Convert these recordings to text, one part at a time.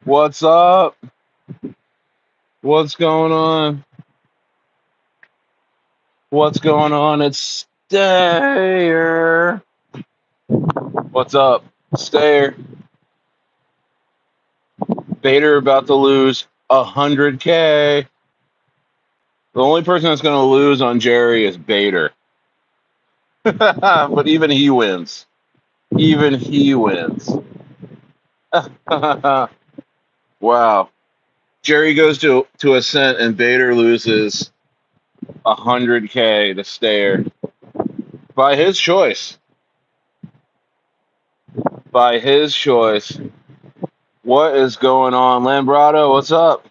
What's up? What's going on? What's going on? It's Stayer. What's up? Stayer. Bader about to lose 100K. The only person that's going to lose on Jerry is Bader. But even he wins. Even he wins. Wow. Jerry goes to a cent and Bader loses 100K to Stayer. By his choice. By his choice. What is going on? Lambrado, what's up?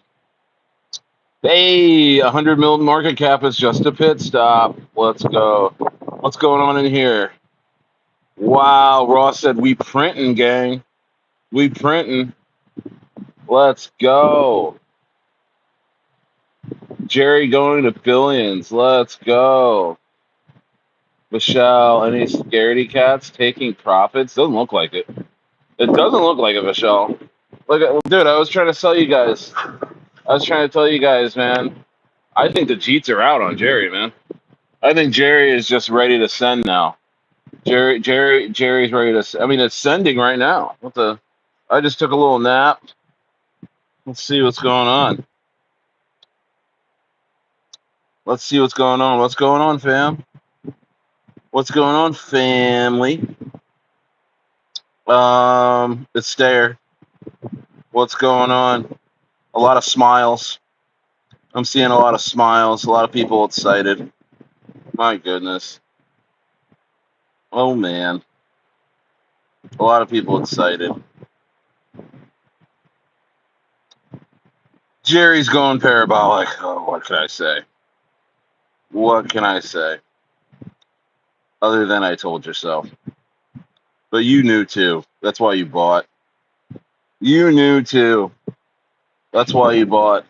Hey, 100 mil market cap is just a pit stop. Let's go. What's going on in here? Wow, Ross said we printing, gang. We printing. Let's go. Jerry going to billions. Let's go. Michelle, any scaredy cats taking profits? Doesn't look like it. It doesn't look like it, Michelle. Look at, dude, I was trying to tell you guys. Man. I think the Jeets are out on Jerry, man. I think Jerry is just ready to send now. Jerry's ready to. I mean, it's sending right now. What the? I just took a little nap. Let's see what's going on. Let's see what's going on. What's going on, fam? What's going on, family? It's Stayer. What's going on? A lot of smiles. I'm seeing a lot of smiles. A lot of people excited. My goodness. Oh man. A lot of people excited. Jerry's going parabolic. Oh, what can I say? What can I say? Other than I told you so. But you knew too. That's why you bought. You knew too. That's why you bought.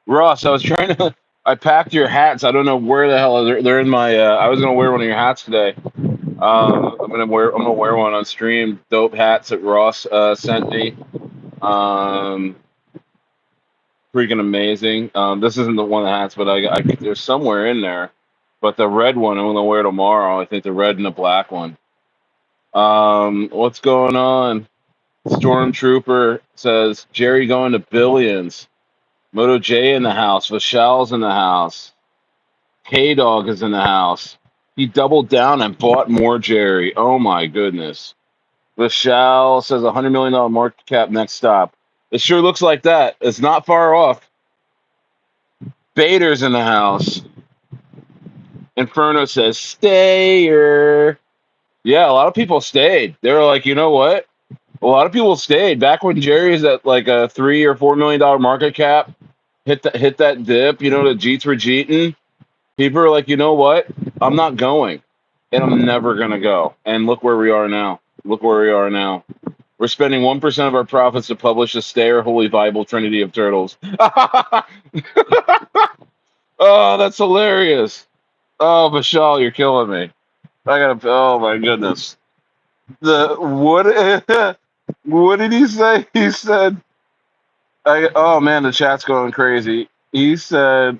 Ross, I was trying to. I packed your hats. I don't know where the hell they're in my. I was gonna wear one of your hats today. I'm gonna wear one on stream. Dope hats that Ross sent me. Freaking amazing. This isn't the one of the hats, but there's somewhere in there. But the red one I'm gonna wear tomorrow. I think the red and the black one. What's going on? Stormtrooper says Jerry going to billions. Moto J in the house. Vishal's in the house. K Dog is in the house. He doubled down and bought more Jerry. Oh my goodness. Vishal says $100 million market cap next stop. It sure looks like that. It's not far off. Bader's in the house. Inferno says Stayer. Yeah, a lot of people stayed. They were like, you know what? A lot of people stayed back when Jerry's at like a $3 or $4 million market cap. Hit that dip. You know, the Jeets were jeeting. People are like, you know what? I'm not going, and I'm never gonna go. And look where we are now. Look where we are now. We're spending 1% of our profits to publish the Stayer Holy Bible Trinity of Turtles. Oh, that's hilarious. Oh, Vishal, you're killing me. I gotta. Oh my goodness. The what? What did he say? He said, "Oh man, the chat's going crazy." He said,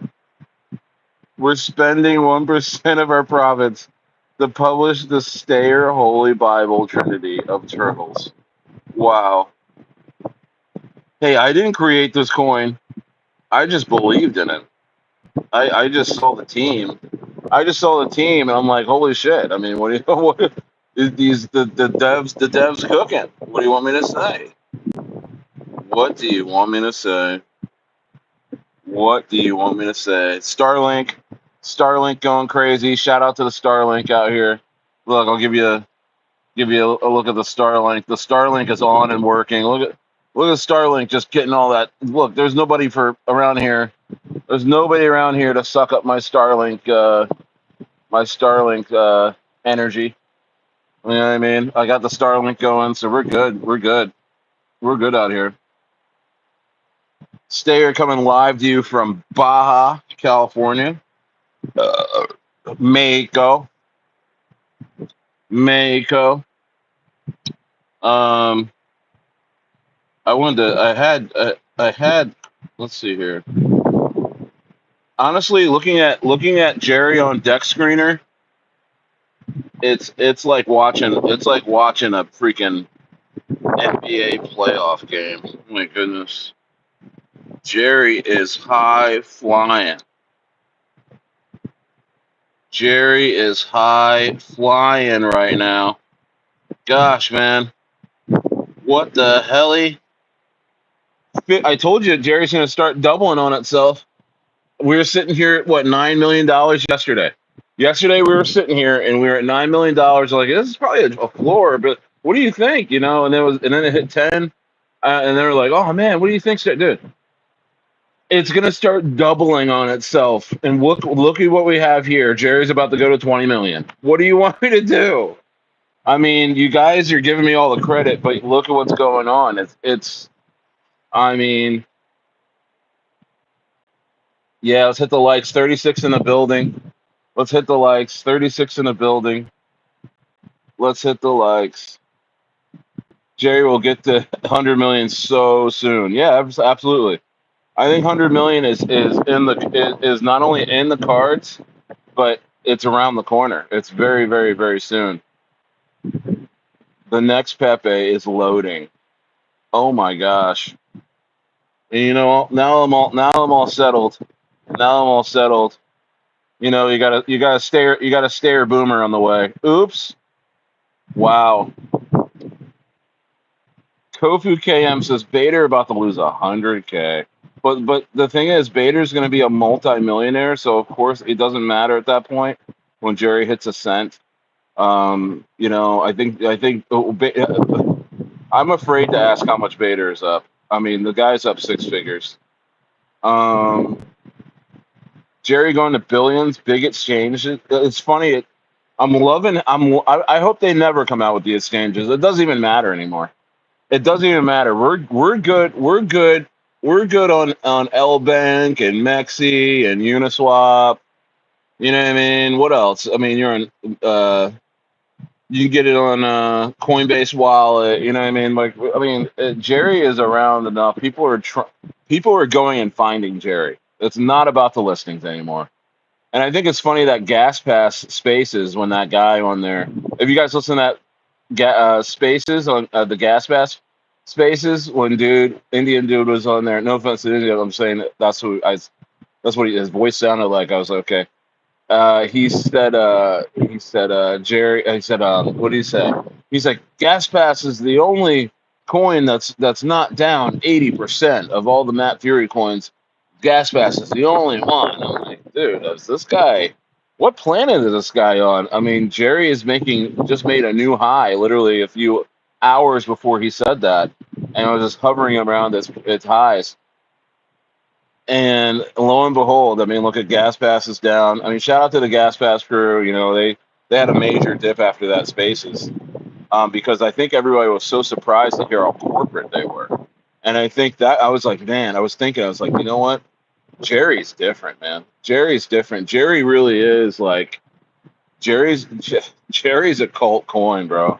"We're spending 1% of our profits to publish the Stayer Holy Bible Trinity of Turtles." Wow. Hey, I didn't create this coin. I just believed in it. I just saw the team. I just saw the team, and I'm like, holy shit! I mean, what do you? What these the devs cooking? What do you want me to say? What do you want me to say? What do you want me to say? Starlink going crazy. Shout out to the Starlink out here. Look, I'll give you a look at the Starlink. The Starlink is on and working. Look at Starlink just getting all that. Look, there's nobody around here. There's nobody around here to suck up my Starlink energy. You know what I mean? I got the Starlink going, so we're good. We're good. We're good out here. Stayer coming live to you from Baja, California. Mexico. I wanted to. I had. Let's see here. Honestly, looking at Jerry on deck screener, it's like watching a freaking NBA playoff game. Oh my goodness. Jerry is high flying. Jerry is high flying right now. Gosh, man. What the helly? I told you Jerry's going to start doubling on itself. We were sitting here at what, $9 million yesterday. Yesterday we were sitting here and we were at $9 million. Like, this is probably a floor, but what do you think? And then it hit 10, and they were like, oh man, what do you think, dude? It's gonna start doubling on itself. And look at what we have here. Jerry's about to go to 20 million. What do you want me to do? I mean, you guys are giving me all the credit, but look at what's going on. It's I mean, yeah, let's hit the likes. 36 in the building. Let's hit the likes. 36 in the building. Let's hit the likes. Jerry will get to 100 million so soon. Yeah, absolutely. I think 100 million is not only in the cards, but it's around the corner. It's very, very, very soon. The next Pepe is loading. Oh my gosh. And now I'm all settled. Now I'm all settled. You gotta stare boomer on the way. Oops. Wow. Kofu KM says Bader about to lose 100K. But the thing is, Bader's going to be a multi-millionaire, so of course it doesn't matter at that point when Jerry hits a cent. I'm afraid to ask how much Bader is up. I mean, the guy's up six figures. Jerry going to billions, big exchange. It's funny. I hope they never come out with the exchanges. It doesn't even matter anymore. It doesn't even matter. We're good. We're good. We're good on L Bank and Mexi and Uniswap. You know what I mean? What else? I mean, you can get it on Coinbase wallet. You know what I mean? Jerry is around enough. People are going and finding Jerry. It's not about the listings anymore. And I think it's funny that Gas Pass Spaces, when that guy on there, if you guys listen to that Spaces on the Gas Pass Spaces, when Indian dude was on there. No offense to Indian, I'm saying that's what his voice sounded like. I was like, okay. He said, Jerry. He said, what did he say? He's like, Gas Pass is the only coin that's not down 80% of all the Matt Fury coins. Gas Pass is the only one. I'm like, dude, is this guy? What planet is this guy on? I mean, Jerry is just made a new high literally a few hours before he said that, and I was just hovering around its highs. And lo and behold, I mean, look at Gas Pass is down. I mean, shout out to the Gas Pass crew. They had a major dip after that Spaces, because I think everybody was so surprised to hear how corporate they were. And I think that I was like, man, I was like, you know what? Jerry's different, man. Jerry's different. Jerry really is like Jerry's a cult coin, bro.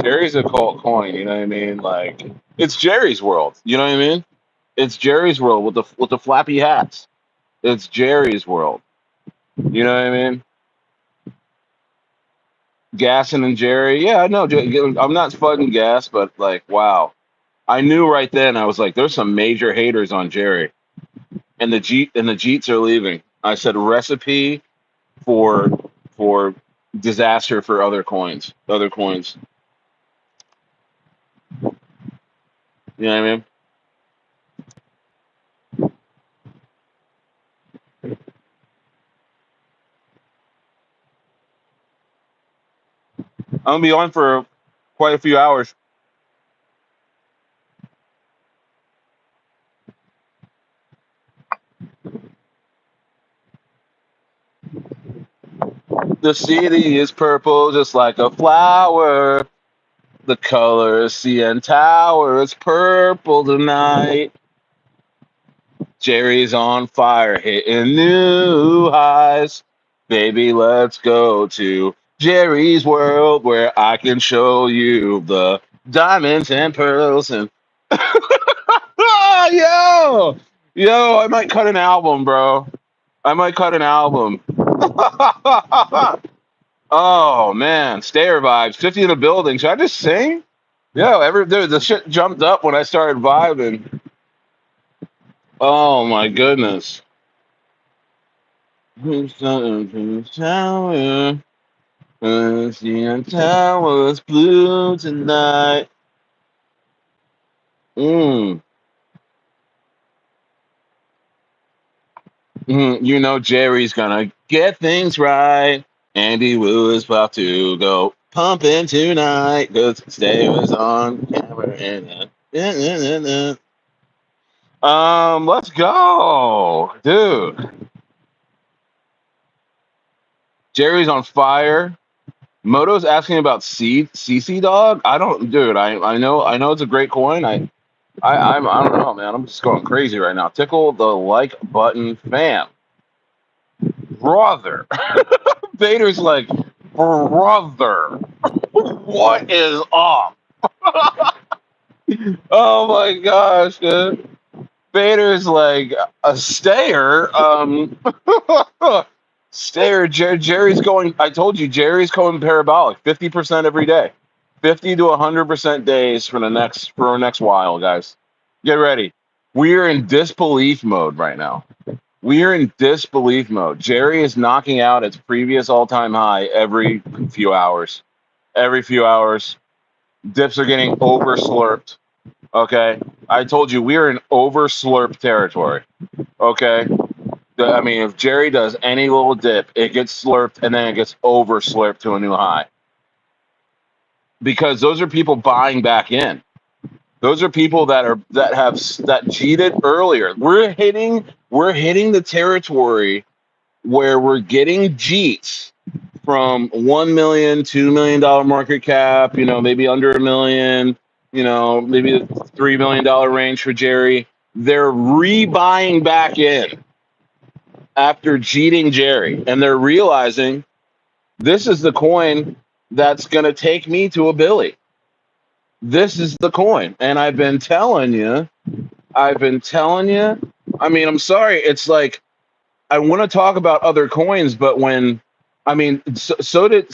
Jerry's a cult coin. You know what I mean? Like, it's Jerry's world. You know what I mean? It's Jerry's world with the flappy hats. It's Jerry's world. You know what I mean? Gasson and Jerry. Yeah, I know. I'm not fucking Gas, but like, wow. I knew right then. I was like, there's some major haters on Jerry, and the Jeets are leaving. I said recipe for disaster for other coins. You know what I mean? I'm gonna be on for quite a few hours. The city is purple, just like a flower. The color is CN Tower. It's purple tonight. Jerry's on fire, hitting new highs. Baby, let's go to Jerry's world where I can show you the diamonds and pearls and Yo, I might cut an album, bro. I might cut an album. Oh man, Stayer vibes. 50 in the building. Should I just sing? Yo, dude, the shit jumped up when I started vibing. Oh my goodness. Who's the tower? The tower's blue tonight. Mm. You know Jerry's gonna get things right. Andy Wu is about to go pumping tonight because Stay was on camera and let's go, dude. Jerry's on fire. Moto's asking about CC dog. I don't, dude. I know it's a great coin. I don't know, man. I'm just going crazy right now. Tickle the like button, fam, brother. Vader's like, brother, what is up? Oh my gosh, dude. Vader's like a stayer. Stayer. Jerry's going. I told you, Jerry's going parabolic. 50% every day. 50 to 100% days for our next while, guys. Get ready. We are in disbelief mode right now. We are in disbelief mode. Jerry is knocking out its previous all-time high every few hours. Every few hours, dips are getting over slurped. Okay, I told you we are in over slurp territory. Okay, I mean if Jerry does any little dip, it gets slurped and then it gets over slurped to a new high. Because those are people buying back in. Those are people that cheated earlier. We're hitting the territory where we're getting jeets from 1 million, $2 million market cap, maybe under a million, maybe the $3 million range for Jerry. They're rebuying back in after cheating Jerry, and they're realizing this is the coin that's going to take me to a Billy. This is the coin, and I've been telling you. I mean, I'm sorry. It's like I want to talk about other coins, but so did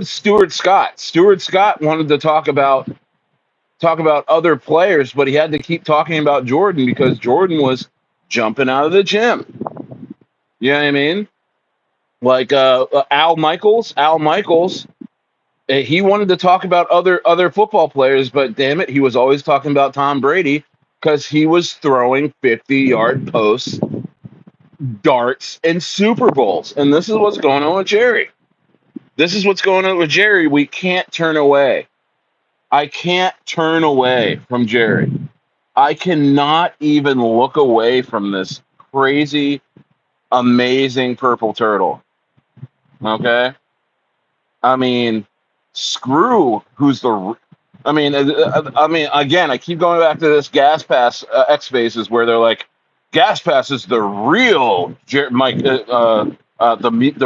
Stuart Scott. Stuart Scott wanted to talk about other players, but he had to keep talking about Jordan because Jordan was jumping out of the gym. You know what I mean? Like Al Michaels. He wanted to talk about other football players, but damn it, he was always talking about Tom Brady because he was throwing 50-yard posts, darts, and Super Bowls. And this is what's going on with Jerry. We can't turn away. I can't turn away from Jerry. I cannot even look away from this crazy, amazing purple turtle. Okay? I mean, screw who's the. I mean, again, I keep going back to this Gas Pass X Faces where they're like, Gas Pass is the real Mike, the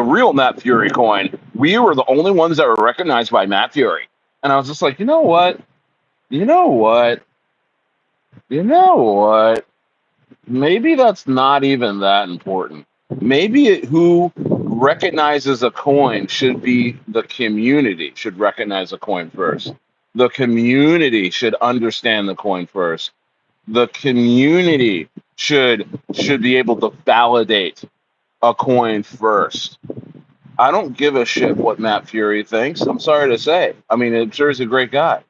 real Matt Fury coin. We were the only ones that were recognized by Matt Fury, and I was just like, you know what? Maybe that's not even that important. Maybe who recognizes a coin should be the community, should recognize a coin first. The community should understand the coin first. The community should be able to validate a coin first. I don't give a shit what Matt Fury thinks. I'm sorry to say. I mean, I'm sure he's a great guy.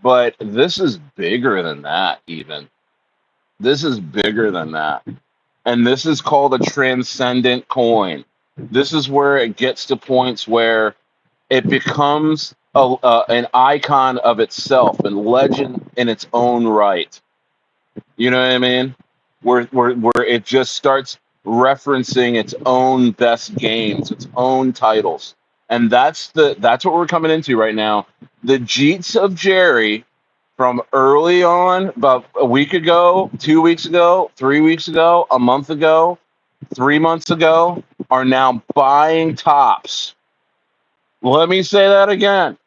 But this is bigger than that, even. This is bigger than that. And this is called a transcendent coin. This is where it gets to points where it becomes an icon of itself and legend in its own right. You know what I mean? Where it just starts referencing its own best games, its own titles. And that's what we're coming into right now. The Jeets of Jerry from early on, about a week ago, 2 weeks ago, 3 weeks ago, a month ago, 3 months ago, are now buying tops. Let me say that again.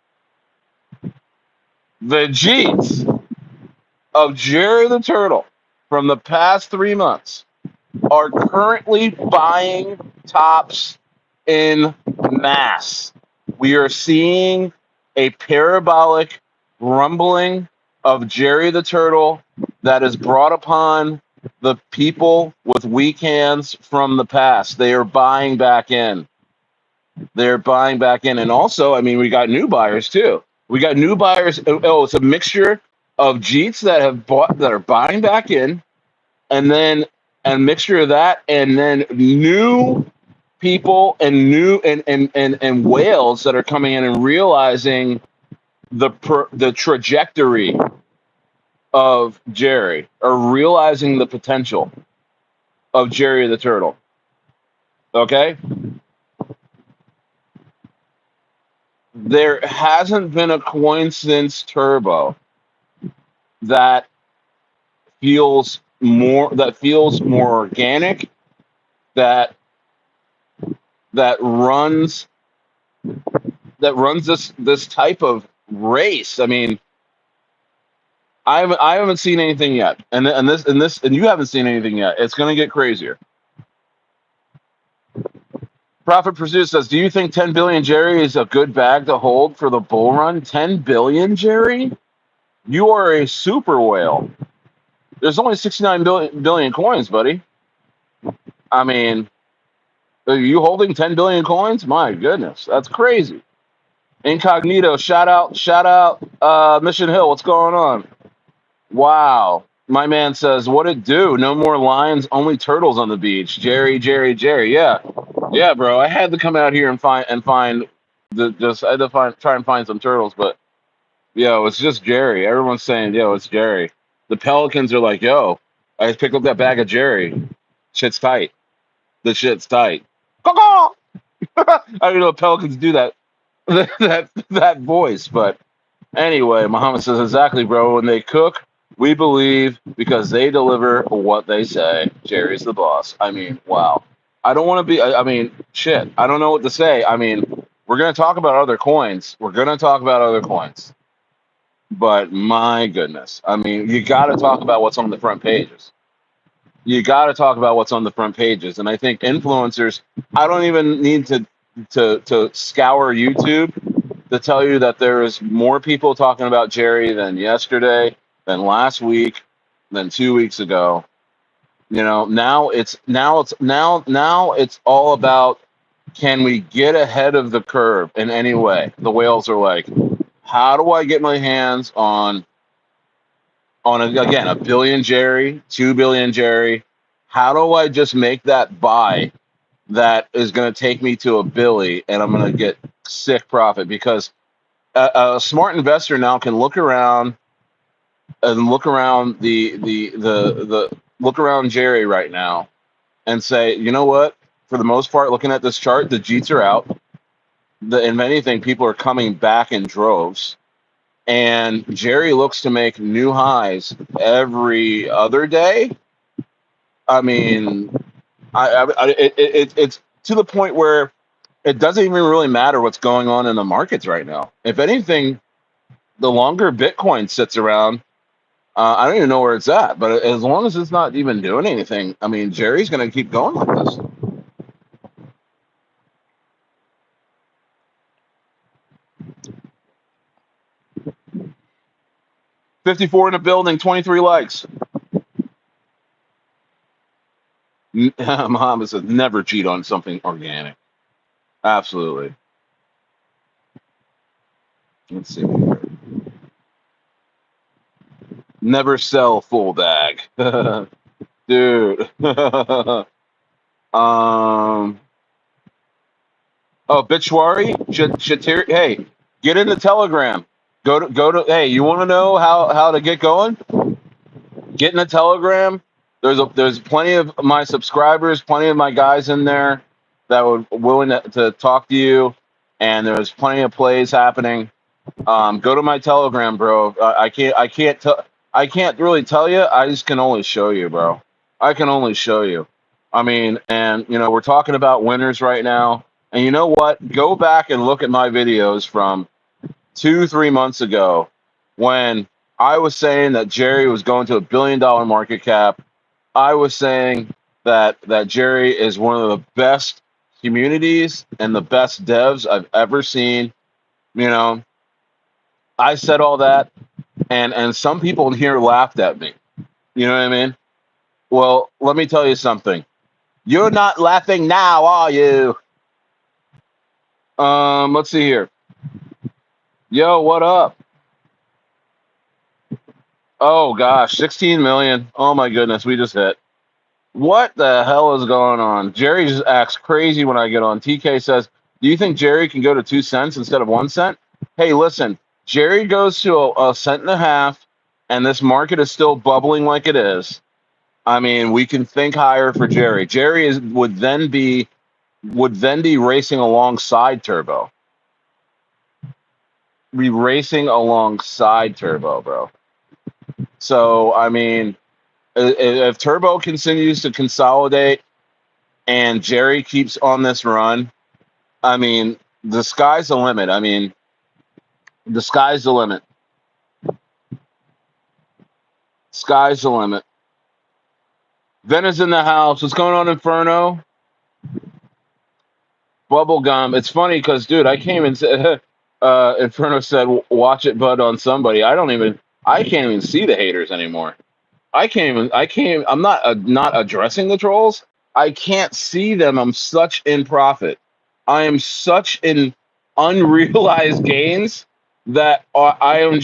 The Jeets of Jerry the Turtle from the past 3 months are currently buying tops in mass. We are seeing a parabolic rumbling of Jerry the Turtle that is brought upon the people with weak hands from the past. They are buying back in. They're buying back in. And also, I mean, we got new buyers too. We got new buyers. Oh, it's a mixture of Jeets that have bought that are buying back in, and then a mixture of that, and then new people and new and whales that are coming in and realizing the trajectory of Jerry, or realizing the potential of Jerry the Turtle. Okay? There hasn't been a coincidence turbo that feels more organic, that that runs this type of race. I mean, I haven't seen anything yet, and you haven't seen anything yet. It's going to get crazier. Profit Pursuit says, "Do you think 10 billion, Jerry, is a good bag to hold for the bull run? 10 billion, Jerry? You are a super whale. There's only 69 billion coins, buddy. I mean, are you holding 10 billion coins? My goodness, that's crazy." Incognito, shout out, Mission Hill. What's going on? Wow. My man says, "What it do? No more lions, only turtles on the beach." Jerry. Yeah, yeah, bro. I had to come out here and find I had to try and find some turtles, but yo, it's just Jerry. Everyone's saying, yo, it's Jerry. The Pelicans are like, yo, I just picked up that bag of Jerry. Shit's tight. The shit's tight. I don't know if Pelicans do that that voice, but anyway, Muhammad says, exactly, bro. When they cook, we believe because they deliver what they say. Jerry's the boss. I mean, wow. I don't want to be, I mean, shit. I don't know what to say. I mean, we're going to talk about other coins. But my goodness. I mean, you got to talk about what's on the front pages. And I think influencers, I don't even need to scour YouTube to tell you that there is more people talking about Jerry than yesterday, than last week, than 2 weeks ago. You know, now it's all about, can we get ahead of the curve in any way? The whales are like, how do I get my hands on again a billion Jerry, 2 billion Jerry? How do I just make that buy that is going to take me to a Billy, and I'm going to get sick profit? Because a smart investor now can look around and look around look around Jerry right now and say, you know what? For the most part, looking at this chart, the Jeets are out. If anything, people are coming back in droves, and Jerry looks to make new highs every other day. I mean, it's to the point where it doesn't even really matter what's going on in the markets right now. If anything, the longer Bitcoin sits around, I don't even know where it's at, but as long as it's not even doing anything, I mean, Jerry's going to keep going like this. $54 in the building, 23 likes. Muhammad says, never cheat on something organic. Absolutely. Let's see here. Never sell full bag. Dude. Oh, Bichwari, hey, get in the Telegram. Go to. Hey, you want to know how to get going? Get in the Telegram. There's plenty of my subscribers, plenty of my guys in there that were willing to talk to you, and there's plenty of plays happening. Go to my Telegram, bro. I can't really tell you. I just can only show you, bro. I can only show you. I mean, and you know, we're talking about winners right now. And you know what? Go back and look at my videos from 2-3 months ago when I was saying that Jerry was going to $1 billion market cap. I was saying that Jerry is one of the best communities and the best devs I've ever seen. You know, I said all that, and some people here laughed at me. You know what I mean? Well, let me tell you something. You're not laughing now, are you? Let's see here. Yo, what up? Oh gosh, 16 million. Oh my goodness, we just hit. What the hell is going on? Jerry just acts crazy when I get on. TK says, "Do you think Jerry can go to 2 cents instead of 1 cent?" Hey, listen, Jerry goes to a cent and a half, and this market is still bubbling like it is. I mean, we can think higher for Jerry. Jerry would then be racing alongside Turbo. Be racing alongside Turbo, bro. So I mean, if Turbo continues to consolidate and Jerry keeps on this run, I mean, the sky's the limit. I mean, the sky's the limit. Sky's the limit. Vena's in the house. What's going on, Inferno? Bubblegum. It's funny because, dude, I came and said, Inferno said, watch it, bud, on somebody. I can't even see the haters anymore. I'm not addressing the trolls. I can't see them. I'm such in profit. I am such in unrealized gains that I'm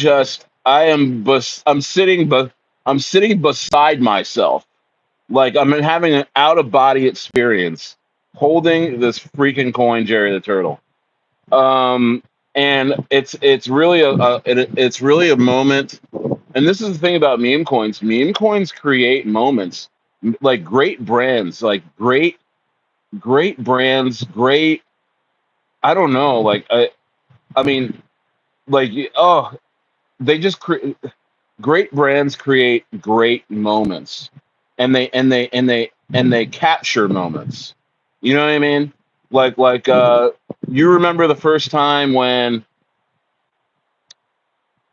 sitting beside myself. Like I'm having an out of body experience holding this freaking coin, Jerry the Turtle. Um, and it's really it's really a moment. And this is the thing about meme coins. Meme coins create moments, like great brands, like great brands, great. I don't know, like I mean, like oh, they just create great brands create great moments, and they capture moments. You know what I mean? Like you remember the first time when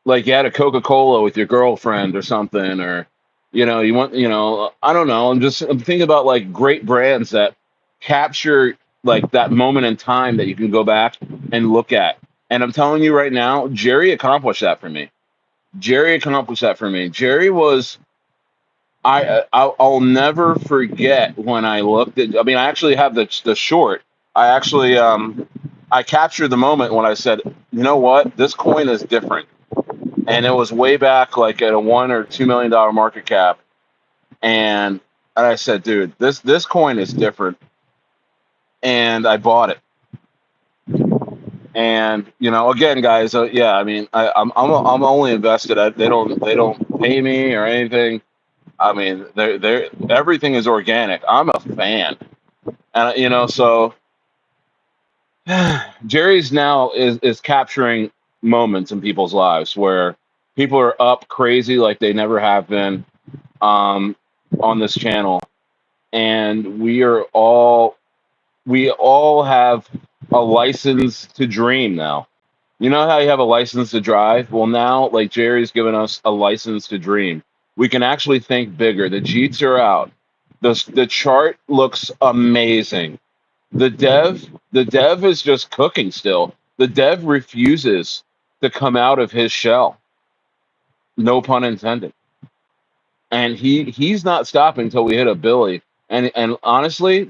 like you had a Coca-Cola with your girlfriend or something, or I don't know. I'm thinking about like great brands that capture like that moment in time that you can go back and look at. And I'm telling you right now, Jerry accomplished that for me. Jerry accomplished that for me. Jerry was I'll never forget when I looked at. I mean, I actually have the short. I captured the moment when I said, you know what, this coin is different, and it was way back like at a $1 or $2 million market cap, and I said, dude, this coin is different, and I bought it. And again, guys, yeah, I mean, I'm only invested. They don't pay me or anything. I mean, they're everything is organic. I'm a fan, and so Jerry's now is capturing moments in people's lives where people are up crazy like they never have been um, on this channel, and we all have a license to dream now. You know how you have a license to drive? Well, now like Jerry's given us a license to dream. We can actually think bigger. The Jeets are out. The chart looks amazing. The dev is just cooking still. The dev refuses to come out of his shell. No pun intended. And he's not stopping until we hit a Billy. And honestly,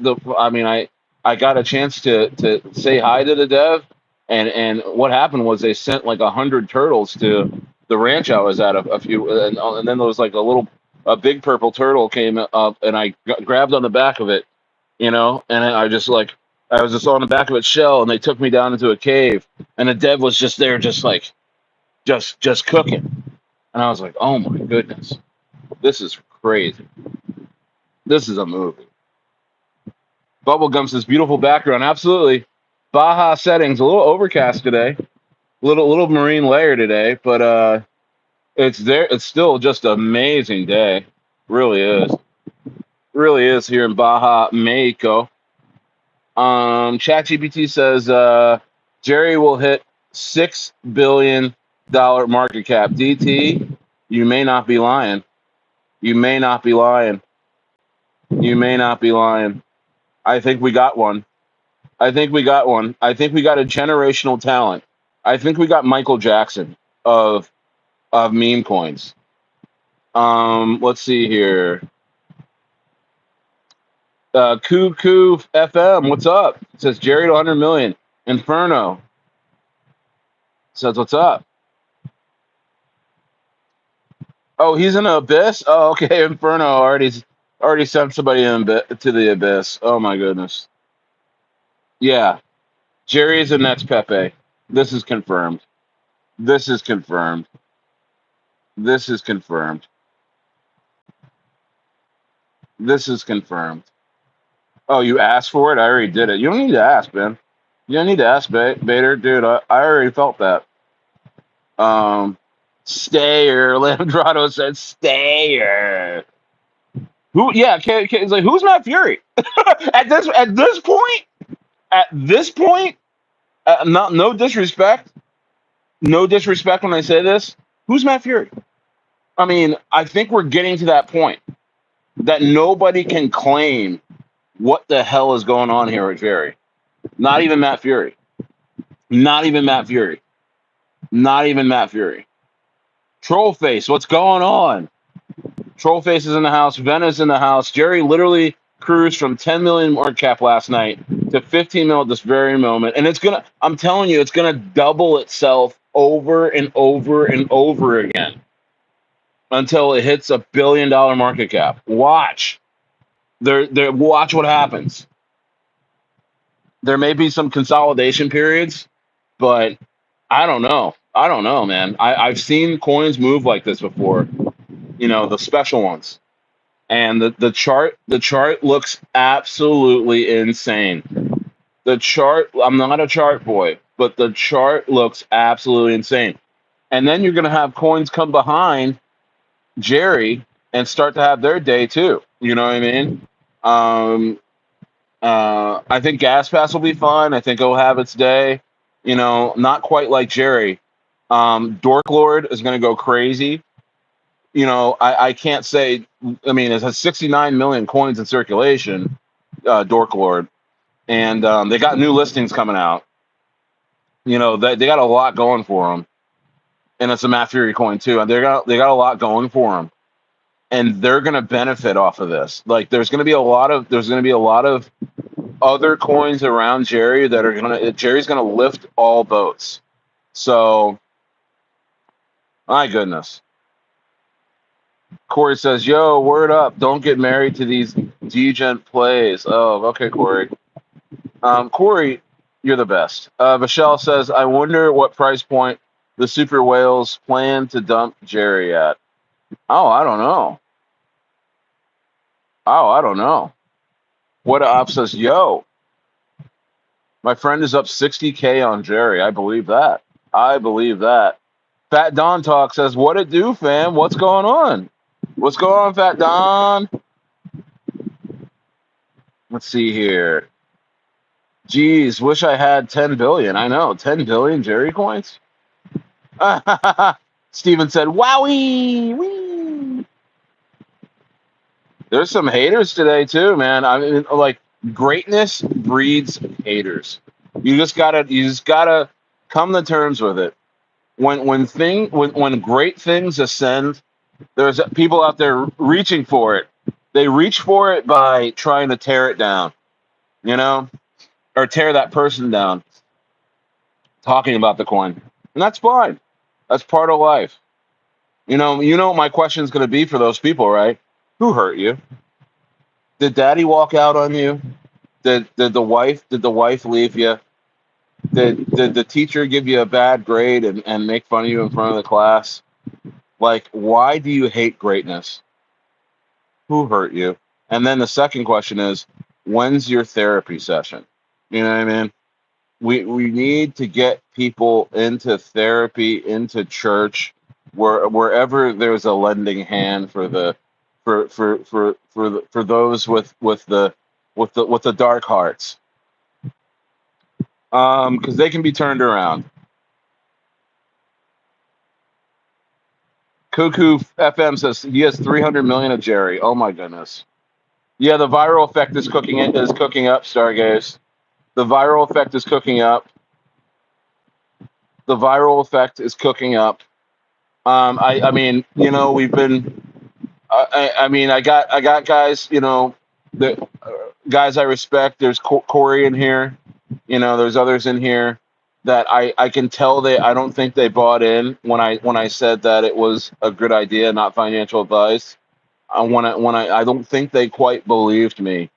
I got a chance to say hi to the dev, and what happened was they sent like 100 turtles to the ranch I was at a few, and then there was like a big purple turtle came up, and I grabbed on the back of it, and I was just on the back of its shell, and they took me down into a cave, and the dev was just there, just like just cooking, and I was like, oh my goodness, this is crazy. This is a movie. Bubblegum says beautiful background, absolutely. Baja settings, a little overcast today, little marine layer today, but it's there. It's still just an amazing day, really is here in Baja, Mexico. ChatGPT says Jerry will hit 6 billion market cap. DT, you may not be lying. You may not be lying. You may not be lying. I think we got one. I think we got one. I think we got a generational talent. I think we got Michael Jackson of meme coins. Let's see here. Cuckoo FM, what's up? It says Jerry to 100 million. Inferno says what's up. Oh, he's in the abyss. Oh, okay. Inferno already sent somebody to the abyss. Oh my goodness. Yeah, Jerry is the next Pepe. This is confirmed. This is confirmed. This is confirmed. This is confirmed. Oh, you asked for it? I already did it. You don't need to ask, man. You don't need to ask, Bader. Dude, I already felt that. Stayer. Landrado said Stayer. Who? Yeah, it's like who's Matt Fury? at this point, not no disrespect, when I say this. Who's Matt Fury? I mean, I think we're getting to that point that nobody can claim what the hell is going on here with Jerry. Not even Matt Fury. Not even Matt Fury. Not even Matt Fury. Trollface, what's going on? Trollface is in the house. Vena's in the house. Jerry literally cruised from 10 million market cap last night to 15 mil at this very moment. And I'm telling you, it's going to double itself over and over and over again until it hits $1 billion market cap. Watch. Watch what happens. There may be some consolidation periods, but I don't know. I don't know, man. I've seen coins move like this before. You know, the special ones. And the chart looks absolutely insane. The chart, I'm not a chart boy, but the chart looks absolutely insane. And then you're going to have coins come behind Jerry and start to have their day too. You know what I mean? I think Gas Pass will be fine. I think it'll have its day. You know, not quite like Jerry. Dork Lord is going to go crazy. You know, I can't say. I mean, it has 69 million coins in circulation, Dork Lord, and they got new listings coming out. You know, they got a lot going for them, and it's a Matt Fury coin too. And they got a lot going for them, and they're going to benefit off of this. Like, there's going to be a lot of other coins around Jerry that are Jerry's going to lift all boats. So, my goodness. Corey says, yo, word up. Don't get married to these degen plays. Oh, okay, Corey. Corey, you're the best. Michelle says, I wonder what price point the super whales plan to dump Jerry at. Oh, I don't know. What up says, yo, my friend is up 60K on Jerry. I believe that. Fat Don Talk says, what it do, fam? What's going on? What's going on, Fat Don? Let's see here. Geez, wish I had 10 billion. I know, 10 billion Jerry coins? Steven said, wowie! Wee. There's some haters today, too, man. I mean, like, greatness breeds haters. You just gotta come to terms with it. When great things ascend, there's people out there reaching for it. They reach for it by trying to tear it down, you know, or tear that person down, talking about the coin. And that's fine. That's part of life. You know what my question is going to be for those people, right? Who hurt you? Did daddy walk out on you? Did the wife leave you? Did the teacher give you a bad grade and make fun of you in front of the class? Like, why do you hate greatness? Who hurt you? And then the second question is, when's your therapy session? You know what I mean? We need to get people into therapy, into church, wherever there's a lending hand for those with the dark hearts, because they can be turned around. Cuckoo FM says he has 300 million of Jerry. Oh my goodness. Yeah, the viral effect is cooking up, Stargaze. The viral effect is cooking up. The viral effect is cooking up. I mean, you know, we've been. I mean, I got guys, you know, the guys I respect. There's Corey in here. You know, there's others in here that I can tell I don't think they bought in when I said that it was a good idea, not financial advice. I don't think they quite believed me,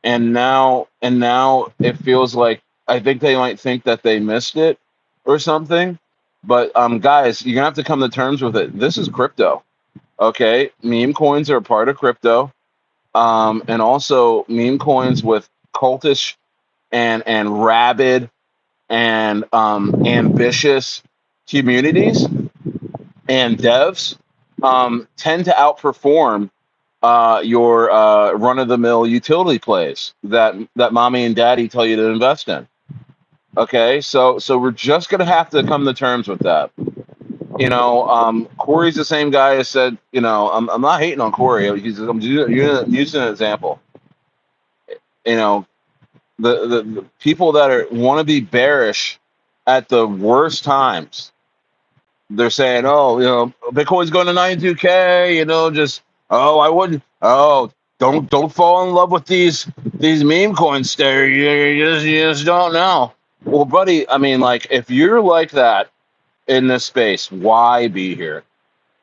and now it feels like I think they might think that they missed it or something. But guys, you're gonna have to come to terms with it. This is crypto, okay? Meme coins are a part of crypto, and also meme coins with cultish and rabid and ambitious communities and devs tend to outperform your run-of-the-mill utility plays that mommy and daddy tell you to invest in. Okay, so we're just gonna have to come to terms with that. You know, Corey's the same guy who said, you know, I'm not hating on Corey. I'm using an example. You know, the people that want to be bearish at the worst times. They're saying, oh, you know, Bitcoin's going to 92K, you know, just, oh, I wouldn't, oh, don't fall in love with these meme coins there. You just don't know. Well, buddy, I mean, like, if you're like that in this space, why be here?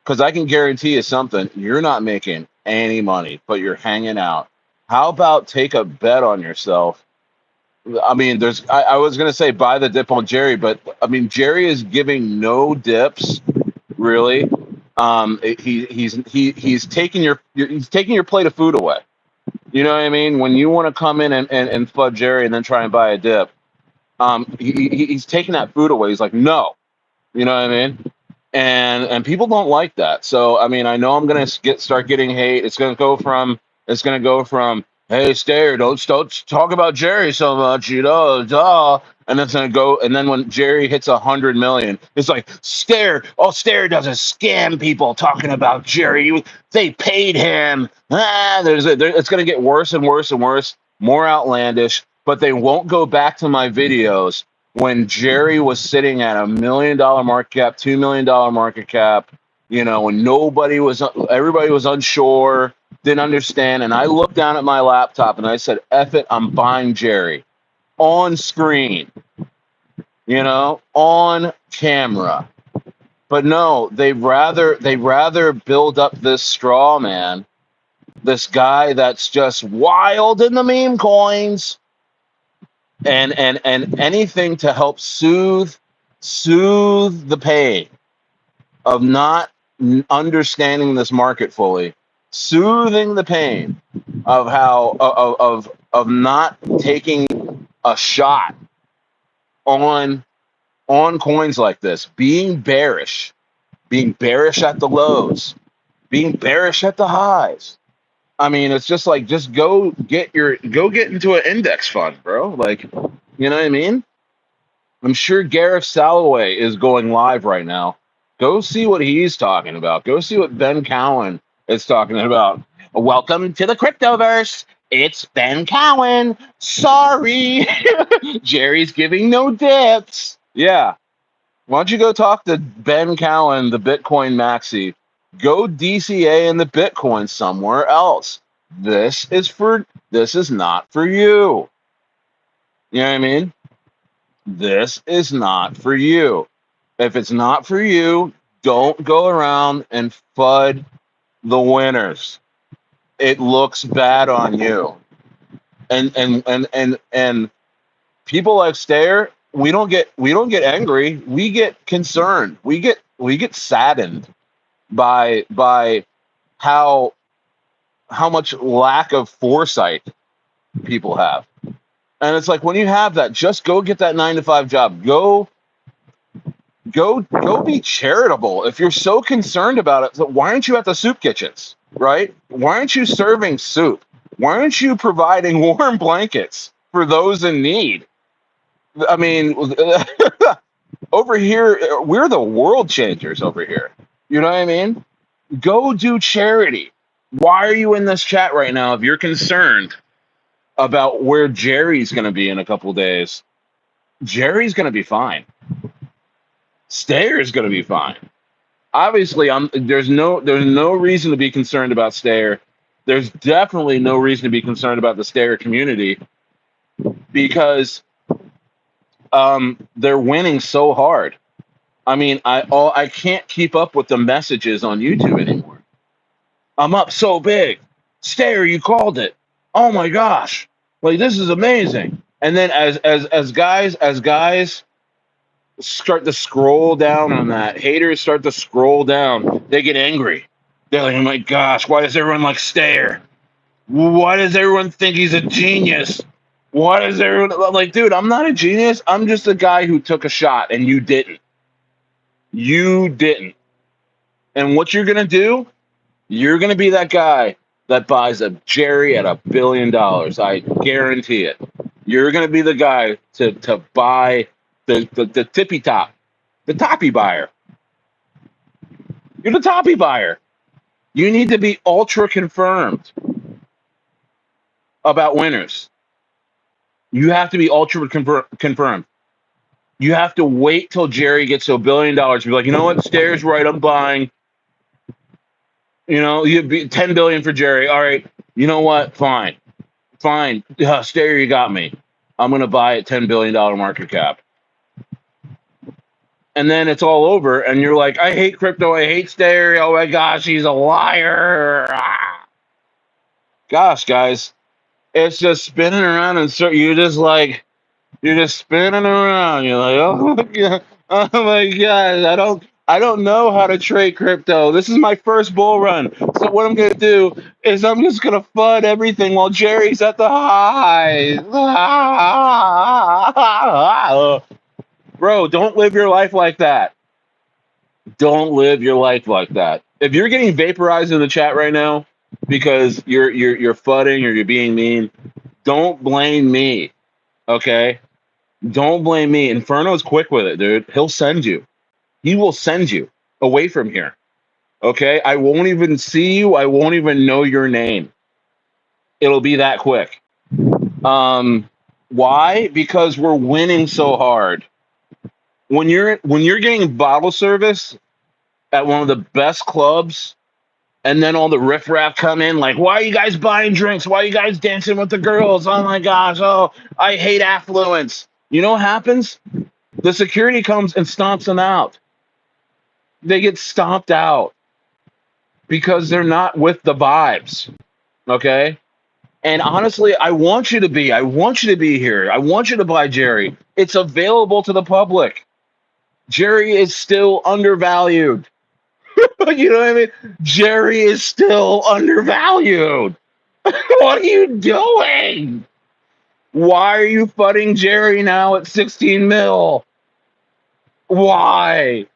Because I can guarantee you something, you're not making any money, but you're hanging out. How about take a bet on yourself? I mean, I was going to say buy the dip on Jerry, but I mean, Jerry is giving no dips, really. He's taking your plate of food away. You know what I mean? When you want to come in and flood Jerry and then try and buy a dip, he's taking that food away. He's like, no, you know what I mean? And people don't like that. So I mean, I know I'm gonna start getting hate. It's gonna go from hey, Stayer, don't talk about Jerry so much, you know, duh. And then it's gonna go, and then when Jerry hits 100 million, it's like Stayer. Oh, Stayer doesn't scam people talking about Jerry. They paid him. It's gonna get worse and worse and worse, more outlandish. But they won't go back to my videos when Jerry was sitting at $1 million market cap, $2 million market cap. You know, when everybody was unsure, didn't understand. And I looked down at my laptop and I said, F it, I'm buying Jerry on screen, you know, on camera. But no, they rather build up this straw man, this guy that's just wild in the meme coins and anything to help soothe the pain of not understanding this market fully, soothing the pain of how of not taking a shot on coins like this, being bearish at the lows, being bearish at the highs. I mean, it's just like, just go get into an index fund, bro. Like, you know what I mean? I'm sure Gareth Salloway is going live right now. Go see what he's talking about. Go see what Ben Cowan is talking about. Welcome to the Cryptoverse. It's Ben Cowan. Sorry. Jerry's giving no dips. Yeah. Why don't you go talk to Ben Cowan, the Bitcoin maxi? Go DCA in the Bitcoin somewhere else. This is not for you. You know what I mean? This is not for you. If it's not for you, don't go around and FUD the winners. It looks bad on you. And people like Stayer, we don't get angry. We get concerned. We get saddened by how much lack of foresight people have. And it's like, when you have that, just go get that 9-to-5 job. Go be charitable. If you're so concerned about it, so why aren't you at the soup kitchens, right? Why aren't you serving soup? Why aren't you providing warm blankets for those in need? I mean, over here, we're the world changers over here. You know what I mean? Go do charity. Why are you in this chat right now if you're concerned about where Jerry's going to be in a couple days? Jerry's going to be fine. Stayer's going to be fine. Obviously, there's no reason to be concerned about Stayer. There's definitely no reason to be concerned about the Stayer community because they're winning so hard. I mean, I can't keep up with the messages on YouTube anymore. I'm up so big. Stayer, you called it. Oh my gosh. Like this is amazing. And then as guys start to scroll down on that, haters start to scroll down, they get angry. They're like, oh my gosh, why does everyone like Stayer? Why does everyone think he's a genius? Why does everyone like, dude, I'm not a genius. I'm just a guy who took a shot and you didn't. You didn't. And what you're gonna do, you're gonna be that guy that buys a Jerry at $1 billion. I guarantee it. You're gonna be the guy to buy the tippy top, the toppy buyer. You're the toppy buyer. You need to be ultra confirmed about winners. You have to be ultra confirmed. You have to wait till Jerry gets to $1 billion to be like, you know what, Stayer's right, I'm buying. You know, you'd be 10 billion for Jerry. All right, you know what? Fine. Stayer, you got me. I'm gonna buy at $10 billion market cap. And then it's all over, and you're like, I hate crypto, I hate Stayer. Oh my gosh, he's a liar. Ah. Gosh, guys, it's just spinning around, and so you're just spinning around. You're like, oh my god, I don't know how to trade crypto. This is my first bull run. So what I'm gonna do is I'm just gonna FUD everything while Jerry's at the highs. Bro, don't live your life like that. Don't live your life like that. If you're getting vaporized in the chat right now because you're FUDing or you're being mean, don't blame me. Okay? Don't blame me. Inferno's quick with it, dude. He'll send you. He will send you away from here. Okay? I won't even see you. I won't even know your name. It'll be that quick. Why? Because we're winning so hard. When you're getting bottle service at one of the best clubs, and then all the riffraff come in like, why are you guys buying drinks? Why are you guys dancing with the girls? Oh my gosh, oh, I hate affluence. You know what happens? The security comes and stomps them out. They get stomped out because they're not with the vibes. Okay? And honestly, I want you to be here. I want you to buy Jerry. It's available to the public. Jerry is still undervalued. You know what I mean? Jerry is still undervalued. What are you doing? Why are you FUDing Jerry now at 16 mil? Why?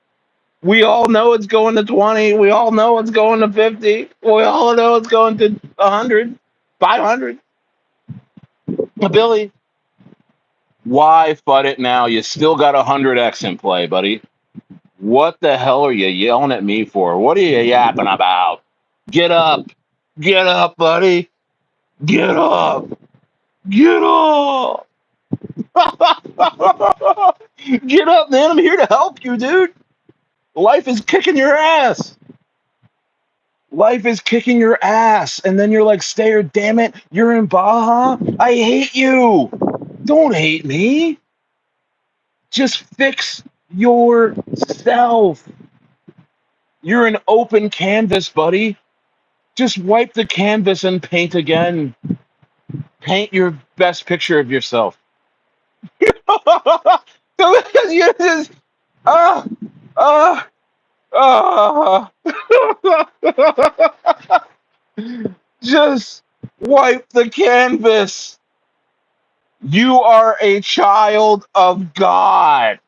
We all know it's going to 20. We all know it's going to 50. We all know it's going to 100, 500, a billion. Why FUD it now? You still got 100x in play, buddy. What the hell are you yelling at me for? What are you yapping about? Get up. Get up, buddy. Get up. Get up. Get up, man. I'm here to help you, dude. Life is kicking your ass. Life is kicking your ass. And then you're like, Stayer, damn it. You're in Baja. I hate you. Don't hate me. Just fix yourself. You're an open canvas, buddy. Just wipe the canvas and paint again. Paint your best picture of yourself. You just, uh, uh, just wipe the canvas. You are a child of God.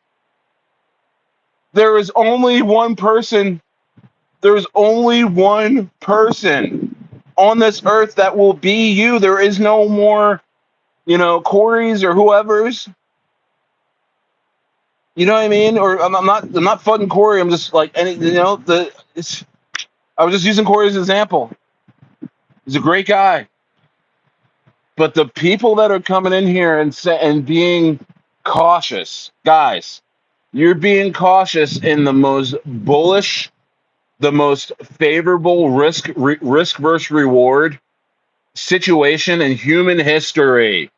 There is only one person. There's only one person on this earth that will be you. There is no more, Corey's or whoever's. You know what I mean? Or I'm not FUDing Corey. I'm just like it's I was just using Corey as an example. He's a great guy. But the people that are coming in here and being cautious, guys, you're being cautious in the most bullish, the most favorable risk versus reward situation in human history.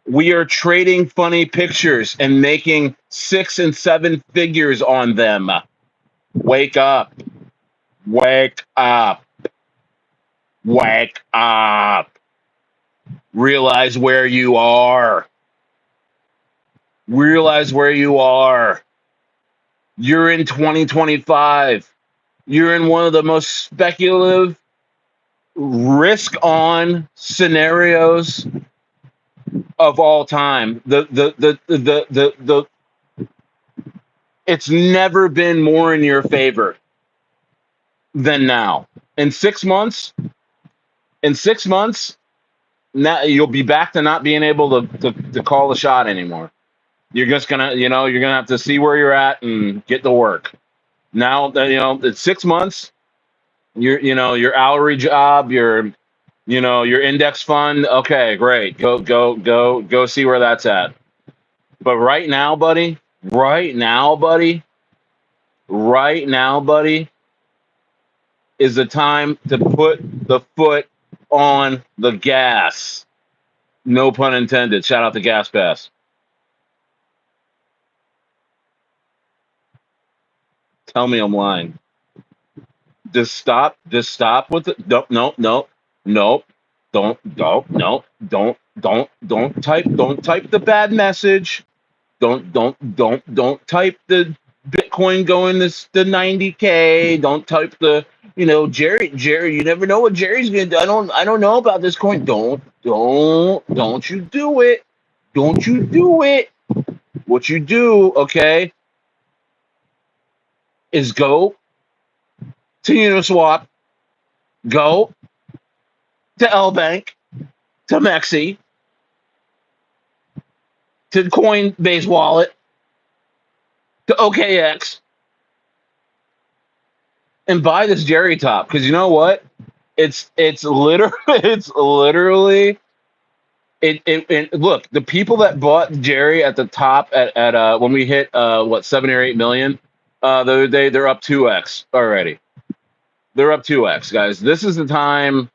We are trading funny pictures and making 6 and 7 figures on them. Wake up. Wake up. Wake up. Realize where you are. Realize where you are. You're in 2025. You're in one of the most speculative, risk on scenarios of all time. It's never been more in your favor than now. In 6 months, now you'll be back to not being able to call the shot anymore. You're just gonna, you're gonna have to see where you're at and get to work. Now that it's 6 months, your hourly job, your index fund. Okay, great. Go see where that's at. But right now, buddy, is the time to put the foot on the gas. No pun intended. Shout out to Gas Pass. Tell me I'm lying. Just stop with it. No. Don't type the bad message. Don't type the Bitcoin going to 90K. Don't type the Jerry. You never know what Jerry's gonna do. I don't know about this coin. Don't you do it. Don't you do it. What you do, okay, is go to Uniswap, go to LBank, to Mexi, to Coinbase Wallet, to OKX, and buy this Jerry top. Because you know what? It's literally look, the people that bought Jerry at the top at when we hit 7 or 8 million the other day, they're up 2x already. They're up 2x, guys. This is the time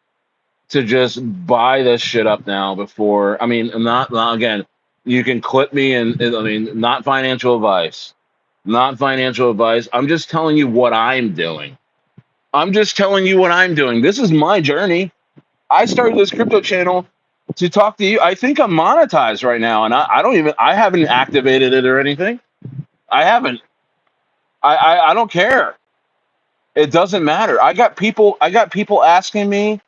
to just buy this shit up now before. I mean, not again. You can clip me, and I mean, not financial advice. Not financial advice. I'm just telling you what I'm doing. This is my journey. I started this crypto channel to talk to you. I think I'm monetized right now, and I haven't activated it or anything. I haven't. I don't care. It doesn't matter. I got people asking me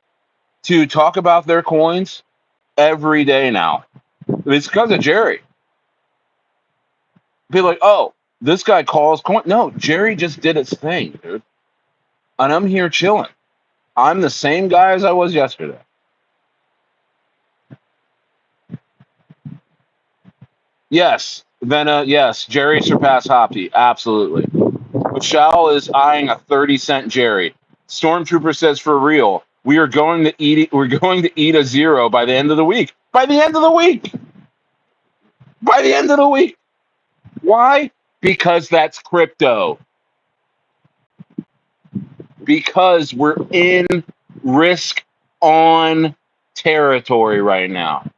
to talk about their coins every day now. It's because of Jerry. People like, oh, this guy calls coin. No, Jerry just did its thing, dude. And I'm here chilling. I'm the same guy as I was yesterday. Yes, Vena, yes. Jerry surpassed Hoppy. Absolutely. Michelle is eyeing a 30-cent Jerry. Stormtrooper says, for real, we're going to eat a zero by the end of the week. By the end of the week. Why? Because that's crypto. Because we're in risk on territory right now.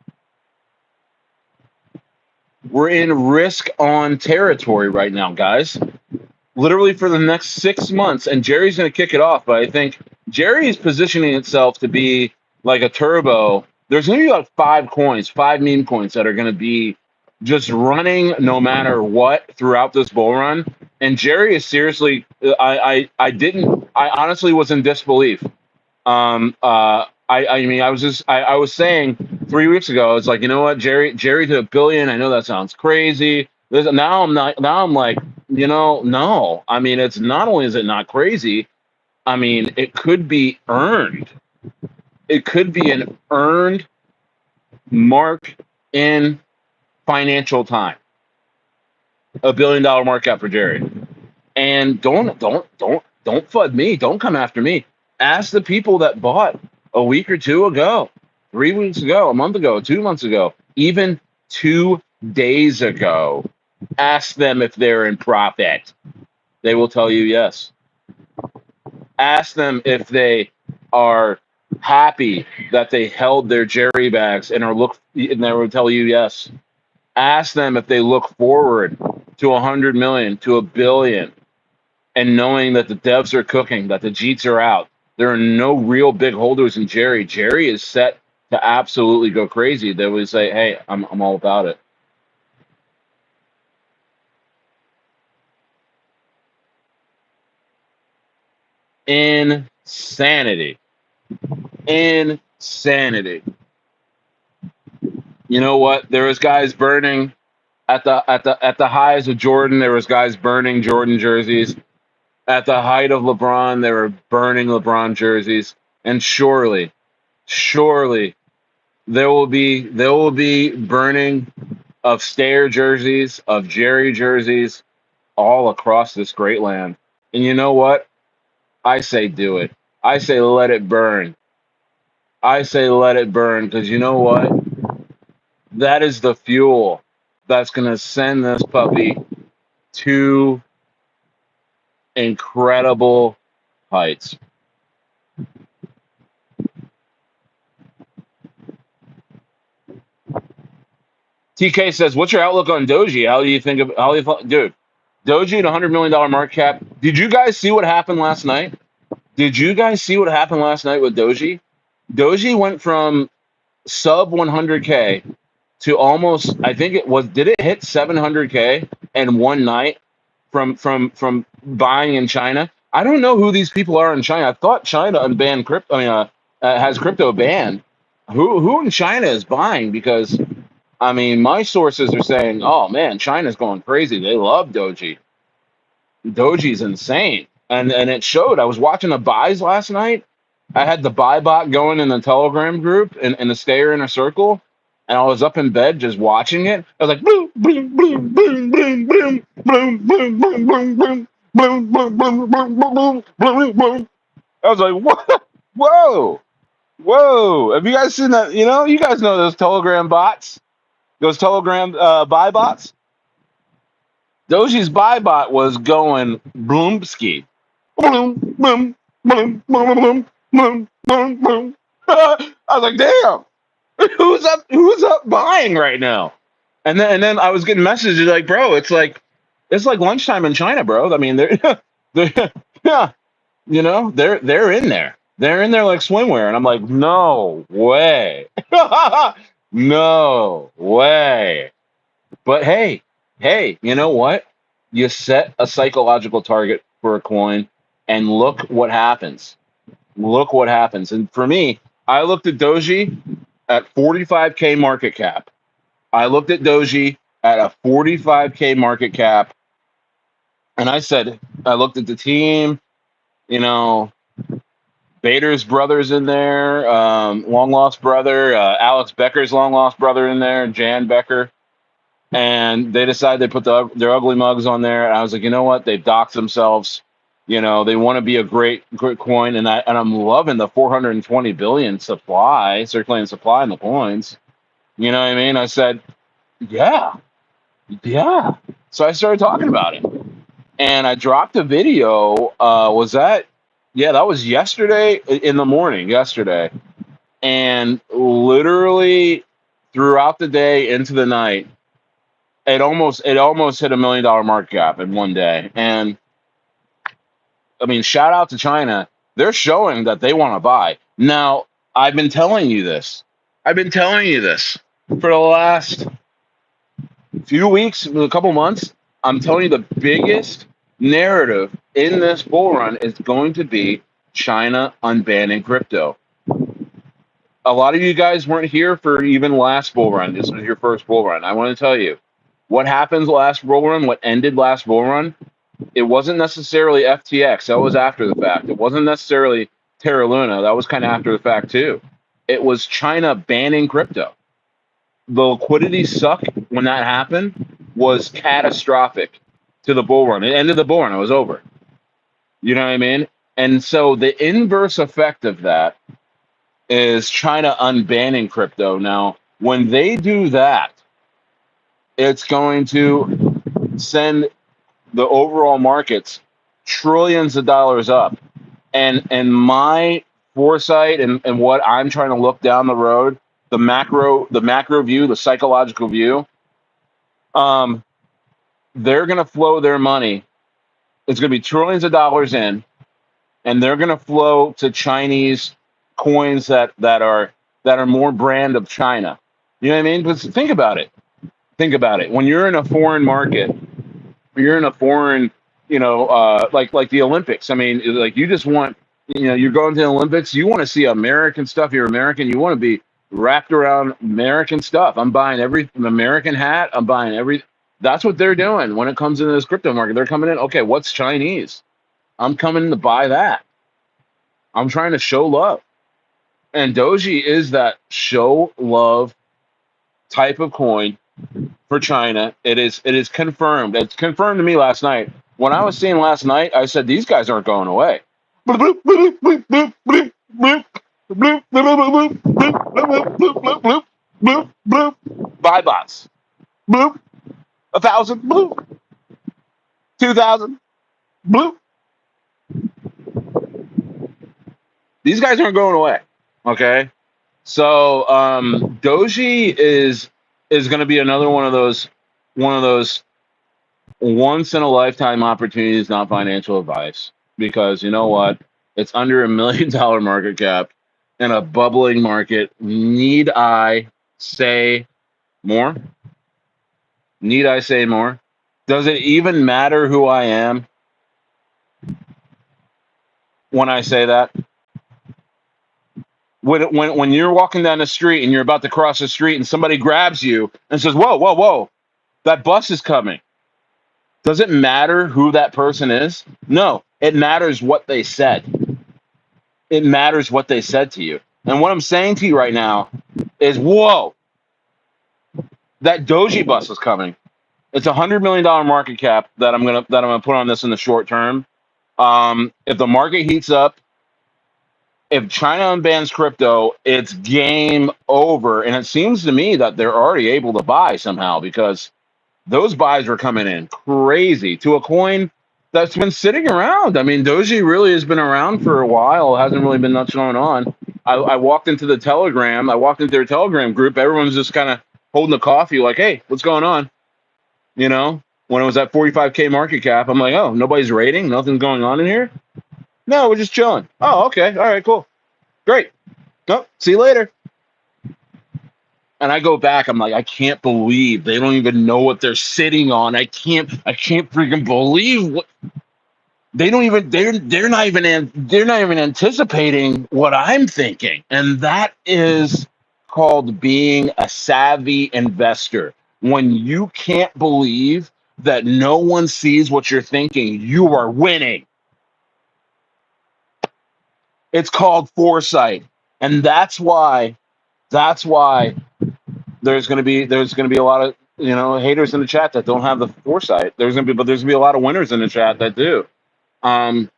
We're in risk on territory right now, guys. Literally for the next 6 months, and Jerry's going to kick it off, but I think Jerry is positioning itself to be like a turbo. There's going to be like 5 meme coins that are going to be just running no matter what throughout this bull run. And Jerry is seriously, I honestly was in disbelief. I mean, I was saying 3 weeks ago, it's like, you know what, Jerry to $1 billion. I know that sounds crazy. Now I'm like, no. I mean, it's not only is it not crazy, I mean, it could be earned. It could be an earned mark in financial time. $1 billion mark cap for Jerry. And don't Don't FUD me. Don't come after me. Ask the people that bought a week or two ago, 3 weeks ago, a month ago, 2 months ago, even 2 days ago. Ask them if they're in profit. They will tell you yes. Ask them if they are happy that they held their Jerry bags and and they will tell you yes. Ask them if they look forward to 100 million, to a billion, and knowing that the devs are cooking, that the Jeets are out. There are no real big holders in Jerry. Jerry is set to absolutely go crazy. They would say, "Hey, I'm all about it." Insanity. Insanity. You know what? There was guys burning at the highs of Jordan. There was guys burning Jordan jerseys. At the height of LeBron, they were burning LeBron jerseys. And surely there will be burning of Stayer jerseys, of Jerry jerseys, all across this great land. And you know what? I say do it. I say let it burn. I say let it burn because you know what? That is the fuel that's going to send this puppy to incredible heights. TK says, "What's your outlook on Doji? How do you think of dude? Doji at $100 million market cap. Did you guys see what happened last night? Did you guys see what happened last night with Doji? Doji went from sub 100K to almost, I think it was, did it hit 700K in one night from buying in China? I don't know who these people are in China. I thought China unbanned crypto. Has crypto banned. Who in China is buying? Because I mean, my sources are saying, oh man, China's going crazy. They love Doji. Doji's insane. And it showed. I was watching the buys last night. I had the buy bot going in the Telegram group in the Stayer inner circle. And I was up in bed just watching it. I was like, boom, boom, boom, boom, boom, boom, boom, boom, boom, boom, boom, boom, boom, boom, boom, boom, boom, boom. I was like, what? Whoa, whoa. Have you guys seen that? You guys know those Telegram bots? Those Telegram buy bots? Doji's buy bot was going bloomski. Boom, boom, boom, boom, boom, boom, boom, boom. I was like, damn, who's up buying right now? And then I was getting messages like, bro, it's like lunchtime in China, bro. I mean, they're yeah, they're in there. They're in there like swimwear. And I'm like, no way. No way. But hey, you know what? You set a psychological target for a coin and look what happens. Look what happens. And for me, I looked at Doji at 45K market cap. I looked at Doji at a 45K market cap. And I looked at the team, you know, Bader's brother's in there, long lost brother, Alex Becker's long lost brother in there, Jan Becker. And they decided they put their ugly mugs on there. And I was like, you know what? They've doxed themselves. They want to be a great coin. And I'm loving the 420 billion supply, circulating supply in the coins. You know what I mean? I said, yeah. So I started talking about it. And I dropped a video. That was yesterday in the morning, yesterday. And literally throughout the day into the night, it almost hit $1 million market cap in one day. And I mean, shout out to China. They're showing that they want to buy. Now, I've been telling you this. For the last few weeks, a couple months. I'm telling you the biggest narrative in this bull run is going to be China unbanning crypto. A lot of you guys weren't here for even last bull run. This was your first bull run. I want to tell you what happened last bull run, what ended last bull run. It wasn't necessarily FTX. That was after the fact. It wasn't necessarily Terra Luna. That was kind of after the fact too. It was China banning crypto. The liquidity suck when that happened was catastrophic to the bull run. It ended the bull run. It was over. You know what I mean? And so the inverse effect of that is China unbanning crypto. Now, when they do that, it's going to send the overall markets trillions of dollars up. And my foresight and what I'm trying to look down the road, the macro view, the psychological view, um, they're gonna flow their money. It's gonna be trillions of dollars in, and they're gonna flow to Chinese coins that are more brand of China. You know what I mean? But think about it. Think about it. When you're in a foreign market, you're in a foreign, like the Olympics. I mean, like you just want, you're going to the Olympics. You want to see American stuff. You're American. You want to be wrapped around American stuff. I'm buying every American hat. I'm buying every. That's what they're doing when it comes into this crypto market. They're coming in. Okay, what's Chinese? I'm coming to buy that. I'm trying to show love. And Doji is that show love type of coin for China. It is confirmed. It's confirmed to me last night. When I was seeing last night, I said these guys aren't going away. Buy bots. Bloop. 1,000. Bloop. 2,000. Bloop. These guys aren't going away. Okay. So Doji is going to be another one of those once in a lifetime opportunities, not financial advice, because you know what? It's under $1 million market cap in a bubbling market. Need I say more? Need I say more? Does it even matter who I am when I say that? When you're walking down the street and you're about to cross the street and somebody grabs you and says, "Whoa, whoa, whoa, that bus is coming." Does it matter who that person is? No, it matters what they said. It matters what they said to you. And what I'm saying to you right now is, whoa, that Doji bus is coming. It's $100 million market cap that I'm gonna put on this in the short term. If the market heats up, if China unbans crypto, it's game over. And it seems to me that they're already able to buy somehow, because those buys were coming in crazy to a coin that's been sitting around. I mean, Doji really has been around for a while. Hasn't really been much going on. I walked into the Telegram. I walked into their Telegram group. Everyone's just kind of holding the coffee, like, "Hey, what's going on?" You know, when it was at 45K market cap, I'm like, "Oh, nobody's raiding. Nothing's going on in here." No, we're just chilling. Oh, okay, all right, cool, great. No, see you later. And I go back, I'm like, I can't believe they don't even know what they're sitting on. I can't freaking believe what they don't even they're not even anticipating what I'm thinking. And that is called being a savvy investor. When you can't believe that no one sees what you're thinking, you are winning. It's called foresight. And that's why there's gonna be a lot of haters in the chat that don't have the foresight. There's gonna be a lot of winners in the chat that do. Um,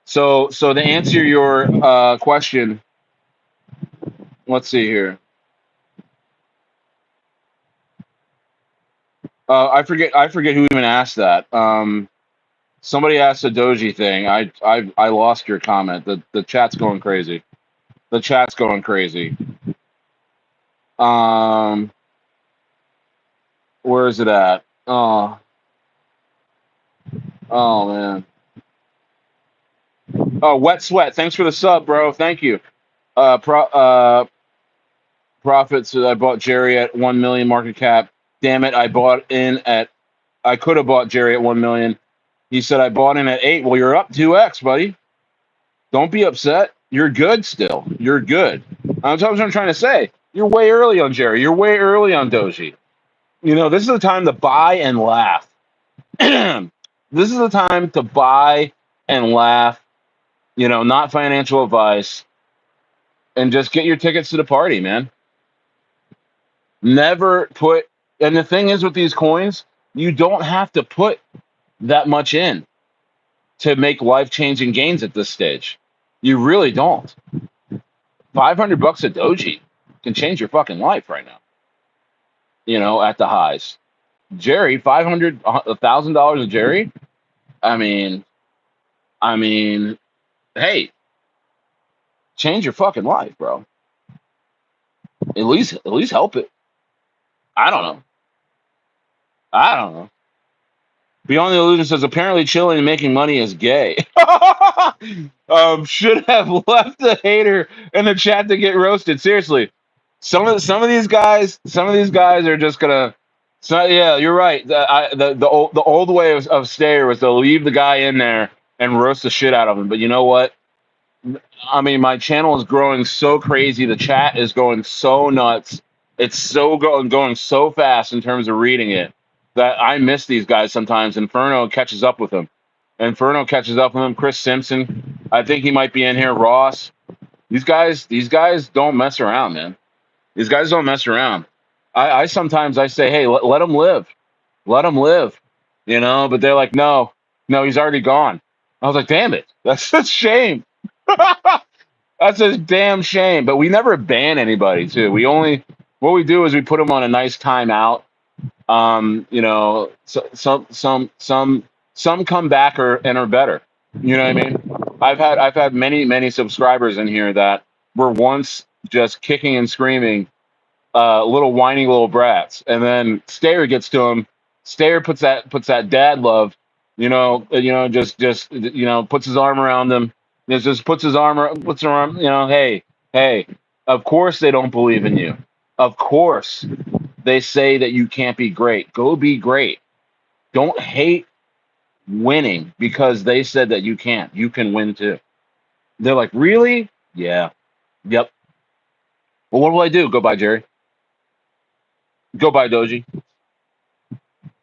so to answer your question, let's see here. I forget who even asked that. Somebody asked a Doji thing. I lost your comment. The chat's going crazy. The chat's going crazy. Um, where is it at? Oh man. Oh, Wet Sweat. Thanks for the sub, bro. Thank you. Profits. I bought Jerry at 1 million market cap. Damn it! I could have bought Jerry at 1 million. He said I bought in at 8. Well, you're up 2x, buddy. Don't be upset. You're good still. You're good. That's what I'm trying to say. You're way early on Jerry. You're way early on Doji. This is the time to buy and laugh. This is the time to buy and laugh. Not financial advice. And just get your tickets to the party, man. Never put, and the thing is with these coins, you don't have to put that much in. to make life-changing gains at this stage. You really don't. $500 a doji can change your fucking life right now. You know, at the highs. Jerry, $1,000 a Jerry. I mean, hey, change your fucking life, bro. At least help it. I don't know. Beyond the Illusion says apparently chilling and making money is gay. Should have left the hater in the chat to get roasted. Seriously, some of these guys are just gonna. So yeah, you're right. The old way of Stayer was to leave the guy in there and roast the shit out of him. But you know what? I mean, my channel is growing so crazy. The chat is going so nuts. It's so going so fast in terms of reading it that I miss these guys sometimes. Inferno catches up with them. Chris Simpson, I think he might be in here. Ross, these guys don't mess around, man. These guys don't mess around. I sometimes I say, hey, let him live, you know. But they're like, no, he's already gone. I was like, damn it, that's a shame. That's a damn shame. But we never ban anybody, too. What we do is we put them on a nice timeout. You know, some come back and are better. You know what I mean? I've had many subscribers in here that were once just kicking and screaming, little whiny little brats, and then Stayer gets to them. Stayer puts that dad love, just puts his arm around them. Just puts his arm, hey, of course they don't believe in you. Of course they say that you can't be great. Go be great. Don't hate winning because they said that you can't. You can win too. They're like, really? Yeah. Yep. Well, what will I do? Go buy Jerry. Go buy Doji.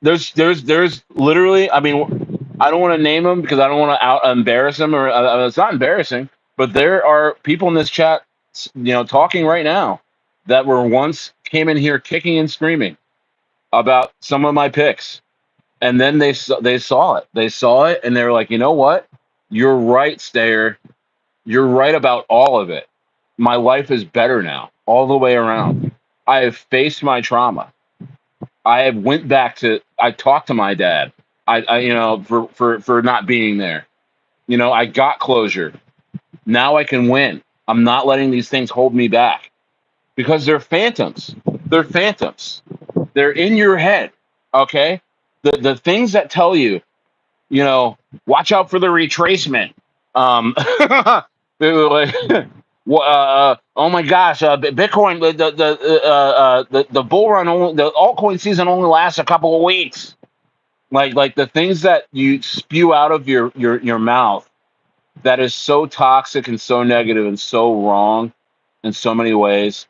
There's literally, I mean, I don't want to name them because I don't want to embarrass them, or it's not embarrassing, but there are people in this chat, talking right now that were once came in here kicking and screaming about some of my picks, and then they saw it, and they were like, you know what? You're right, Stayer. You're right about all of it. My life is better now, all the way around. I have faced my trauma. I talked to my dad. For not being there. I got closure. Now I can win. I'm not letting these things hold me back because they're phantoms. They're phantoms. They're in your head. Okay. The things that tell you, watch out for the retracement. They were like, oh my gosh, Bitcoin, the bull run, the altcoin season only lasts a couple of weeks. Like the things that you spew out of your mouth that is so toxic and so negative and so wrong in so many ways,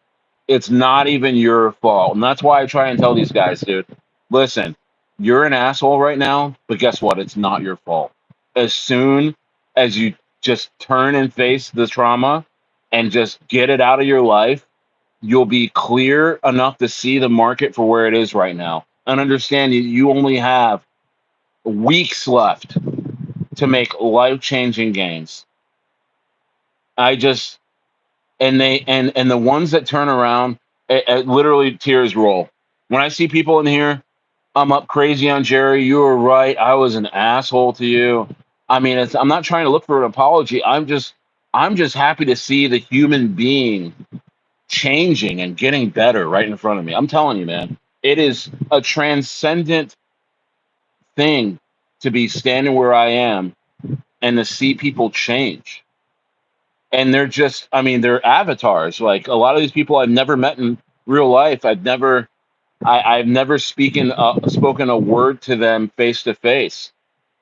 it's not even your fault. And that's why I try and tell these guys, dude, listen, you're an asshole right now, but guess what? It's not your fault. As soon as you just turn and face the trauma and just get it out of your life, you'll be clear enough to see the market for where it is right now and understand you only have weeks left to make life-changing gains. And the ones that turn around, it literally tears roll. When I see people in here, I'm up crazy on Jerry. You were right. I was an asshole to you. I mean, I'm not trying to look for an apology. I'm just happy to see the human being changing and getting better right in front of me. I'm telling you, man, it is a transcendent thing to be standing where I am and to see people change. And they're just, I mean, they're avatars. Like a lot of these people I've never met in real life. I've never spoken a word to them face to face,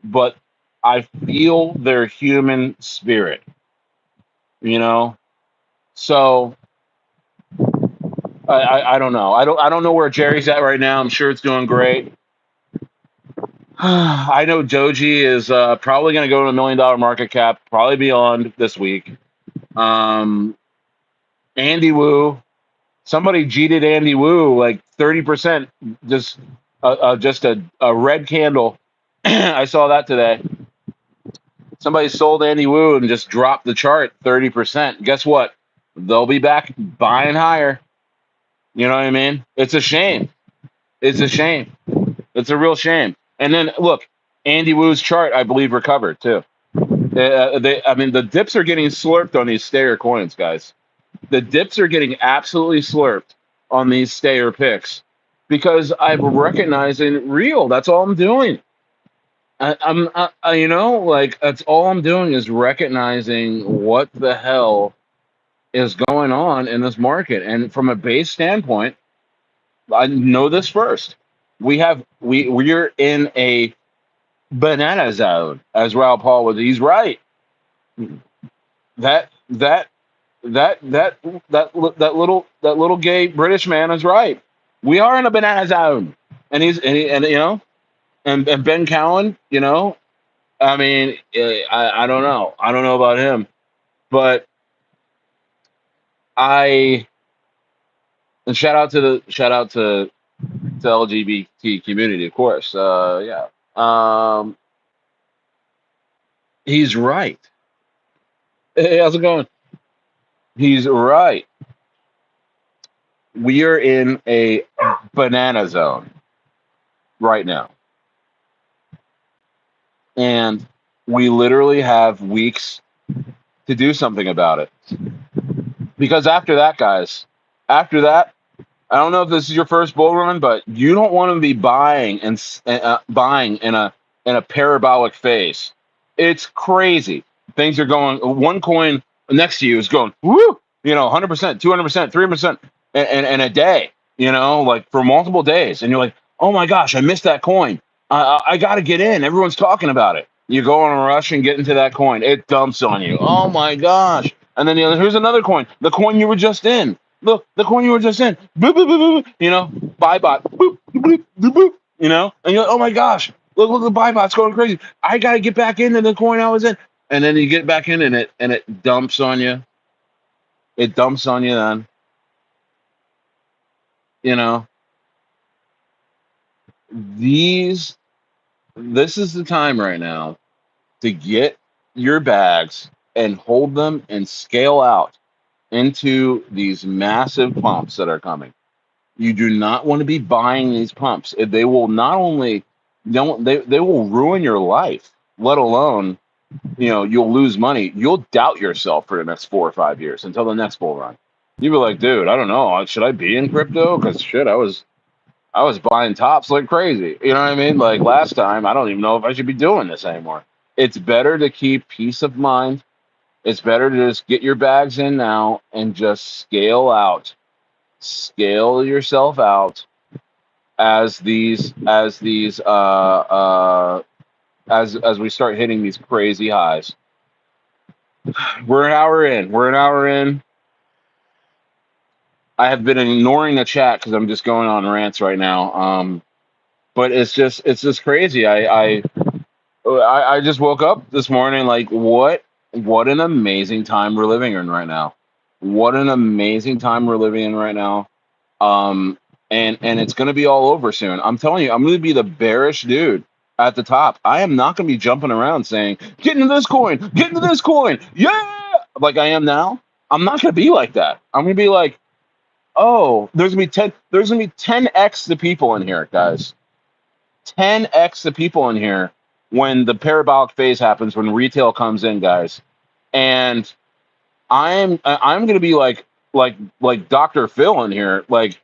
but I feel their human spirit, So I don't know. I don't know where Jerry's at right now. I'm sure it's doing great. I know Doji is probably going to go to $1 million market cap, probably beyond this week. Andy Wu, somebody cheated Andy Wu like 30%, just a red candle. I saw that today. Somebody sold Andy Wu and just dropped the chart 30%. Guess what? They'll be back buying higher. You know what I mean? It's a shame. It's a shame. It's a real shame. And then look, Andy Wu's chart, I believe, recovered too. I mean, the dips are getting slurped on these Stayer coins, guys. The dips are getting absolutely slurped on these Stayer picks because I'm recognizing real. That's all I'm doing. You know, like that's all I'm doing is recognizing what the hell is going on in this market. And from a base standpoint, I know this first. We're in a banana zone, as Raul Paul was. He's right. That that that little gay British man is right. We are in a banana zone, and you know, and Ben Cowan, you know, I mean, I don't know. I don't know about him, but I and shout out to LGBT community, of course. Yeah. He's right. Hey, how's it going? He's right. We are in a banana zone right now, and we literally have weeks to do something about it. Because after that, guys, after that, I don't know if this is your first bull run, but you don't want to be buying and buying in a parabolic phase. It's crazy. Things are going. One coin next to you is going woo. You know, 100%, 200%, 300%, in a day. You know, like for multiple days, and you're like, oh my gosh, I missed that coin. I got to get in. Everyone's talking about it. You go on a rush and get into that coin. It dumps on you. Oh my gosh. And then here's another coin. The coin you were just in. Look, the coin you were just in. Boop, boop, boop, boop, you know, buy bot. Boop, boop, boop, boop, you know, and you're like, oh my gosh, look, the buy bot's going crazy. I got to get back into the coin I was in. And then you get back in and it dumps on you. It dumps on you then, you know, these, this is the time right now to get your bags and hold them and scale out into these massive pumps that are coming. You do not want to be buying these pumps. They will not only don't they will ruin your life, let alone, you know, you'll lose money. You'll doubt yourself for the next 4 or 5 years until the next bull run. You'll be like, dude, I don't know. Should I be in crypto? Because shit, I was buying tops like crazy. You know what I mean? Like last time, I don't even know if I should be doing this anymore. It's better to keep peace of mind. It's better to just get your bags in now and just scale out. Scale yourself out as we start hitting these crazy highs. We're an hour in. We're an hour in. I have been ignoring the chat because I'm just going on rants right now. But it's just crazy. I just woke up this morning like what an amazing time we're living in right now. What an amazing time we're living in right now. Um, and it's going to be all over soon. I'm telling you, I'm going to be the bearish dude at the top. I am not going to be jumping around saying, "Get into this coin, get into this coin, yeah!" Like I am now. I'm not going to be like that. I'm going to be like, "Oh, there's going to be 10x the people in here, guys. 10x the people in here when the parabolic phase happens, when retail comes in, guys." And I'm going to be like Dr. Phil in here, like,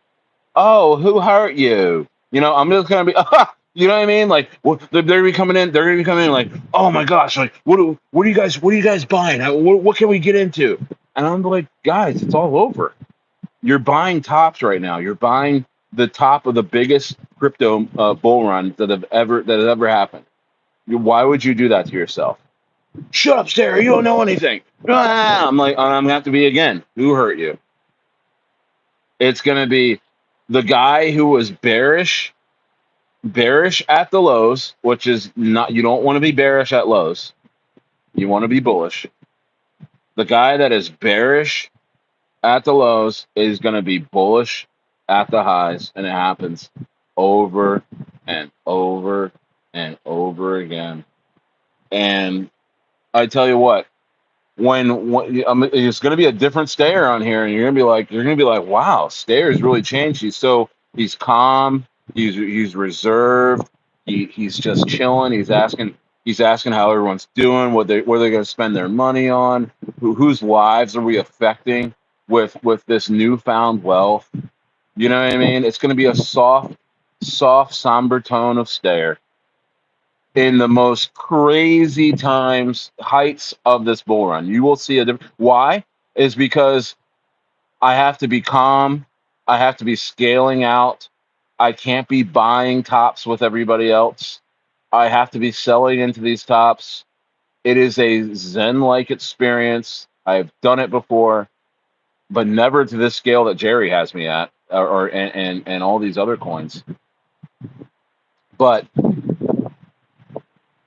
oh, who hurt you? You know, I'm just gonna be, you know what I mean? Like, they're gonna be coming in. They're gonna be coming in like, oh my gosh, like, what are you guys buying? What can we get into? And I'm like, guys, it's all over. You're buying tops right now. You're buying the top of the biggest crypto bull run that has ever happened. Why would you do that to yourself? Shut up, Sarah. You don't know anything. I'm like, I'm gonna have to be again. Who hurt you? It's gonna be the guy who was bearish at the lows, which is not, you don't want to be bearish at lows. You want to be bullish. The guy that is bearish at the lows is going to be bullish at the highs, and it happens over and over and over again. And I tell you what, when it's going to be a different Stayer on here, and you're gonna be like, wow, Stayer's really changed. He's calm, he's reserved, he's just chilling. He's asking how everyone's doing, what they're going to spend their money on, whose lives are we affecting with this newfound wealth. You know what I mean? It's going to be a soft, somber tone of Stayer in the most crazy times, heights of this bull run. You will see a different. Why? Is because I have to be calm. I have to be scaling out. I can't be buying tops with everybody else. I have to be selling into these tops. It is a Zen-like experience. I've done it before, but never to this scale that Jerry has me at, and all these other coins. But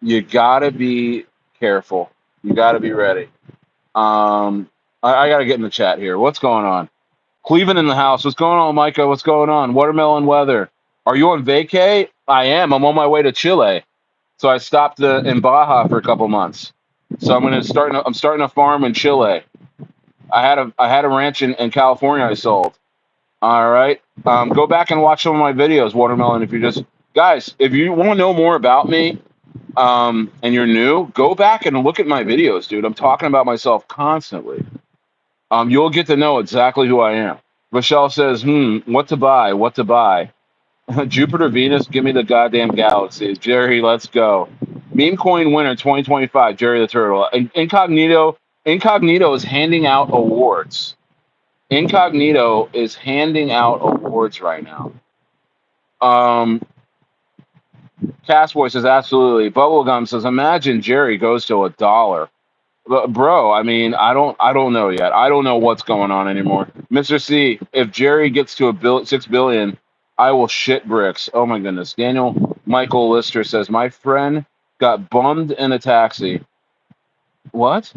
you gotta be careful. You gotta be ready. I gotta get in the chat here. What's going on? Cleveland in the house. What's going on, Micah? What's going on? Watermelon weather. Are you on vacay? I am. I'm on my way to Chile. So I stopped in Baja for a couple months. So I'm starting a farm in Chile. I had a ranch in California I sold. All right. Go back and watch some of my videos, Watermelon. If you want to know more about me, and you're new, go back and look at my videos, dude. I'm talking about myself constantly. You'll get to know exactly who I am. Michelle says, what to buy? What to buy? Jupiter, Venus, give me the goddamn galaxy. Jerry, let's go. Meme coin winner 2025, Jerry the Turtle. Incognito is handing out awards. Incognito is handing out awards right now. Castboy says, absolutely. Bubblegum says, imagine Jerry goes to $1. But bro, I mean, I don't know yet. I don't know what's going on anymore. Mr. C, if Jerry gets to 6 billion, I will shit bricks. Oh my goodness. Daniel Michael Lister says, my friend got bummed in a taxi. What?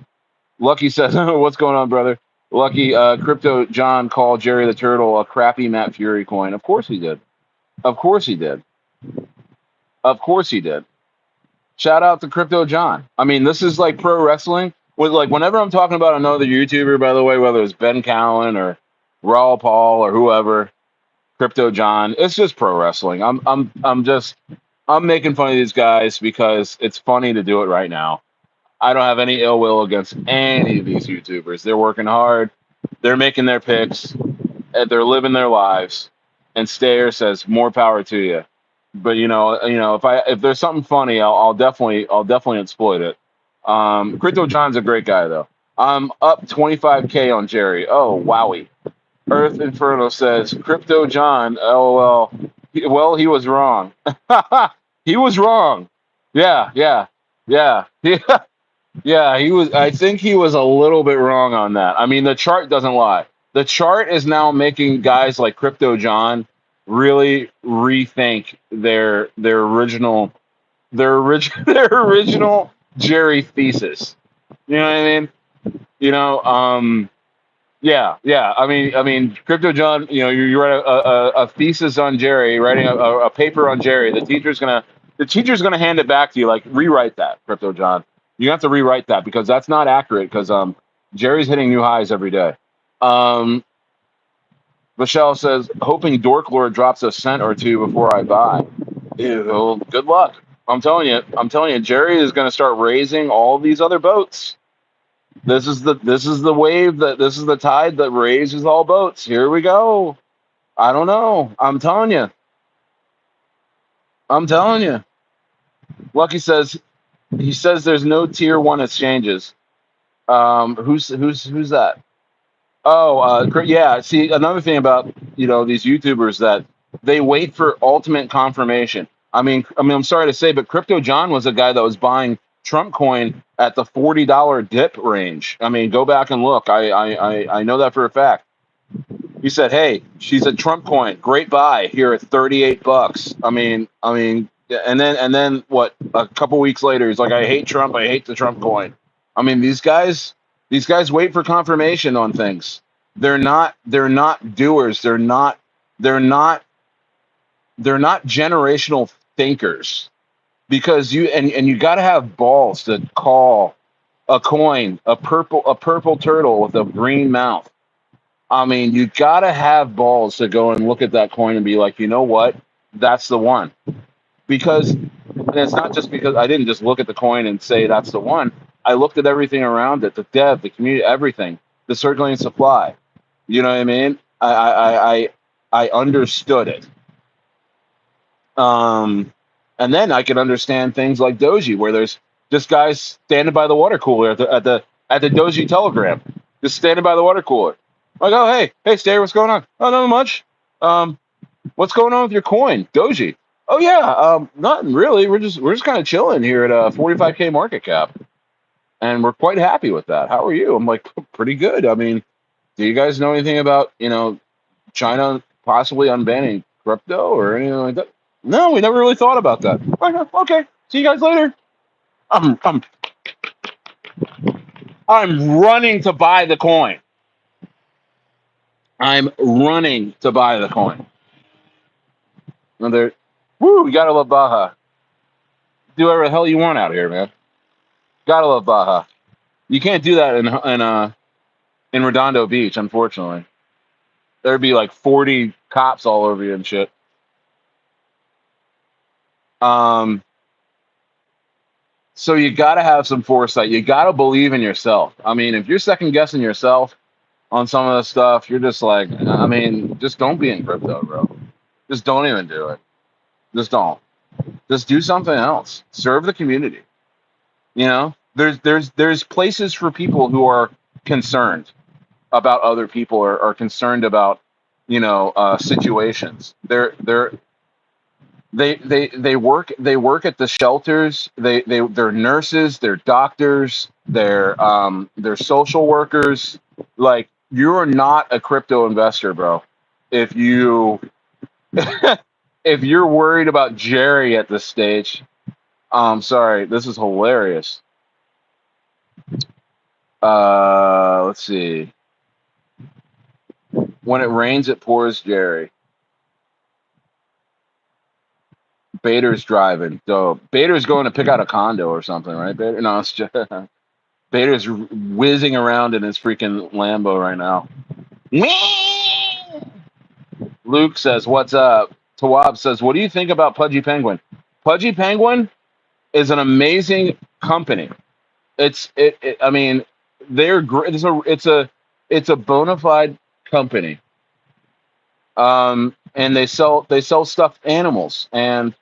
Lucky says, what's going on, brother? Lucky, Crypto John called Jerry the Turtle a crappy Matt Fury coin. Of course he did. Of course he did. Of course he did. Shout out to Crypto John. I mean, this is like pro wrestling. Whenever I'm talking about another YouTuber, by the way, whether it's Ben Cowan or Raul Paul or whoever, Crypto John, it's just pro wrestling. I'm making fun of these guys because it's funny to do it right now. I don't have any ill will against any of these YouTubers. They're working hard. They're making their picks. And they're living their lives. And Stayer says, more power to you. But if there's something funny, I'll definitely exploit it. Crypto John's a great guy though. I'm up 25K on Jerry. Oh wowie. Earth Inferno says Crypto John. LOL. Well, he was wrong. He was wrong. Yeah. Yeah. He was. I think he was a little bit wrong on that. I mean, the chart doesn't lie. The chart is now making guys like Crypto John really rethink their original their original Jerry thesis. You know what I mean? Yeah. I mean, Crypto John. You write a thesis on Jerry, writing a paper on Jerry. The teacher's gonna hand it back to you, like rewrite that, Crypto John. You have to rewrite that because that's not accurate. Because Jerry's hitting new highs every day. Michelle says, hoping Dork Lord drops a cent or two before I buy. Ew, good luck. I'm telling you, Jerry is going to start raising all these other boats. This is the wave this is the tide that raises all boats. Here we go. I don't know. I'm telling you. Lucky says he says there's no tier 1 exchanges. Who's that? Oh, yeah. See, another thing about these YouTubers that they wait for ultimate confirmation. I mean, I'm sorry to say, but Crypto John was a guy that was buying Trump coin at the $40 dip range. I mean, go back and look. I know that for a fact. He said, "Hey, she's a Trump coin. Great buy here at $38." I mean, and then what? A couple weeks later, he's like, "I hate Trump. I hate the Trump coin." I mean, these guys wait for confirmation on things. They're not doers. They're not generational thinkers, because you got to have balls to call a coin, a purple turtle with a green mouth. I mean, you gotta have balls to go and look at that coin and be like, you know what, that's the one. Because, and it's not just because I didn't just look at the coin and say that's the one. I looked at everything around it, the dev, the community, everything, the circulating supply. You know what I mean? I understood it. And then I could understand things like Doji, where there's just guys standing by the water cooler at the Doji Telegram, just standing by the water cooler. Like, oh hey Stayer, what's going on? Oh, not much. What's going on with your coin, Doji? Oh yeah, nothing really. We're just kind of chilling here at a 45K market cap, and we're quite happy with that. How are you? I'm like, pretty good. I mean, do you guys know anything about China possibly unbanning crypto or anything like that? No, we never really thought about that. Okay, see you guys later. I'm I'm I'm running to buy the coin. I'm running to buy the coin. Another, woo! You gotta love Baja. Do whatever the hell you want out here, man. Gotta love Baja. You can't do that in Redondo Beach, unfortunately. There'd be like 40 cops all over you and shit. So you got to have some foresight. You got to believe in yourself. I mean, if you're second guessing yourself on some of the stuff, you're just like, I mean, just don't be in crypto, bro. Just don't even do it. Just don't. Just do something else. Serve the community. There's places for people who are concerned about other people or are concerned about, situations. They work at the shelters. They're nurses, they're doctors, they're social workers. Like, you're not a crypto investor, bro. If you if you're worried about Jerry at this stage, sorry, this is hilarious. Let's see. When it rains, it pours, Jerry. Bader's driving. So Bader's going to pick out a condo or something, right? Bader? No, it's just Bader's whizzing around in his freaking Lambo right now. Luke says, "What's up?" Tawab says, "What do you think about Pudgy Penguin?" Pudgy Penguin is an amazing company. I mean, they're great. It's a bona fide company. And they sell stuffed animals, and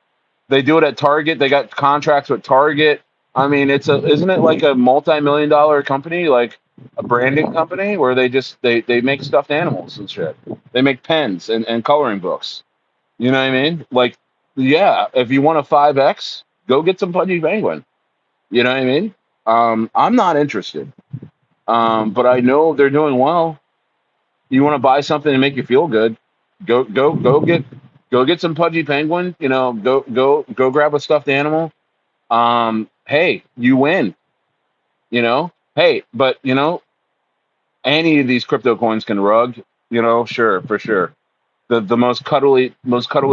they do it at Target. They got contracts with Target. I mean, isn't it like a multi-million-dollar company, like a branding company, where they make stuffed animals and shit. They make pens and coloring books. You know what I mean? Like, yeah, if you want a 5X, go get some Pudgy Penguin. You know what I mean? I'm not interested. But I know they're doing well. You want to buy something to make you feel good, go get some Pudgy Penguin. Go grab a stuffed animal. Hey, you win. Hey, but any of these crypto coins can rug. Sure, for sure. The most cuddly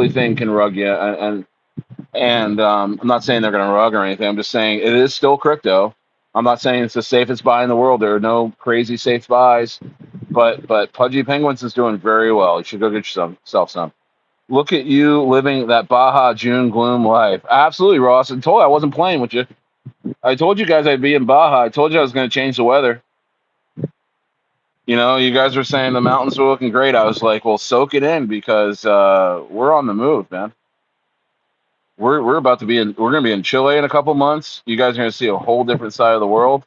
thing can rug you, and I'm not saying they're gonna rug or anything. I'm just saying it is still crypto. I'm not saying it's the safest buy in the world. There are no crazy safe buys, but Pudgy Penguins is doing very well. You should go get yourself some. Look at you living that Baja June gloom life. Absolutely, Ross. I told you I wasn't playing with you. I told you guys I'd be in Baja. I told you I was going to change the weather. You guys were saying the mountains were looking great. I was like, well, soak it in, because we're on the move, man. We're about to be in. We're going to be in Chile in a couple months. You guys are going to see a whole different side of the world.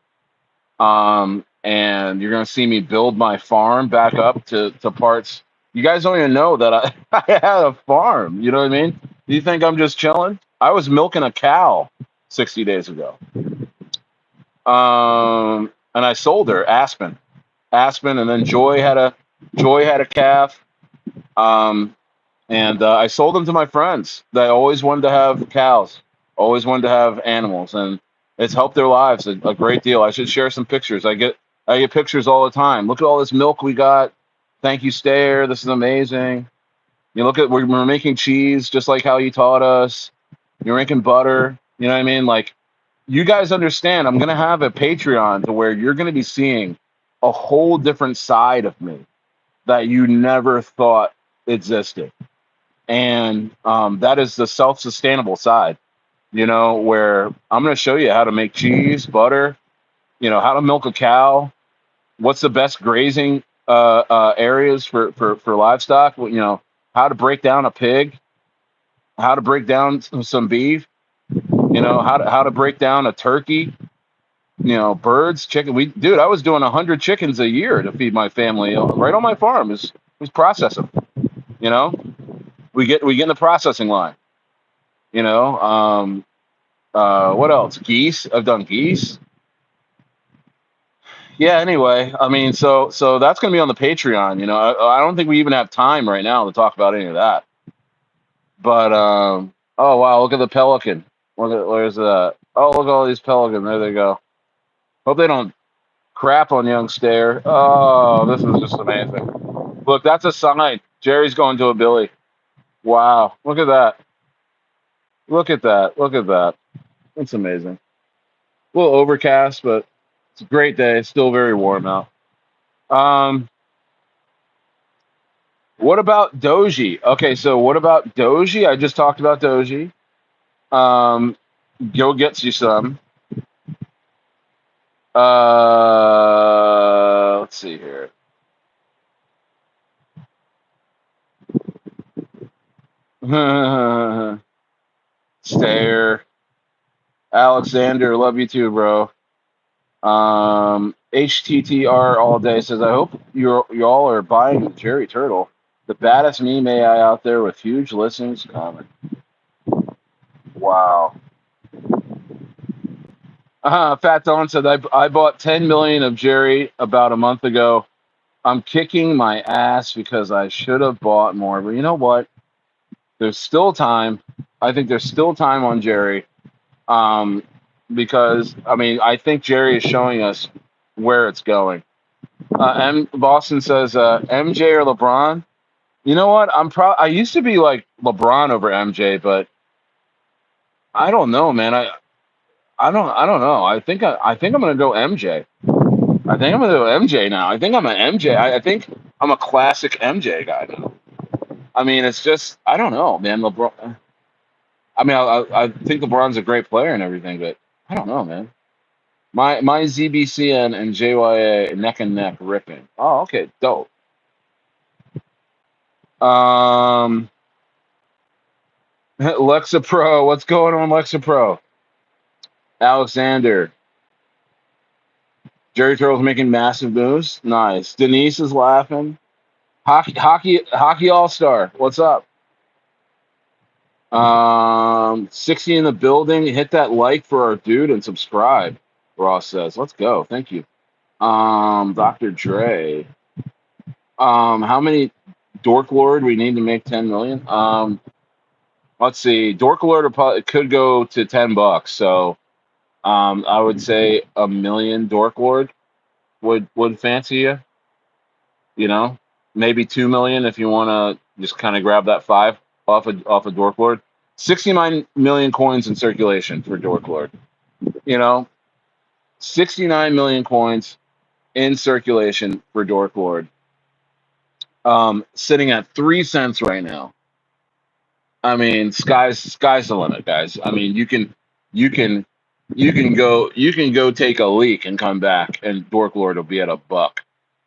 And you're going to see me build my farm back up to parts. You guys don't even know that I had a farm. You know what I mean? You think I'm just chilling? I was milking a cow 60 days ago. And I sold her Aspen, and then Joy had a calf. And I sold them to my friends. They always wanted to have cows, always wanted to have animals, and it's helped their lives a great deal. I should share some pictures. I get pictures all the time. Look at all this milk we got. Thank you, Stayer. This is amazing. You look at we're making cheese just like how you taught us. You're making butter. You know what I mean? Like, you guys understand, I'm gonna have a Patreon to where you're gonna be seeing a whole different side of me that you never thought existed. And that is the self-sustainable side, where I'm going to show you how to make cheese, butter, how to milk a cow, what's the best grazing areas for livestock, how to break down a pig, how to break down some beef, how to break down a turkey, birds, chicken. Dude, I was doing 100 chickens a year to feed my family right on my farm. Is process them, you know. We get in the processing line, you know. What else? Geese. I've done geese. Yeah. Anyway, I mean, so that's gonna be on the Patreon. I don't think we even have time right now to talk about any of that. But oh wow, look at the pelican. Where's that? Oh, look at all these pelicans. There they go. Hope they don't crap on young Stayer. Oh, this is just amazing. Look, that's a sign. Jerry's going to a Billy. Wow, look at that. Look at that. Look at that. It's amazing. A little overcast, but it's a great day. It's still very warm out. Um, what about Doji? Okay, so what about Doji? I just talked about Doji. Go gets you some. Let's see here. Stayer. Alexander, love you too, bro. HTTR all day says, I hope y'all are buying Jerry Turtle, the baddest meme AI out there with huge listens comment. Wow. Fat Don said, I bought 10 million of Jerry about a month ago. I'm kicking my ass because I should have bought more, but you know what? There's still time. I think there's still time on Jerry. Because I mean, I think Jerry is showing us where it's going. Boston says, MJ or LeBron? You know what? I used to be like LeBron over MJ, but I don't know, man. I don't know. I think I'm gonna go MJ. I think I'm gonna go MJ now. I think I'm an MJ. I think I'm a classic MJ guy now. I mean, it's just I don't know, man. LeBron. I mean, I think LeBron's a great player and everything, but I don't know, man. My ZBCN and JYA neck and neck ripping. Oh, okay, dope. Um, Lexa Pro, what's going on, Lexa Pro? Alexander, Jerry Turtle's making massive moves. Nice. Denise is laughing. Hockey All Star. What's up? 60 in the building. Hit that like for our dude and subscribe. Ross says, "Let's go. Thank you." Dr. Dre. How many Dork Lord we need to make 10 million? Let's see. Dork Lord could go to $10. So, I would say a million Dork Lord would fancy you. Maybe 2 million if you want to just kind of grab that five off of Dork Lord. 69 million coins in circulation for Dork Lord. 69 million coins in circulation for Dork Lord. Sitting at 3 cents right now. I mean, sky's the limit, guys. I mean, you can go take a leak and come back, and Dork Lord will be at $1.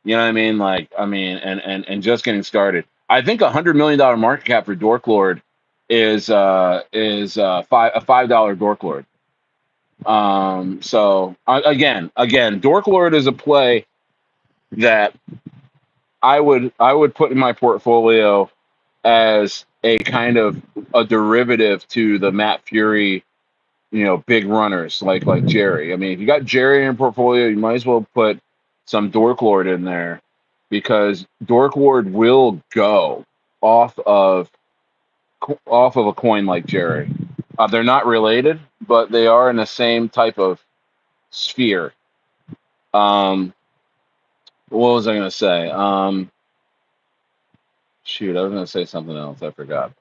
You know what I mean? Like, I mean, and just getting started. I think $100 million market cap for Dork Lord is $5 Dork Lord. So again, Dork Lord is a play that I would put in my portfolio as a kind of a derivative to the Matt Fury, big runners like Jerry. I mean, if you got Jerry in your portfolio, you might as well put some Dork Lord in there because Dork Lord will go off of a coin like Jerry. They're not related, but they are in the same type of sphere. What was I gonna say? Shoot, I was gonna say something else. I forgot.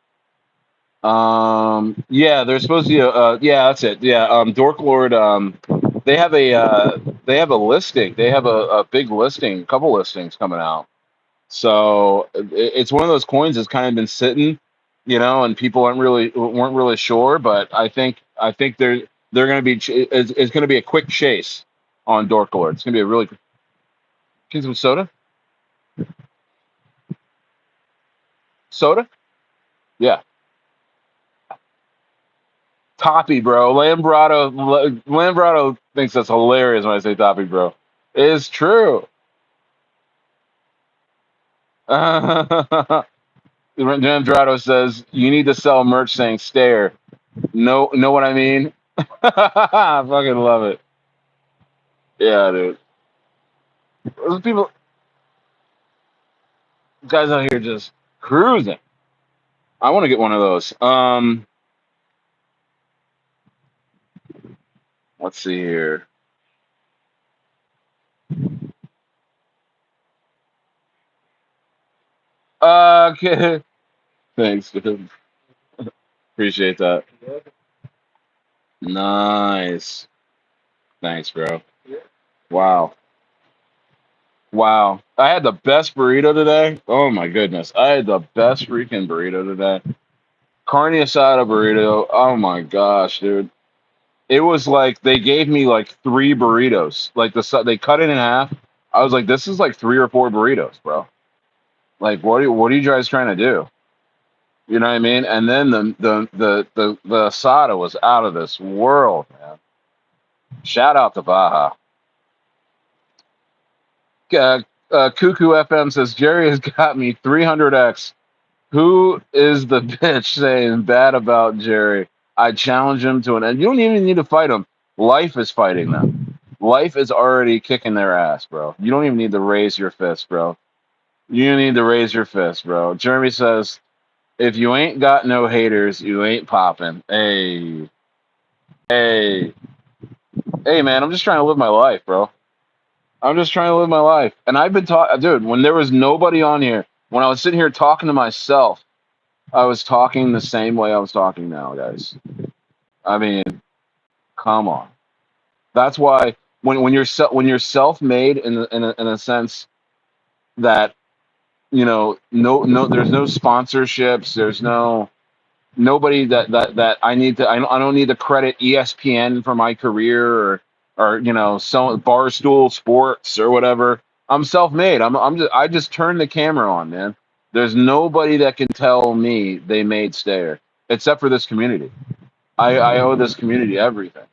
Yeah, they're supposed to be. Yeah, that's it. Yeah, Dork Lord. They have a listing. They have a big listing, a couple listings coming out. So it's one of those coins that's kind of been sitting, and people weren't really sure. But I think they're going to be. It's going to be a quick chase on Dork Lord. It's going to be a really. Can you some soda? Soda? Yeah. Toppy, bro. Lambrado thinks that's hilarious when I say Toppy, bro. It's true. Lambrado says you need to sell merch saying "stare." Know what I mean? I fucking love it. Yeah, dude. Those people, guys out here just cruising. I want to get one of those. Let's see here. Okay. Thanks, dude. Appreciate that. Nice. Thanks, bro. Wow. Wow. I had the best burrito today. Oh my goodness. I had the best freaking burrito today. Carne asada burrito. Oh my gosh, dude. It was like they gave me like three burritos. Like they cut it in half. I was like, this is like three or four burritos, bro. Like, what are you guys trying to do? You know what I mean? And then the asada was out of this world, man. Shout out to Baja. Cuckoo FM says Jerry has got me 300x. Who is the bitch saying bad about Jerry? I challenge him to an end. You don't even need to fight him. Life is fighting them. Life is already kicking their ass, bro. You don't even need to raise your fist, bro. You need to raise your fist, bro. Jeremy says, if you ain't got no haters, you ain't popping. Hey, hey, hey, man, I'm just trying to live my life, bro. I'm just trying to live my life. And I've been talking, dude, when there was nobody on here, when I was sitting here talking to myself, I was talking the same way I was talking now, guys. I mean, come on. That's why when you're self-made in a sense that no there's no sponsorships, there's nobody that I don't need to credit ESPN for my career or so Barstool Sports or whatever. I'm self-made. I just turn the camera on, man. There's nobody that can tell me they made Stayer except for this community. I owe this community everything.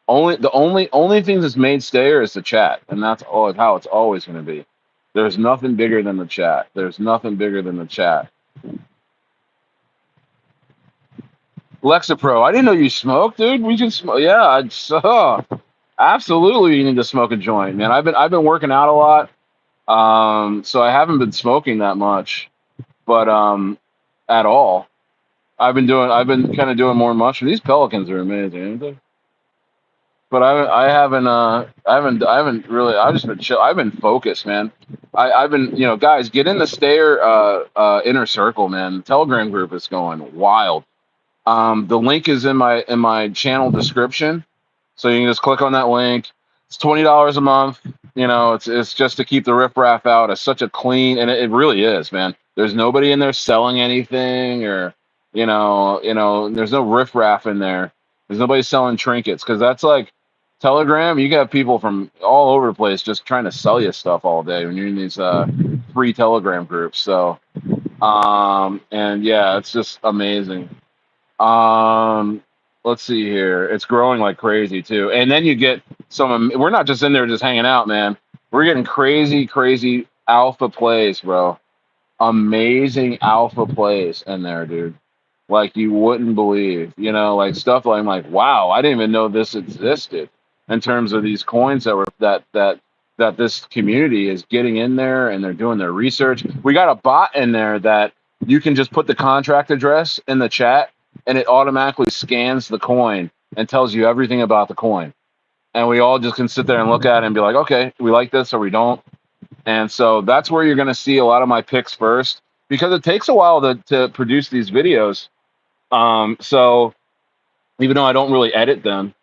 Only thing that's made Stayer is the chat, and that's all how it's always going to be. There's nothing bigger than the chat. There's nothing bigger than the chat. Lexapro, I didn't know you smoked, dude. We can smoke. Yeah, absolutely. You need to smoke a joint, man. I've been working out a lot, so I haven't been smoking that much, but at all. I've been kind of doing more mushrooms. These pelicans are amazing, aren't they? But I haven't really. I've just been chill. I've been focused, man. I've been, guys, get in the Stayer inner circle, man. The Telegram group is going wild. The link is in my channel description, so you can just click on that link. It's $20 a month. It's just to keep the riffraff out. It's such a clean, and it really is, man. There's nobody in there selling anything, or there's no riffraff in there. There's nobody selling trinkets because that's like Telegram. You got people from all over the place just trying to sell you stuff all day when you're in these free Telegram groups. So, and yeah, it's just amazing. Um, let's see here. It's growing like crazy too. And then you get some. We're not just in there just hanging out, man. We're getting crazy, crazy alpha plays, bro. Amazing alpha plays in there, dude. Like you wouldn't believe. Like stuff like I'm like, wow, I didn't even know this existed in terms of these coins that this community is getting in there and they're doing their research. We got a bot in there that you can just put the contract address in the chat and it automatically scans the coin and tells you everything about the coin. And we all just can sit there and look at it and be like, okay, we like this or we don't. And so that's where you're going to see a lot of my picks first because it takes a while to produce these videos. So even though I don't really edit them,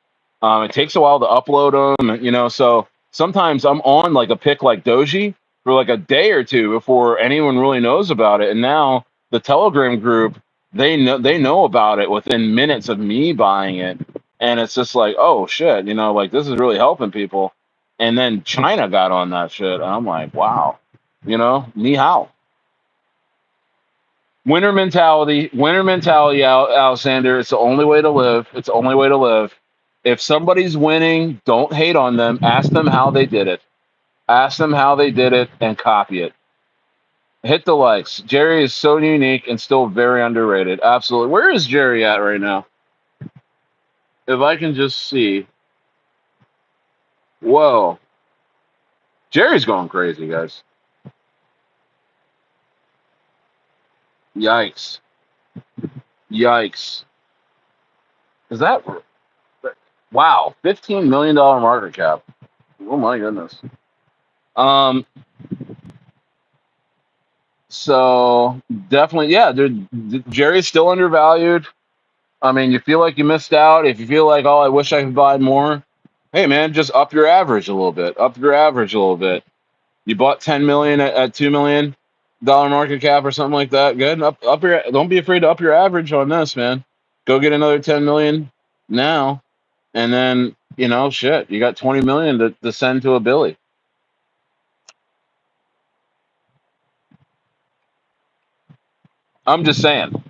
it takes a while to upload them. So sometimes I'm on like a pick like Doji for like a day or two before anyone really knows about it. And now the Telegram group, they know about it within minutes of me buying it, and it's just like, oh shit, like this is really helping people. And then China got on that shit, and I'm like, wow, ni hao. Winner mentality, Alexander. It's the only way to live. It's the only way to live. If somebody's winning, don't hate on them. Ask them how they did it. Ask them how they did it and copy it. Hit the likes. Jerry is so unique and still very underrated. Absolutely. Where is Jerry at right now? If I can just see. Whoa. Jerry's going crazy, guys. Yikes. Yikes. Is that wow? $15 million market cap. Oh my goodness. Um, So definitely, yeah, Jerry's still undervalued. I mean, you feel like you missed out. If you feel like, oh, I wish I could buy more, hey man, just up your average a little bit. Up your average a little bit. You bought 10 million at $2 million market cap or something like that. Good. Up your. Don't be afraid to up your average on this, man. Go get another 10 million now, and then shit, you got 20 million to send to a Billy. I'm just saying.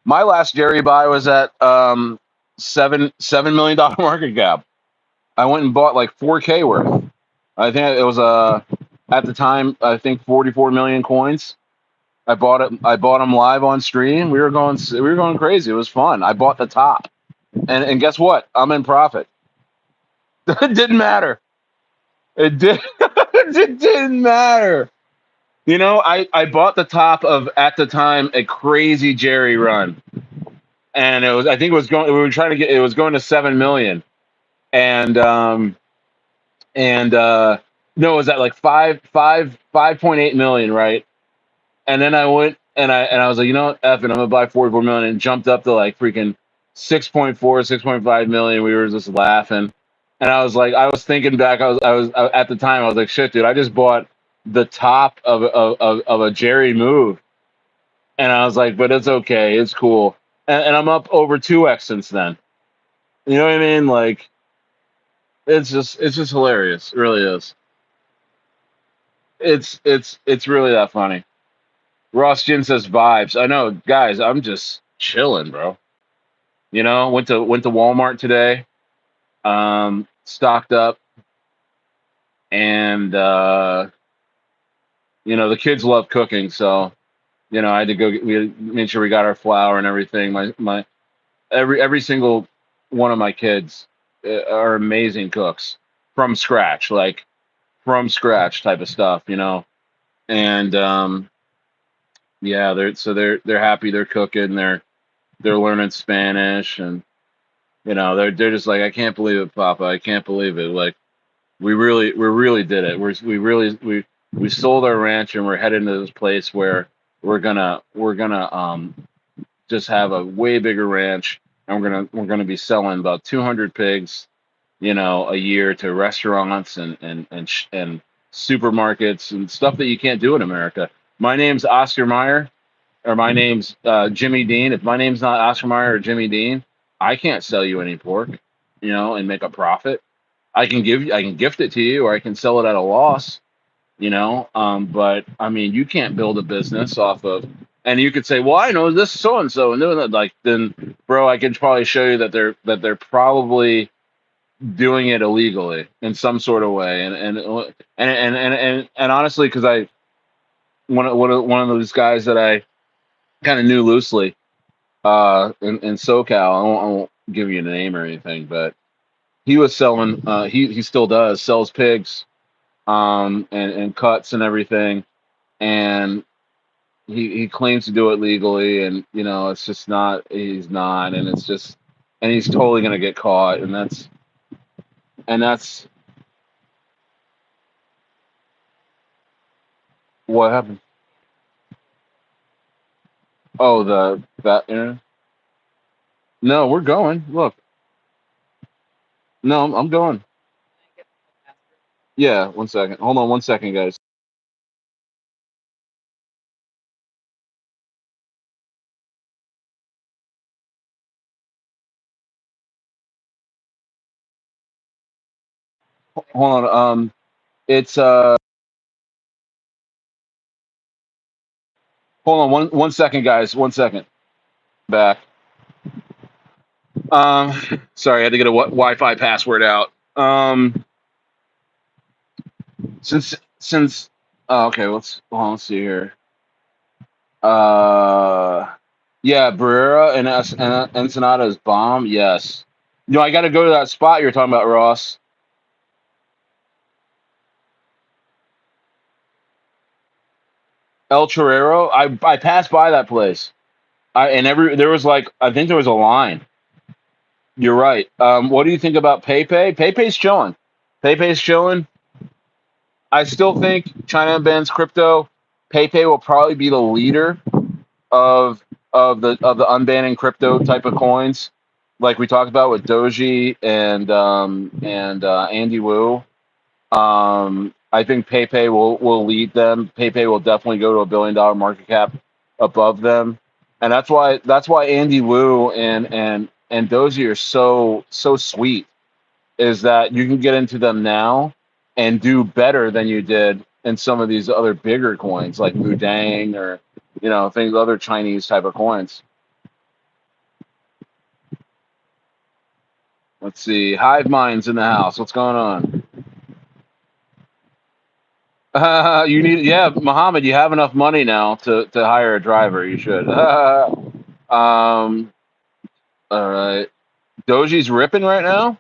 My last Jerry buy was at $7 million market cap. I went and bought like 4K worth. I think it was at the time I think 44 million coins. I bought it. I bought them live on stream. We were going crazy. It was fun. I bought the top, and guess what? I'm in profit. It didn't matter. It did. It didn't matter. I bought the top of at the time a crazy Jerry run, and I think it was going. We were trying to get. It was going to 7 million, and no, it was at like 5.8 million, right? And then I went and I was like, what, F it, I'm gonna buy 44 million, and jumped up to like freaking 6.4, 6.5 million. We were just laughing, and I was thinking back. At the time I was like, shit, dude, I just bought the top of a Jerry move, and I was like, but it's okay, it's cool, and I'm up over 2x since then. You know what I mean? Like, it's just hilarious. It really is. It's really that funny. Ross Jin says vibes. I know, guys. I'm just chilling, bro. Went to Walmart today. Stocked up, and the kids love cooking, so I had to go. We made sure we got our flour and everything. My every single one of my kids are amazing cooks from scratch, like from scratch type of stuff. And yeah, they're happy. They're cooking. They're learning Spanish, and they're just like, I can't believe it, Papa. I can't believe it. Like we really did it. We sold our ranch, and we're heading to this place where we're gonna just have a way bigger ranch, and we're gonna be selling about 200 pigs, a year to restaurants and supermarkets and stuff that you can't do in America. My name's Oscar Mayer, or my name's Jimmy Dean. If my name's not Oscar Mayer or Jimmy Dean, I can't sell you any pork, and make a profit. I can gift it to you, or I can sell it at a loss, but I mean, you can't build a business off of. And you could say, well, I know this so and so and doing that. Like, then, bro, I can probably show you that they're probably doing it illegally in some sort of way. And honestly, because one of those guys that I kind of knew loosely in SoCal. I won't give you a name or anything, but he was selling. He still does sells pigs, and cuts and everything, and he claims to do it legally, and it's just not. He's not, and it's just, and he's totally gonna get caught, and that's what happened. Oh, that. No, we're going. Look, no, I'm going. Yeah, 1 second. Hold on 1 second, guys. Hold on. It's Hold on 1 second, guys. 1 second. Back. Um, Sorry, I had to get a Wi-Fi password out. Since. Oh, okay. Hold on, let's see here. Yeah, Barrera and Ensenada's bomb. Yes. No, I got to go to that spot you're talking about, Ross. El Chorrero. I passed by that place. There was like, I think there was a line. You're right. What do you think about Pepe? Pepe's chilling. Pepe's chilling. I still think China bans crypto. Pepe will probably be the leader of the unbanning crypto type of coins, like we talked about with Doji and Andy Wu. I think Pepe will lead them. Pepe will definitely go to $1 billion market cap above them, and that's why Andy Wu and Doji are so sweet, is that you can get into them now and do better than you did in some of these other bigger coins like Mudang or things, other Chinese type of coins. Let's see, Hive Mind's in the house. What's going on? You need, yeah, Muhammad. You have enough money now to hire a driver. You should. All right. Doji's ripping right now.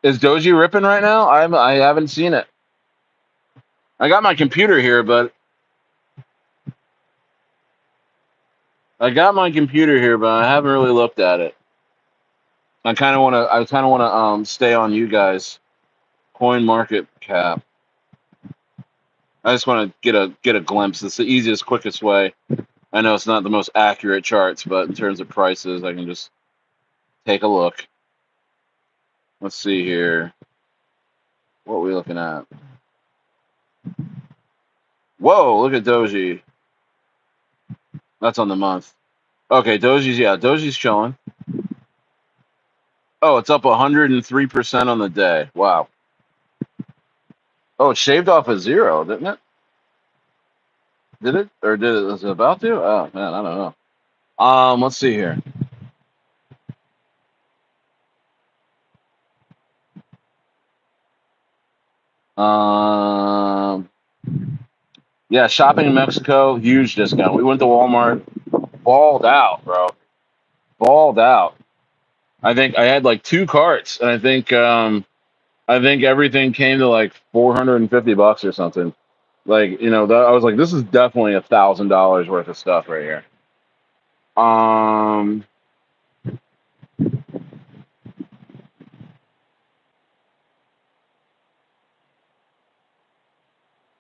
Is Doji ripping right now? I haven't seen it. I got my computer here, but I haven't really looked at it. I kind of want to. Stay on you guys. Coin market cap. I just want to get a glimpse. It's the easiest, quickest way. I know it's not the most accurate charts, but in terms of prices, I can just take a look. Let's see here. What are we looking at? Whoa! Look at Doji. That's on the month. Okay, Doji's chilling. Oh, it's up 103% on the day. Wow. Oh, it shaved off a zero, didn't it? Did it? Or was it about to? Oh man, I don't know. Let's see here. Um, yeah, shopping in Mexico, huge discount. We went to Walmart, balled out, bro. Balled out. I think I had like 2 carts, and I think everything came to like $450 or something. Like, I was like, this is definitely $1,000 worth of stuff right here. Um,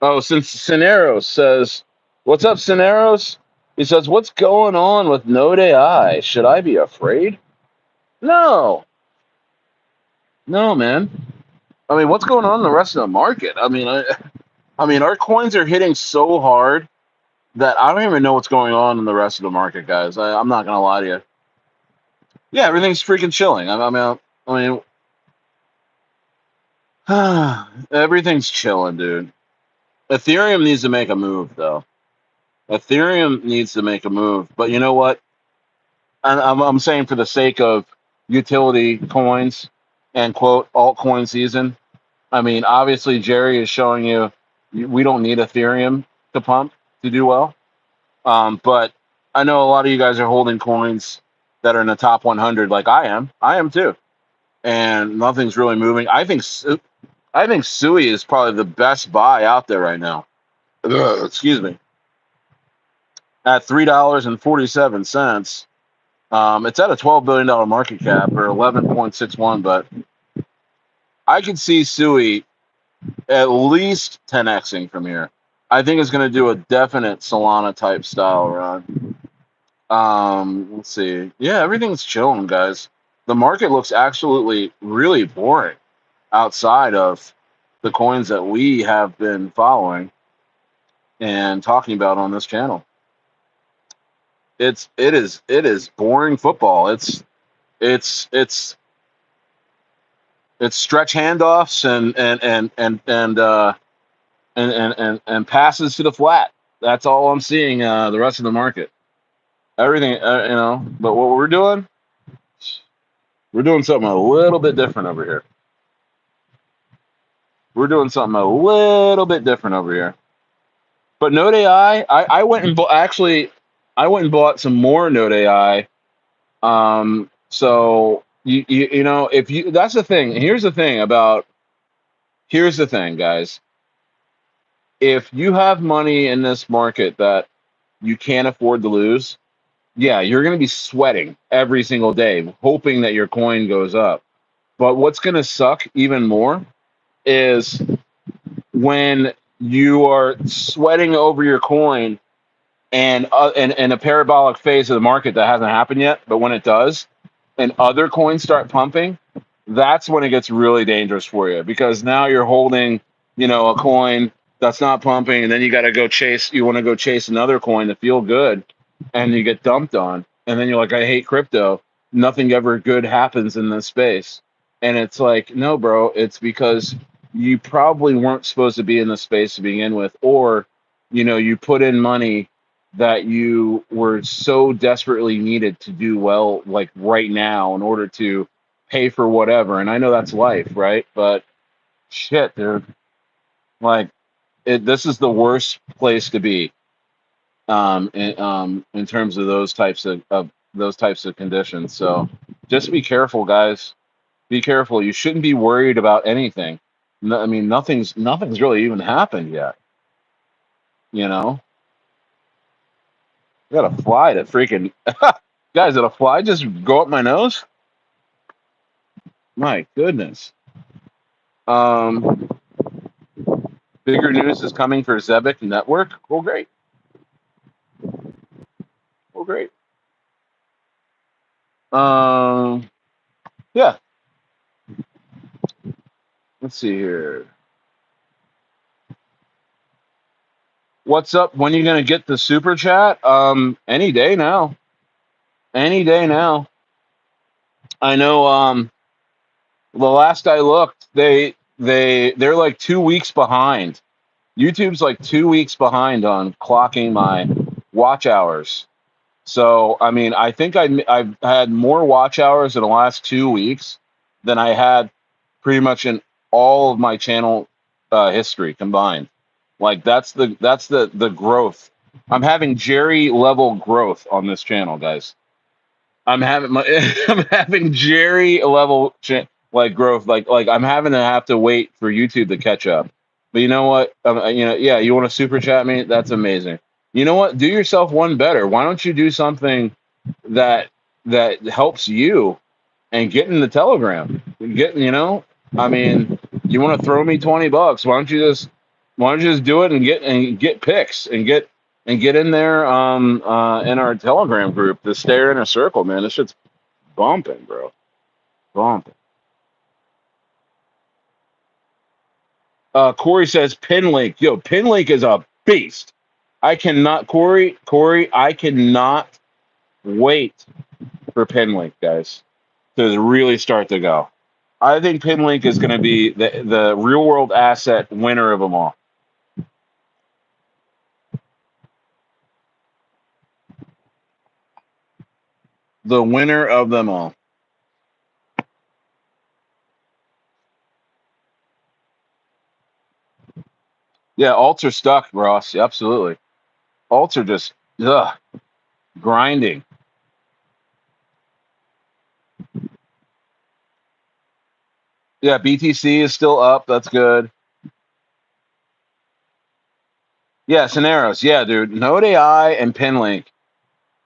oh, since Cineros says, "What's up, Cineros?" He says, "What's going on with DOGEI? Should I be afraid?" No, no, man. I mean, what's going on in the rest of the market? I mean, our coins are hitting so hard that I don't even know what's going on in the rest of the market, guys. I'm not gonna lie to you. Yeah, everything's freaking chilling. Everything's chilling, dude. Ethereum needs to make a move, though. Ethereum needs to make a move. But you know what? I'm saying, for the sake of utility coins and quote altcoin season. I mean, obviously, Jerry is showing you we don't need Ethereum to pump to do well. But I know a lot of you guys are holding coins that are in the top 100, like I am. I am too, and nothing's really moving. I think Sui is probably the best buy out there right now. Excuse me. At $3.47. It's at a $12 billion market cap, or 11.61, but I could see Sui at least 10xing from here. I think it's going to do a definite Solana type style run. Let's see. Yeah, everything's chilling, guys. The market looks absolutely really boring outside of the coins that we have been following and talking about on this channel. It is boring football. It's stretch handoffs and passes to the flat. That's all I'm seeing. The rest of the market, everything, But what we're doing something a little bit different over here. We're doing something a little bit different over here. But Node AI, I went and I went and bought some more Node AI. So if you that's the thing. Here's the thing, guys. If you have money in this market that you can't afford to lose, yeah, you're going to be sweating every single day, hoping that your coin goes up. But what's going to suck even more is when you are sweating over your coin and a parabolic phase of the market that hasn't happened yet, but when it does, and other coins start pumping, that's when it gets really dangerous for you because now you're holding, a coin that's not pumping, and then you want to go chase another coin to feel good, and you get dumped on, and then you're like, I hate crypto. Nothing ever good happens in this space. And it's like, no, bro, it's because you probably weren't supposed to be in the space to begin with, or, you put in money that you were so desperately needed to do well, like right now, in order to pay for whatever. And I know that's life, right? But shit, dude, like this is the worst place to be, in terms of those types of conditions. So just be careful, guys. Be careful. You shouldn't be worried about anything. No, I mean, nothing's really even happened yet. You know, I got a fly that freaking guys. Did a fly just go up my nose? My goodness. Um, Bigger news is coming for Zebic Network. Oh, great. Oh, great. Um, yeah. Let's see here. What's up? When are you gonna get the super chat? Any day now. Any day now. I know. The last I looked, they're like 2 weeks behind. YouTube's like 2 weeks behind on clocking my watch hours. So I mean, I think I've had more watch hours in the last 2 weeks than I had pretty much in all of my channel history combined. Like that's the growth. I'm having Jerry level growth on this channel, guys. I'm having my I'm having Jerry level like growth. Like I'm having to have to wait for YouTube to catch up. But you know what? Yeah, you want to super chat me? That's amazing. You know what? Do yourself one better. Why don't you do something that that helps you and get in the Telegram? I mean, you want to throw me $20? Why don't you just do it and get picks and get in there in our Telegram group, the Stare in a Circle, man. This shit's bumping, bro. Bumping. Corey says Pinlink. Yo, Pinlink is a beast. I cannot, Corey, I cannot wait for Pinlink, guys, to really start to go. I think Pinlink is going to be the real world asset winner of them all. The winner of them all. Yeah, alts are stuck, Ross. Absolutely. Alts are just grinding. Yeah, BTC is still up. That's good. Yeah, Soneros. Yeah, dude. Node AI and Pinlink,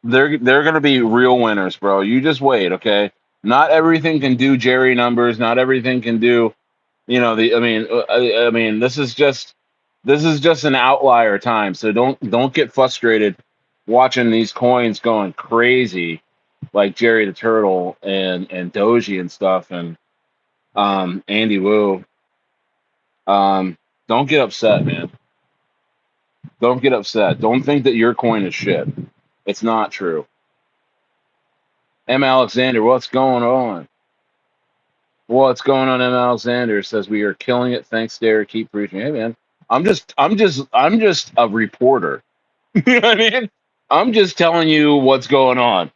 they're gonna be real winners, bro. You just wait, okay? Not everything can do Jerry numbers. Not everything can do, this is just an outlier time. So don't get frustrated watching these coins going crazy, like Jerry the Turtle and Doji and stuff, and Andy Wu. Don't get upset, man. Don't get upset. Don't think that your coin is shit. It's not true. M. Alexander, what's going on? What's going on? M. Alexander says we are killing it. Thanks, Stayer. Keep preaching. Hey, man. I'm just a reporter. You know what I mean? I'm just telling you what's going on.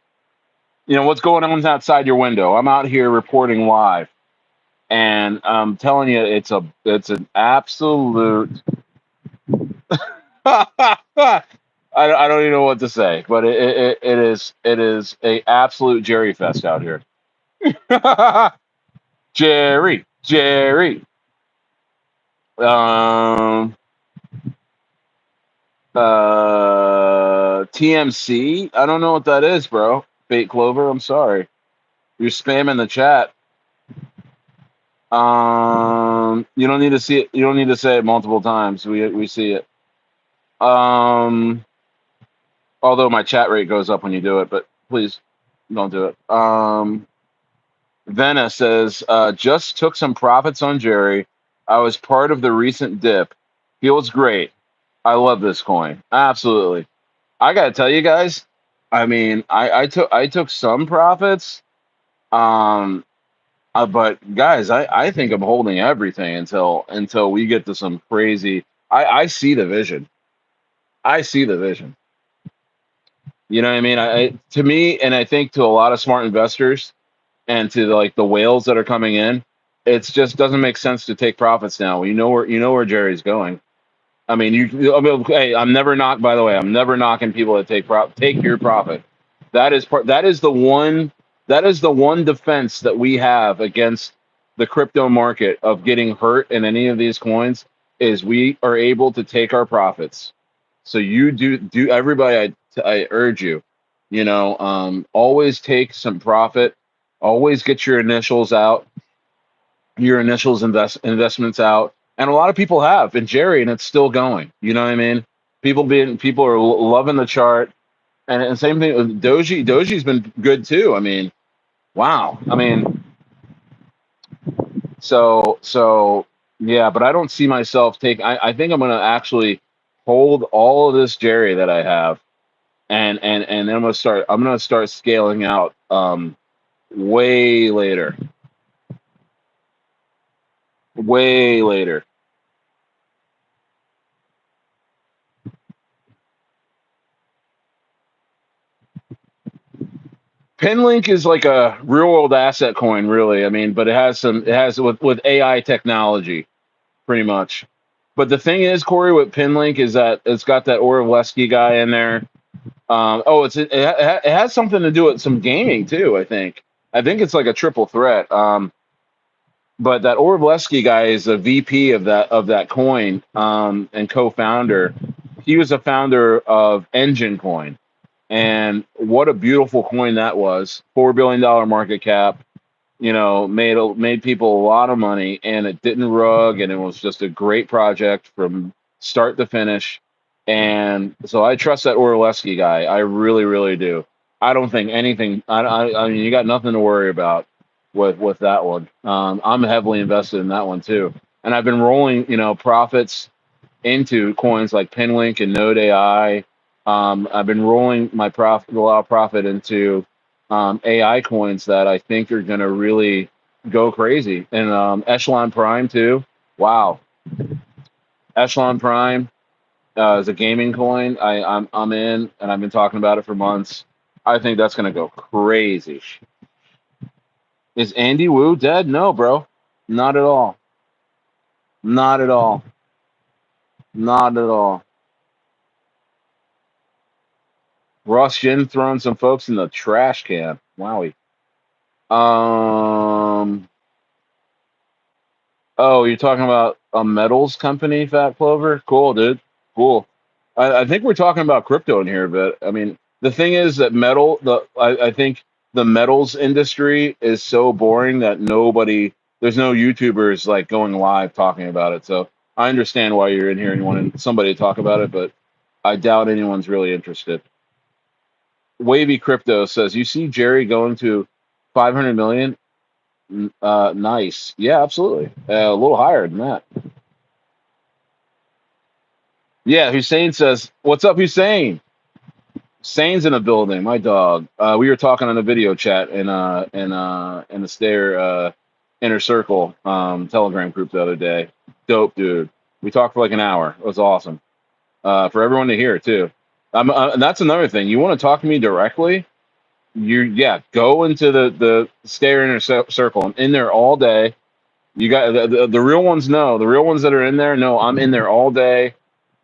You know what's going on outside your window. I'm out here reporting live, and I'm telling you, it's an absolute. I don't even know what to say, but it is a absolute Jerry fest out here. Jerry. Um, TMC. I don't know what that is, bro. Bait Clover. I'm sorry. You're spamming the chat. You don't need to see it. You don't need to say it multiple times. We see it. Although my chat rate goes up when you do it, but please don't do it. Vena says, just took some profits on Jerry. I was part of the recent dip. Feels great. I love this coin. Absolutely. I gotta tell you guys, I mean, I took some profits. Um, but guys, I think I'm holding everything until we get to some crazy. I see the vision. I see the vision. You know what I mean? To me, and I think to a lot of smart investors and to like the whales that are coming in, it's just doesn't make sense to take profits now. You know where Jerry's going. I mean, I mean, hey, I'm never knock. By the way, I'm never knocking people that take your profit. That is part. That is the one defense that we have against the crypto market of getting hurt in any of these coins is we are able to take our profits. So you do everybody. I urge you, always take some profit. Always get your initials investments out, and a lot of people have in Jerry, and it's still going. You know what I mean? People are loving the chart, and same thing with Doji. Doji's been good too. I mean, wow. I mean, so yeah, but I don't see myself take. I think I'm gonna actually hold all of this Jerry that I have, and then I'm gonna start scaling out way later, way later. Pinlink is like a real world asset coin, really. I mean, but it has with AI technology, pretty much. But the thing is, Corey, with Pinlink is that it's got that Orlovsky guy in there. It has something to do with some gaming too. I think it's like a triple threat. But that Orlovsky guy is a VP of that coin and co-founder. He was a founder of Engine Coin, and what a beautiful coin that was. $4 billion market cap. Made people a lot of money, and it didn't rug, and it was just a great project from start to finish. And so I trust that Orlovsky guy. I really, really do. I don't think anything. I mean, you got nothing to worry about with that one. I'm heavily invested in that one too, and I've been rolling, profits into coins like Pinlink and Node AI. I've been rolling a lot of profit into AI coins that I think are going to really go crazy. And Echelon Prime too. Wow, Echelon Prime is a gaming coin. I'm in, and I've been talking about it for months. I think that's going to go crazy. Is Andy Wu dead? No, bro, not at all. Not at all. Not at all. Ross Jin throwing some folks in the trash can. Wowie. Um. Oh, you're talking about a metals company, Fat Clover? Cool, dude. Cool. I think we're talking about crypto in here, but I mean, the thing is that I think the metals industry is so boring that there's no YouTubers like going live talking about it. So I understand why you're in here and you want somebody to talk about it, but I doubt anyone's really interested. Wavy Crypto says, you see Jerry going to 500 million. Nice. Yeah, absolutely. A little higher than that. Yeah, Hussein says, what's up, Hussein? Hussein's in the building, my dog. We were talking on the video chat in the Stayer Inner Circle Telegram group the other day. Dope, dude. We talked for like an hour. It was awesome. For everyone to hear, too. And that's another thing. You want to talk to me directly? Go into the Stayer Inner Circle. I'm in there all day. You got the real ones know. The real ones that are in there know I'm in there all day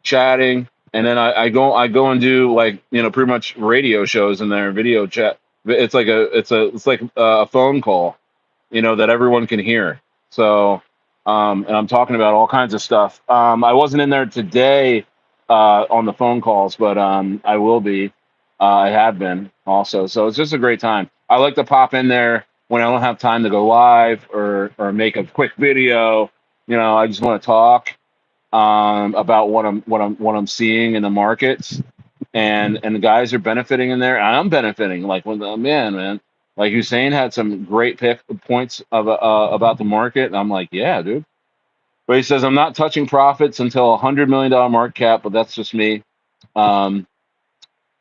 chatting, and then I go and do, like, pretty much radio shows in there, video chat. It's like a phone call, that everyone can hear. So and I'm talking about all kinds of stuff. I wasn't in there today on the phone calls, but I will be. I have been also. So it's just a great time. I like to pop in there when I don't have time to go live or make a quick video. I just want to talk about what I'm seeing in the markets, and the guys are benefiting in there, and I'm benefiting. Like, when man, like Hussein had some great points about the market, and I'm like, yeah, dude. But he says, I'm not touching profits until $100 million market cap, but that's just me. Um,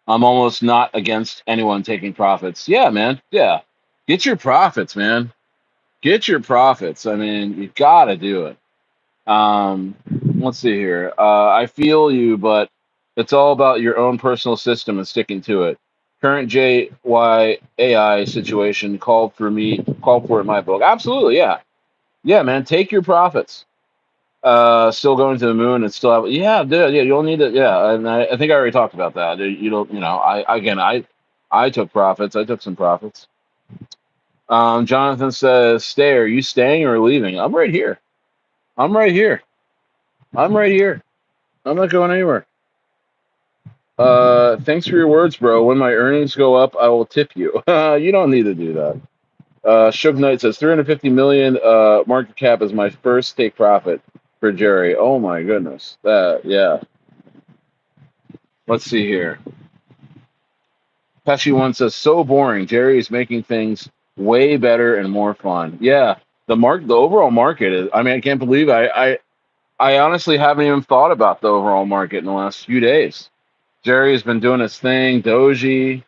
I'm almost not against anyone taking profits. Yeah, man. Yeah, get your profits, man. Get your profits. I mean, you gotta do it. Um, let's see here. I feel you, but it's all about your own personal system and sticking to it. Current JYAI situation called for it in my book. Absolutely, yeah. Yeah, man, take your profits. Still going to the moon and still have, yeah, dude, yeah, you'll need it. Yeah, and I think I already talked about that. You don't, I took profits. I took some profits. Jonathan says, "Stay. Are you staying or leaving?" I'm right here. I'm right here. I'm right here. I'm not going anywhere. Thanks for your words, bro. When my earnings go up, I will tip you. You don't need to do that. Suge Knight says 350 million market cap is my first take profit for Jerry. Oh my goodness. Yeah. Let's see here. Pesci one says, so boring. Jerry is making things way better and more fun. Yeah. The overall market is, I mean, I can't believe I honestly haven't even thought about the overall market in the last few days. Jerry has been doing his thing, Doji,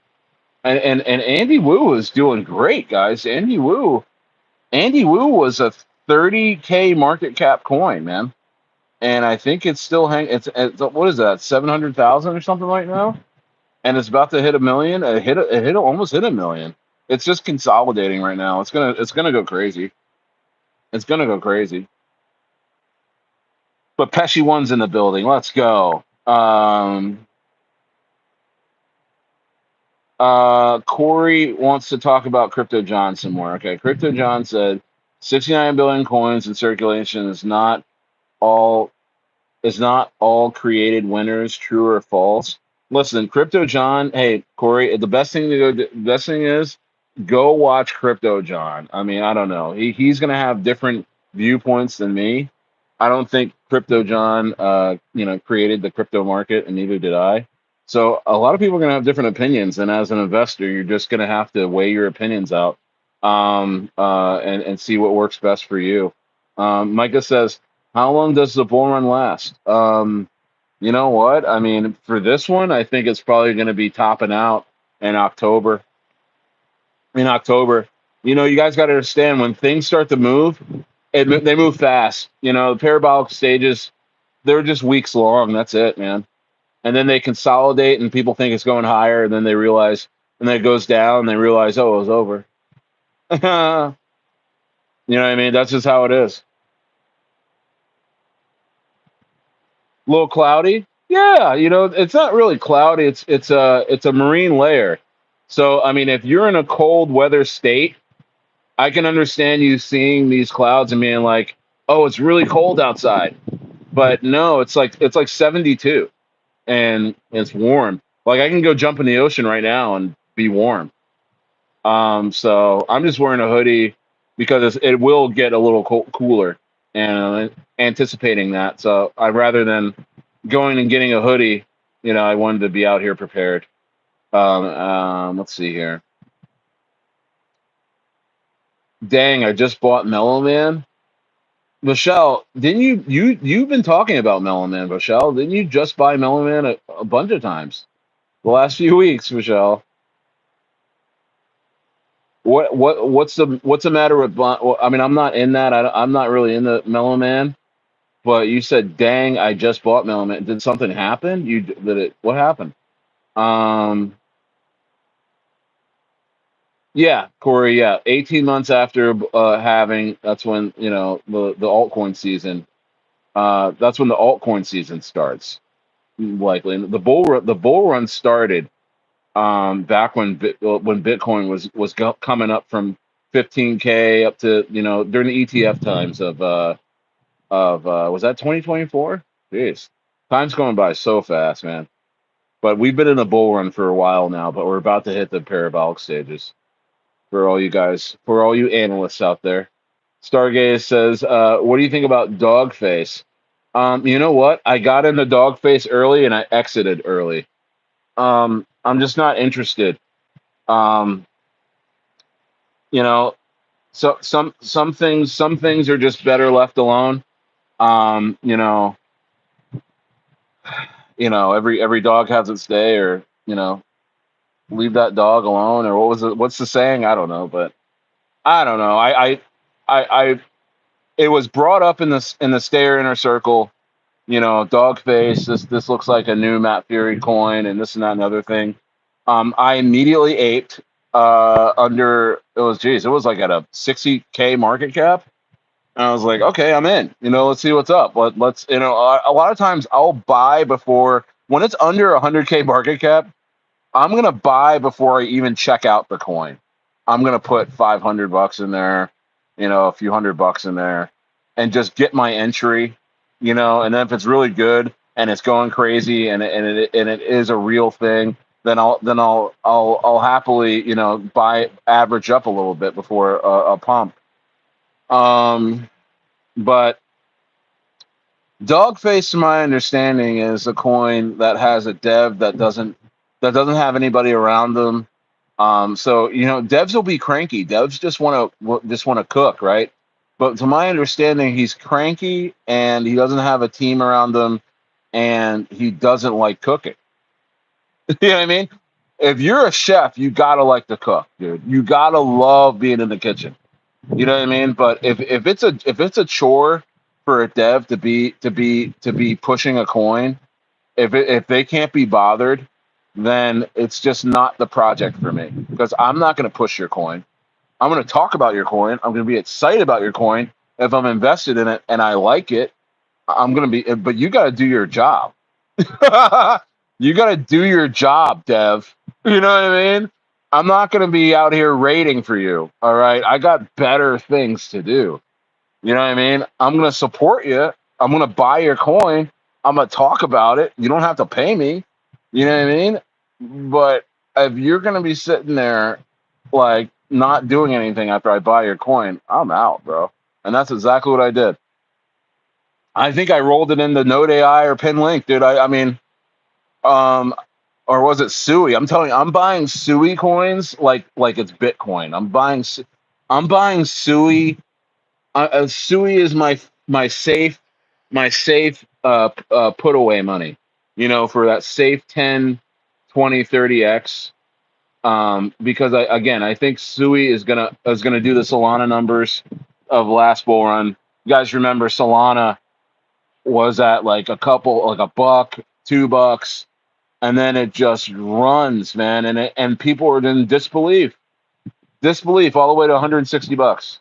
and Andy Wu is doing great, guys. Andy Wu was a 30K market cap coin, man, and I think it's still it's what is that, 700,000 or something right now, and it's about to hit a million. Almost hit a million. It's just consolidating right now. It's gonna go crazy. It's gonna go crazy. But Pesci one's in the building. Let's go. Corey wants to talk about Crypto John some more. Okay, Crypto John said 69 billion coins in circulation all is not all created winners. True or false? Listen, Crypto John. Hey, Corey, the best thing is go watch Crypto John. I mean, I don't know. He's gonna have different viewpoints than me. I don't think Crypto John, created the crypto market, and neither did I. So a lot of people are going to have different opinions, and as an investor, you're just going to have to weigh your opinions out, and see what works best for you. Micah says, "How long does the bull run last?" You know what? I mean, for this one, I think it's probably going to be topping out in October. You guys got to understand, when things start to move, they move fast. The parabolic stages, they're just weeks long. That's it, man. And then they consolidate, and people think it's going higher, and then they realize, and then it goes down, and they realize, oh, it was over. You know what I mean? That's just how it is. A little cloudy. Yeah, it's not really cloudy. It's a marine layer. So I mean, if you're in a cold weather state, I can understand you seeing these clouds and being like, "Oh, it's really cold outside." But no, it's like 72, and it's warm. Like, I can go jump in the ocean right now and be warm. So I'm just wearing a hoodie because it will get a little cooler, and anticipating that. So I rather than going and getting a hoodie, I wanted to be out here prepared. Let's see here. Dang, I just bought Mellow Man. Michelle, didn't you've been talking about Mellow Man, Michelle? Didn't you just buy Mellow Man a bunch of times the last few weeks, Michelle? What's the matter with well, I mean, I'm not in that. I'm not really in the Mellow Man. But you said, "Dang, I just bought Mellow Man." Did something happen? Did it? What happened? Um, yeah, Corey. Yeah, 18 months after having, that's when the altcoin season. That's when the altcoin season starts. Likely, and the bull run started back when when Bitcoin was coming up from 15K up to during the ETF times of was that 2024? Jeez, time's going by so fast, man. But we've been in a bull run for a while now, but we're about to hit the parabolic stages for all you guys, for all you analysts out there. Stargaze says, what do you think about dog face? You know what? I got into dog face early and I exited early. I'm just not interested. Um, you know, so some things are just better left alone. Um, you know, every dog has its day, or leave that dog alone, or what's the saying? I don't know, but I don't know. I it was brought up in the Stayer inner circle. Dog face. This looks like a new Matt Fury coin, and this and that and other thing. I immediately aped. It was like at a 60K market cap. And I was like, okay, I'm in. Let's see what's up. Let's a lot of times I'll buy before when it's under 100K market cap. I'm gonna buy before I even check out the coin. I'm gonna put $500 in there, a few $100 in there, and just get my entry, And then if it's really good and it's going crazy and it is a real thing, then I'll happily buy average up a little bit before a pump. Um, but Dogface, to my understanding, is a coin that has a dev that doesn't have anybody around them. So devs will be cranky. Devs just want to cook, right? But to my understanding, he's cranky and he doesn't have a team around him, and he doesn't like cooking. You know what I mean? If you're a chef, you gotta like to cook, dude. You gotta love being in the kitchen. You know what I mean? But if it's a chore for a dev to be pushing a coin, if they can't be bothered, then it's just not the project for me, because I'm not going to push your coin. I'm going to talk about your coin. I'm going to be excited about your coin. If I'm invested in it and I like it, I'm going to be. But you got to do your job. You got to do your job, Dev. You know what I mean? I'm not going to be out here rating for you. All right. I got better things to do. You know what I mean? I'm going to support you. I'm going to buy your coin. I'm going to talk about it. You don't have to pay me. You know what I mean? But if you're going to be sitting there like not doing anything after I buy your coin, I'm out, bro. And that's exactly what I did. I think I rolled it into Node AI or Pin Link, dude. I mean, um, or was it Sui? I'm telling you, I'm buying Sui coins like it's Bitcoin. I'm buying Sui. Sui is my safe put away money. For that safe 10, 20, 30x. Because I think Sui is gonna do the Solana numbers of last bull run. You guys remember Solana was at like like a buck, $2, and then it just runs, man, and people are in disbelief all the way to $160.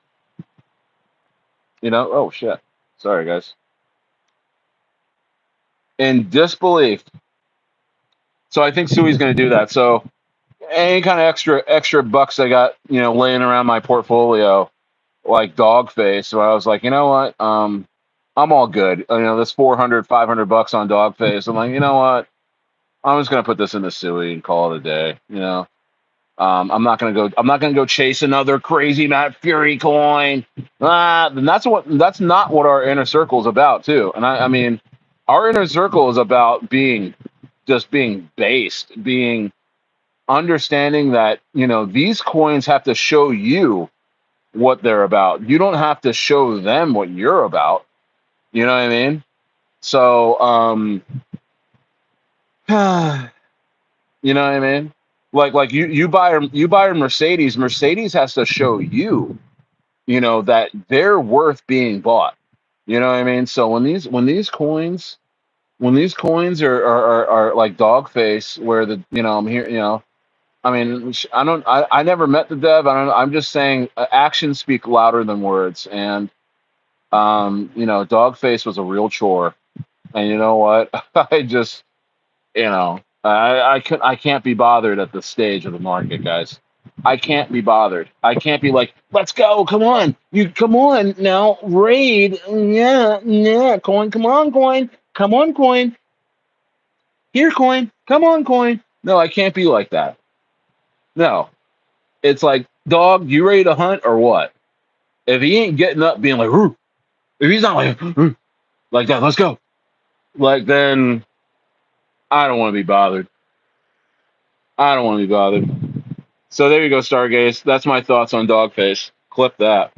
Oh shit, sorry guys, in disbelief. So I think Sui's going to do that. So any kind of extra bucks I got, laying around my portfolio, like dog face. So I was like, you know what? I'm all good. This 400, $500 on dog face. I'm like, you know what? I'm just gonna put this in the Sui and call it a day. I'm not gonna go. I'm not gonna go chase another crazy Matt Fury coin. And that's not what our inner circle is about, too. And I mean, our inner circle is about being based, being understanding that, these coins have to show you what they're about. You don't have to show them what you're about. You know what I mean? So, you know what I mean? Like you buy a Mercedes. Mercedes has to show you, that they're worth being bought. You know what I mean? So when these coins are like dog face, where I'm here, I mean, I never met the dev. I'm just saying, actions speak louder than words. And dog face was a real chore. And you know what? I just, I can't be bothered at this stage of the market, guys. I can't be bothered. I can't be like, let's go, come on, you come on now, raid, yeah, yeah, coin, come on, coin, here, coin, come on, coin. No, I can't be like that. No, it's like, dog, you ready to hunt or what? If he ain't getting up, being like, "Roo," if he's not like, "Roo," like that, let's go. Like, then I don't want to be bothered. I don't want to be bothered. So there you go, Stargaze. That's my thoughts on Dogface. Clip that.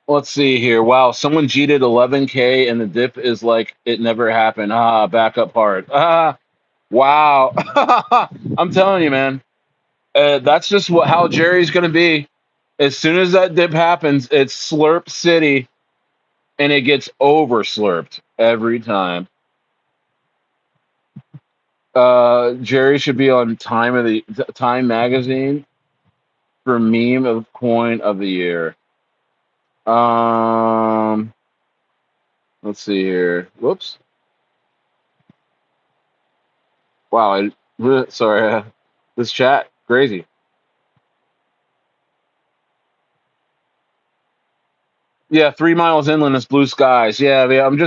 Let's see here. Wow, someone cheated 11K and the dip is like it never happened. Ah, back up hard. Ah, wow. I'm telling you, man. That's just how Jerry's gonna be. As soon as that dip happens, it's Slurp City, and it gets over slurped every time. Jerry should be on Time magazine for meme of coin of the year. Um, let's see here. Whoops. Wow. Sorry. This chat crazy. Yeah, 3 miles inland is blue skies. Yeah, yeah. I'm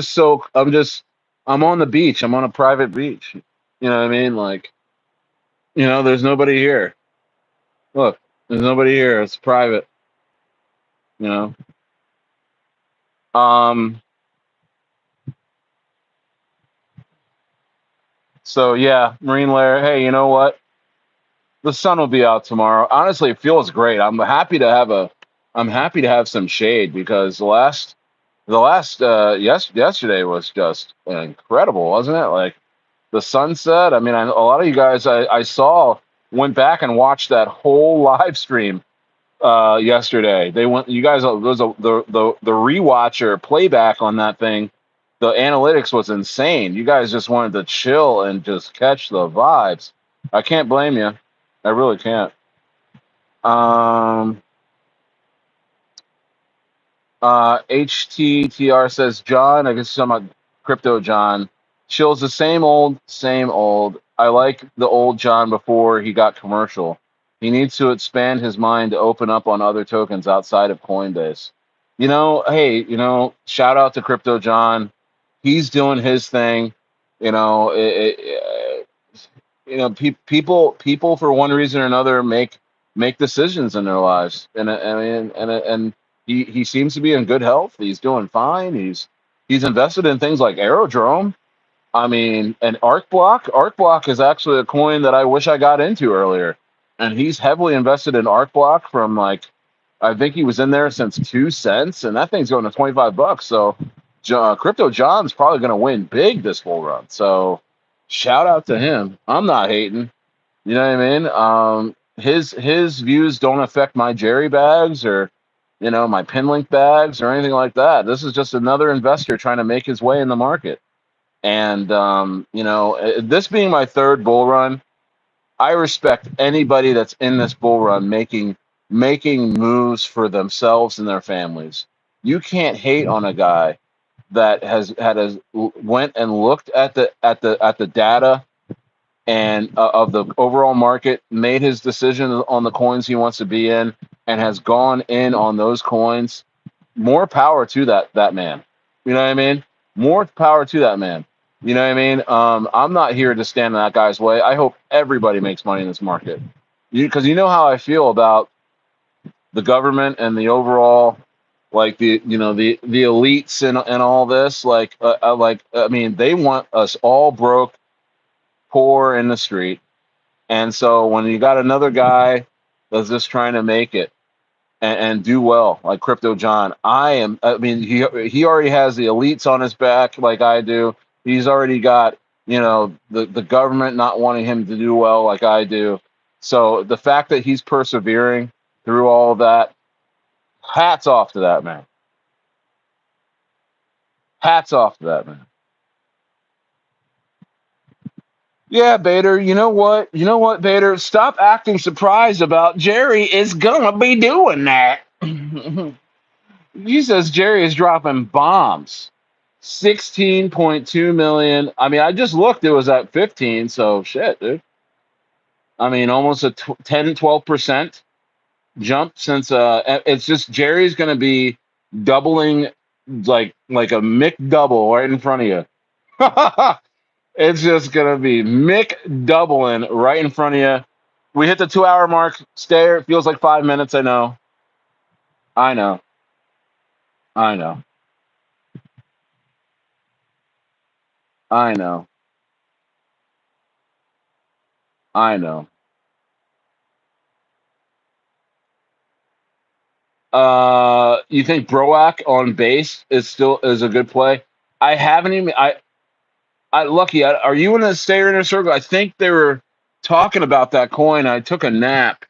on the beach. I'm on a private beach. You know what I mean? Like, there's nobody here. Look, there's nobody here. It's private. You know. Um. So yeah, Marine Lair. Hey, you know what? The sun will be out tomorrow. Honestly, it feels great. I'm happy to have some shade, because yesterday was just incredible, wasn't it? Like the sunset. I mean, a lot of you guys I saw went back and watched that whole live stream yesterday. They went. You guys, the rewatcher playback on that thing. The analytics was insane. You guys just wanted to chill and just catch the vibes. I can't blame you. I really can't. Um, HTTR says, John, I guess some crypto John, chills the same old, same old. I like the old John before he got commercial. He needs to expand his mind to open up on other tokens outside of Coinbase. Hey, shout out to Crypto John. He's doing his thing. You know, people for one reason or another make decisions in their lives, and I mean, and he seems to be in good health. He's doing fine. He's invested in things like Aerodrome. I mean, and Arc Block. Arc Block is actually a coin that I wish I got into earlier, and he's heavily invested in Arc Block from, like, I think he was in there since 2 cents, and that thing's going to $25. So, Crypto John's probably going to win big this full run. So, shout out to him. I'm not hating. You know what I mean? His views don't affect my Jerry bags, or my Pinlink bags, or anything like that. This is just another investor trying to make his way in the market. And this being my third bull run, I respect anybody that's in this bull run making moves for themselves and their families. You can't hate on a guy that went and looked at the data and of the overall market, made his decision on the coins he wants to be in, and has gone in on those coins. More power to that man. You know what I mean? More power to that man. You know what I mean? I'm not here to stand in that guy's way. I hope everybody makes money in this market, because you know how I feel about the government and the overall like the elites and all this. I mean, they want us all broke, poor in the street. And so when you got another guy that's just trying to make it and do well, like Crypto John, I mean, he already has the elites on his back, like I do. He's already got, the government not wanting him to do well, like I do. So the fact that he's persevering through all of that, hats off to that man. Hats off to that man. Yeah, Bader. You know what? You know what, Bader? Stop acting surprised about Jerry is gonna be doing that. He says Jerry is dropping bombs. 16.2 million. I mean, I just looked, it was at 15, so shit, dude. I mean, almost a 10, 12% jump since it's just Jerry's gonna be doubling like a Mick double right in front of you. It's just gonna be Mick doubling right in front of you. We hit the 2 hour mark. Stayer. It feels like 5 minutes. I know. I know. I know. I know. I know. You think Broak on base is a good play? I haven't even. I lucky. Are you in a Stayer inner circle? I think they were talking about that coin. I took a nap.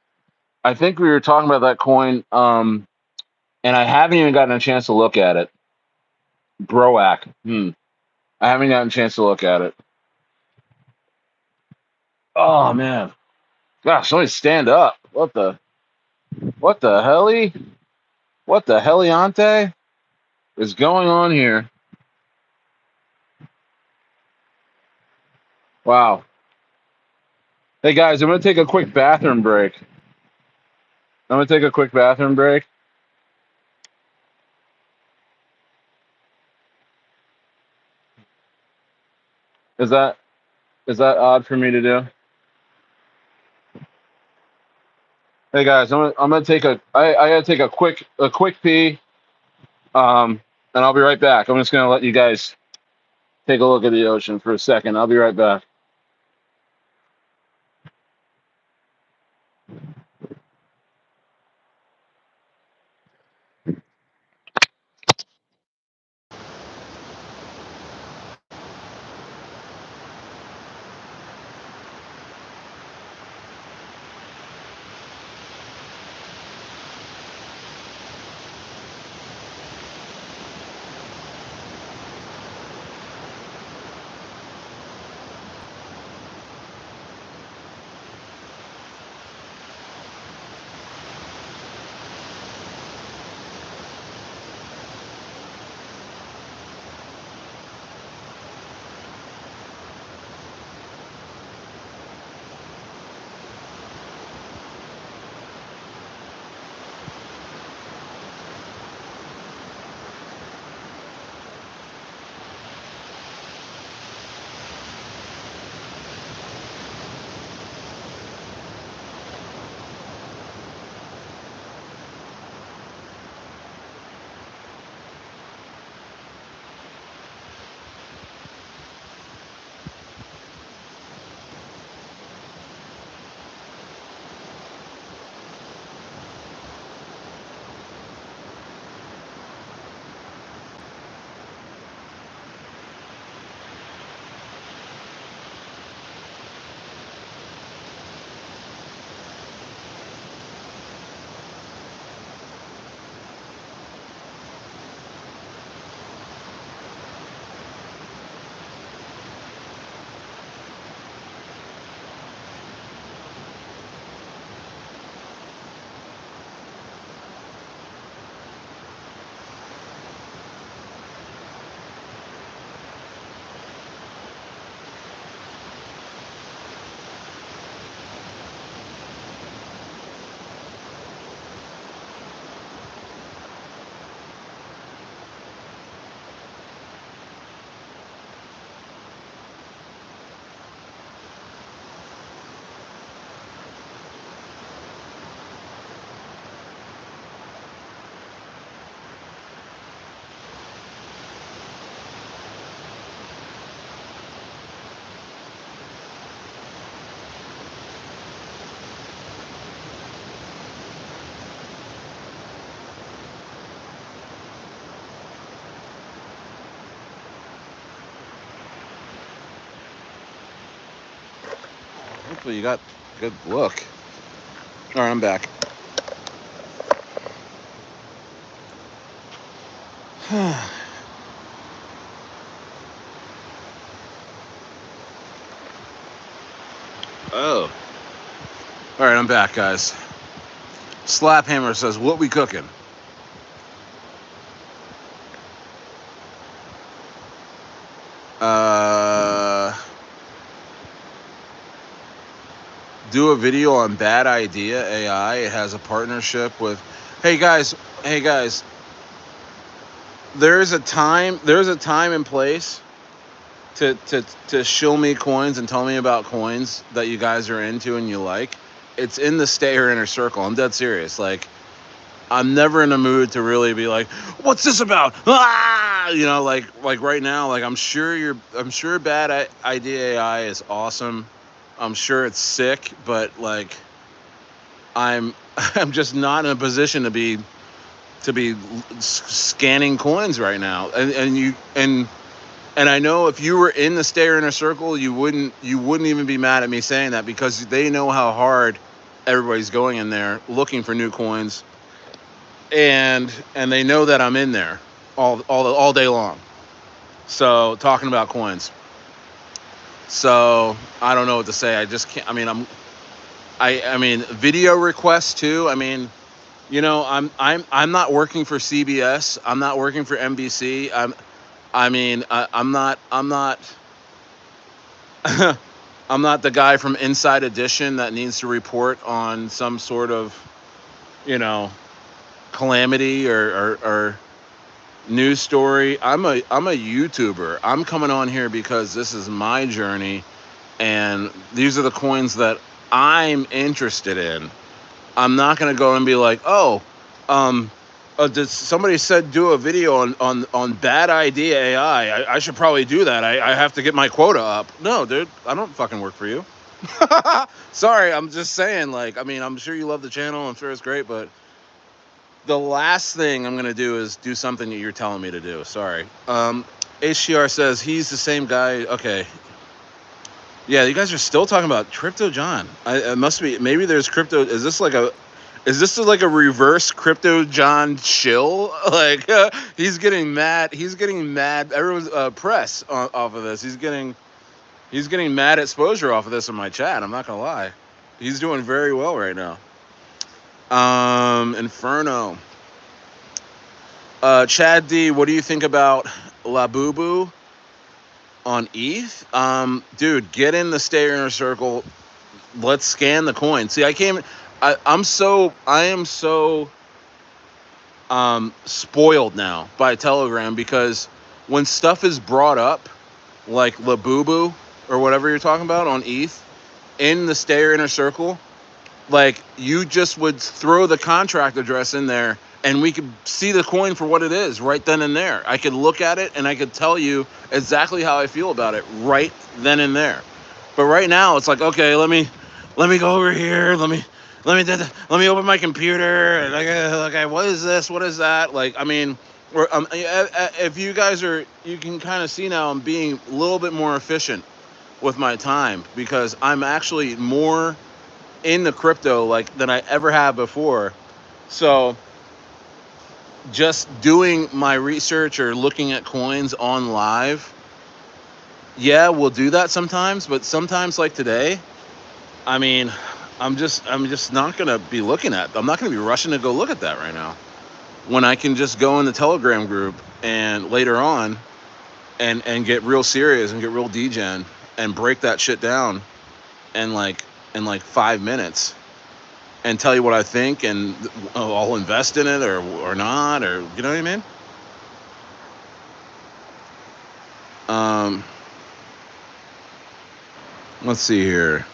I think we were talking about that coin. And I haven't even gotten a chance to look at it. Broak. I haven't gotten a chance to look at it. Oh man, gosh, somebody stand up. What the helly? What the heliante is going on here? Wow. Hey guys, I'm gonna take a quick bathroom break. I'm gonna take a quick bathroom break. Is that odd for me to do? Hey guys, I'm gonna take I gotta take a quick pee. And I'll be right back. I'm just gonna let you guys take a look at the ocean for a second. I'll be right back. Well, you got good look. All right, I'm back. Oh. All right, I'm back, guys. Slap Hammer says, "What we cooking?" Do a video on Bad Idea AI. It has a partnership with. Hey guys. There's a time and place to shill me coins and tell me about coins that you guys are into and you like. It's in the Stayer inner circle. I'm dead serious. Like, I'm never in a mood to really be like, what's this about? Ah! You know, like right now, like I'm sure Bad Idea AI is awesome. I'm sure it's sick, but like I'm I'm just not in a position to be scanning coins right now. And I know if you were in the Stayer inner circle, you wouldn't even be mad at me saying that, because they know how hard everybody's going in there looking for new coins, and they know that I'm in there all day long. So talking about coins. So I don't know what to say. I just can't. I mean, I mean, video requests too. I mean, you know, I'm not working for CBS. I'm not working for NBC. I'm not I'm not the guy from Inside Edition that needs to report on some sort of, you know, calamity or news story. I'm a YouTuber. I'm coming on here because this is my journey, and these are the coins that I'm interested in. I'm not gonna go and be like, oh, somebody said do a video on Bad Idea AI. I should probably do that. I have to get my quota up. No, dude, I don't fucking work for you. Sorry, I'm just saying, like, I mean, I'm sure you love the channel. I'm sure it's great, but the last thing I'm gonna do is do something that you're telling me to do. Sorry. HCR says he's the same guy. Okay. Yeah, you guys are still talking about Crypto John. It must be, maybe there's crypto. Is this like a reverse Crypto John shill? Like, he's getting mad. He's getting mad. Everyone's press off of this. He's getting mad exposure off of this in my chat. I'm not gonna lie. He's doing very well right now. Inferno. Chad D, what do you think about Labubu on ETH? Dude, get in the Stayer inner circle. Let's scan the coin. See, I am so spoiled now by Telegram, because when stuff is brought up, like Labubu or whatever you're talking about on ETH in the Stayer inner circle, like, you just would throw the contract address in there and we could see the coin for what it is right then and there. I could look at it and I could tell you exactly how I feel about it right then and there. But right now it's like, okay, let me go over here. Let me open my computer. Like, what is this? What is that? Like, I mean, if you guys you can kind of see now I'm being a little bit more efficient with my time, because I'm actually more in the crypto like than I ever have before. So just doing my research or looking at coins on live, yeah, we'll do that sometimes, but sometimes, like today, I mean, I'm just not gonna be looking at. I'm not gonna be rushing to go look at that right now, when I can just go in the Telegram group and later on and get real serious and get real degen and break that shit down in like 5 minutes and tell you what I think, and I'll invest in it or not, or, you know what I mean? Let's see here.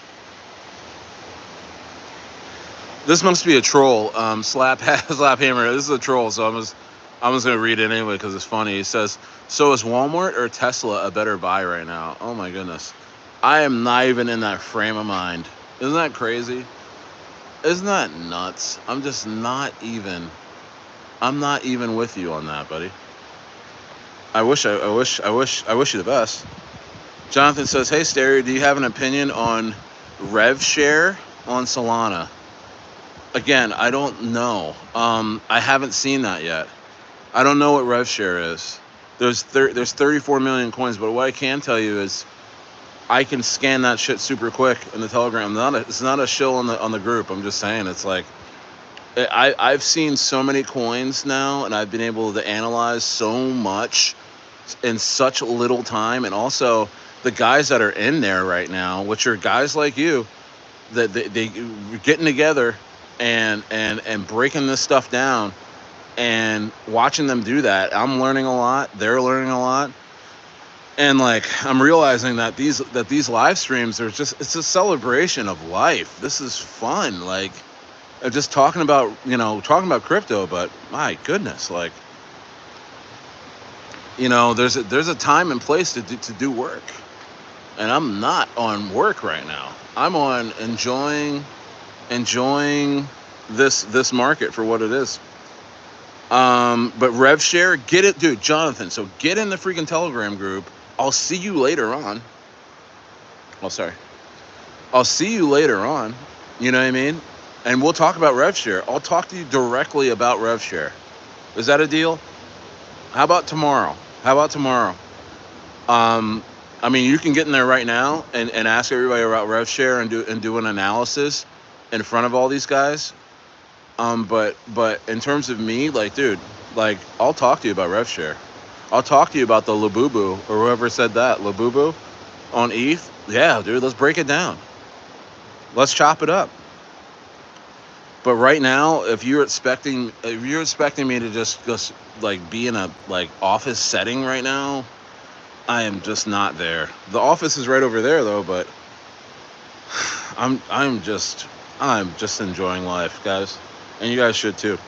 This must be a troll. Slap Hammer. This is a troll, so I'm just gonna read it anyway because it's funny. He says, "So is Walmart or Tesla a better buy right now?" Oh my goodness, I am not even in that frame of mind. Isn't that crazy? Isn't that nuts? I'm just not even. I'm not even with you on that, buddy. I wish you the best. Jonathan says, "Hey, Stereo, do you have an opinion on Rev share on Solana. Again, I don't know. I haven't seen that yet. I don't know what rev share is. There's 34 million coins, but what I can tell you is I can scan that shit super quick in the Telegram. It's not a shill on the group. I'm just saying it's like I've seen so many coins now, and I've been able to analyze so much in such little time, and also the guys that are in there right now, which are guys like you, that they getting together and breaking this stuff down and watching them do that. I'm learning a lot. They're learning a lot. And like I'm realizing that these live streams are just it's a celebration of life. This is fun. Like just talking about crypto, but my goodness, like there's a time and place to do work, and I'm not on work right now. I'm on enjoying this market for what it is. But rev share, get it, dude, Jonathan. So get in the freaking Telegram group. I'll see you later on. Oh, sorry. I'll see you later on. You know what I mean? And we'll talk about rev share. I'll talk to you directly about rev share. Is that a deal? How about tomorrow? I mean, you can get in there right now and ask everybody about rev share and do an analysis in front of all these guys. But in terms of me, like, dude, like, I'll talk to you about rev share. I'll talk to you about the Labubu or whoever said that Labubu on ETH. Yeah, dude, let's break it down. Let's chop it up. But right now, if you're expecting me to just like be in a like office setting right now, I am just not there. The office is right over there though, but I'm just enjoying life, guys, and you guys should too.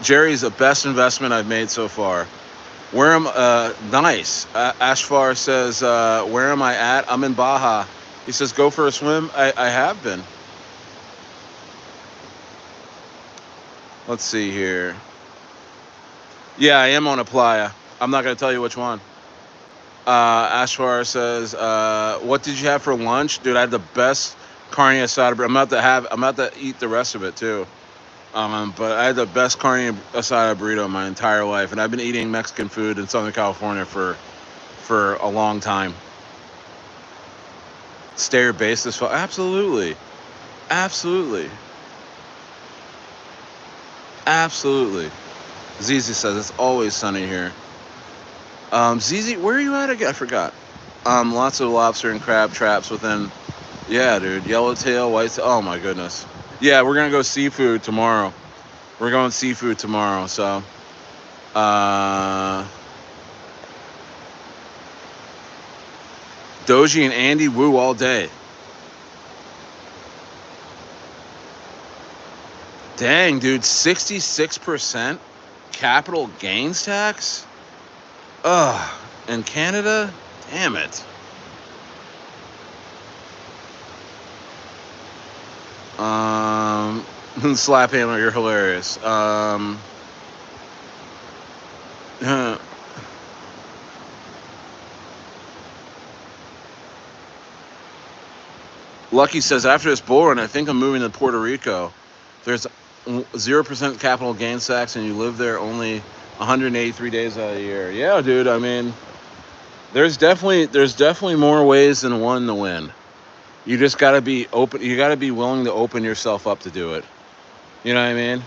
Jerry's the best investment I've made so far. Where am nice? Ashfar says, where am I at? I'm in Baja. He says, go for a swim. I have been. Let's see here. Yeah, I am on a playa. I'm not gonna tell you which one. Ashfar says, what did you have for lunch? Dude, I had the best carne asada. I'm about to eat the rest of it too. But I had the best carne asada burrito in my entire life, and I've been eating Mexican food in Southern California for a long time. Stayer based as well. Absolutely. Absolutely. Absolutely. Zizi says it's always sunny here. Zizi, where are you at again? I forgot. Lots of lobster and crab traps within. Yeah, dude. Yellowtail, whitetail. Oh my goodness. Yeah, we're gonna go seafood tomorrow. We're going seafood tomorrow, so. Doji and Andy woo all day. Dang, dude, 66% capital gains tax? Ugh, in Canada? Damn it. Slaphammer, you're hilarious. Lucky says, after this bull run, I think I'm moving to Puerto Rico. There's 0% capital gains tax, and you live there only 183 days out of the year. Yeah, dude. I mean, there's definitely more ways than one to win. You just gotta be open. You gotta be willing to open yourself up to do it. You know what I mean?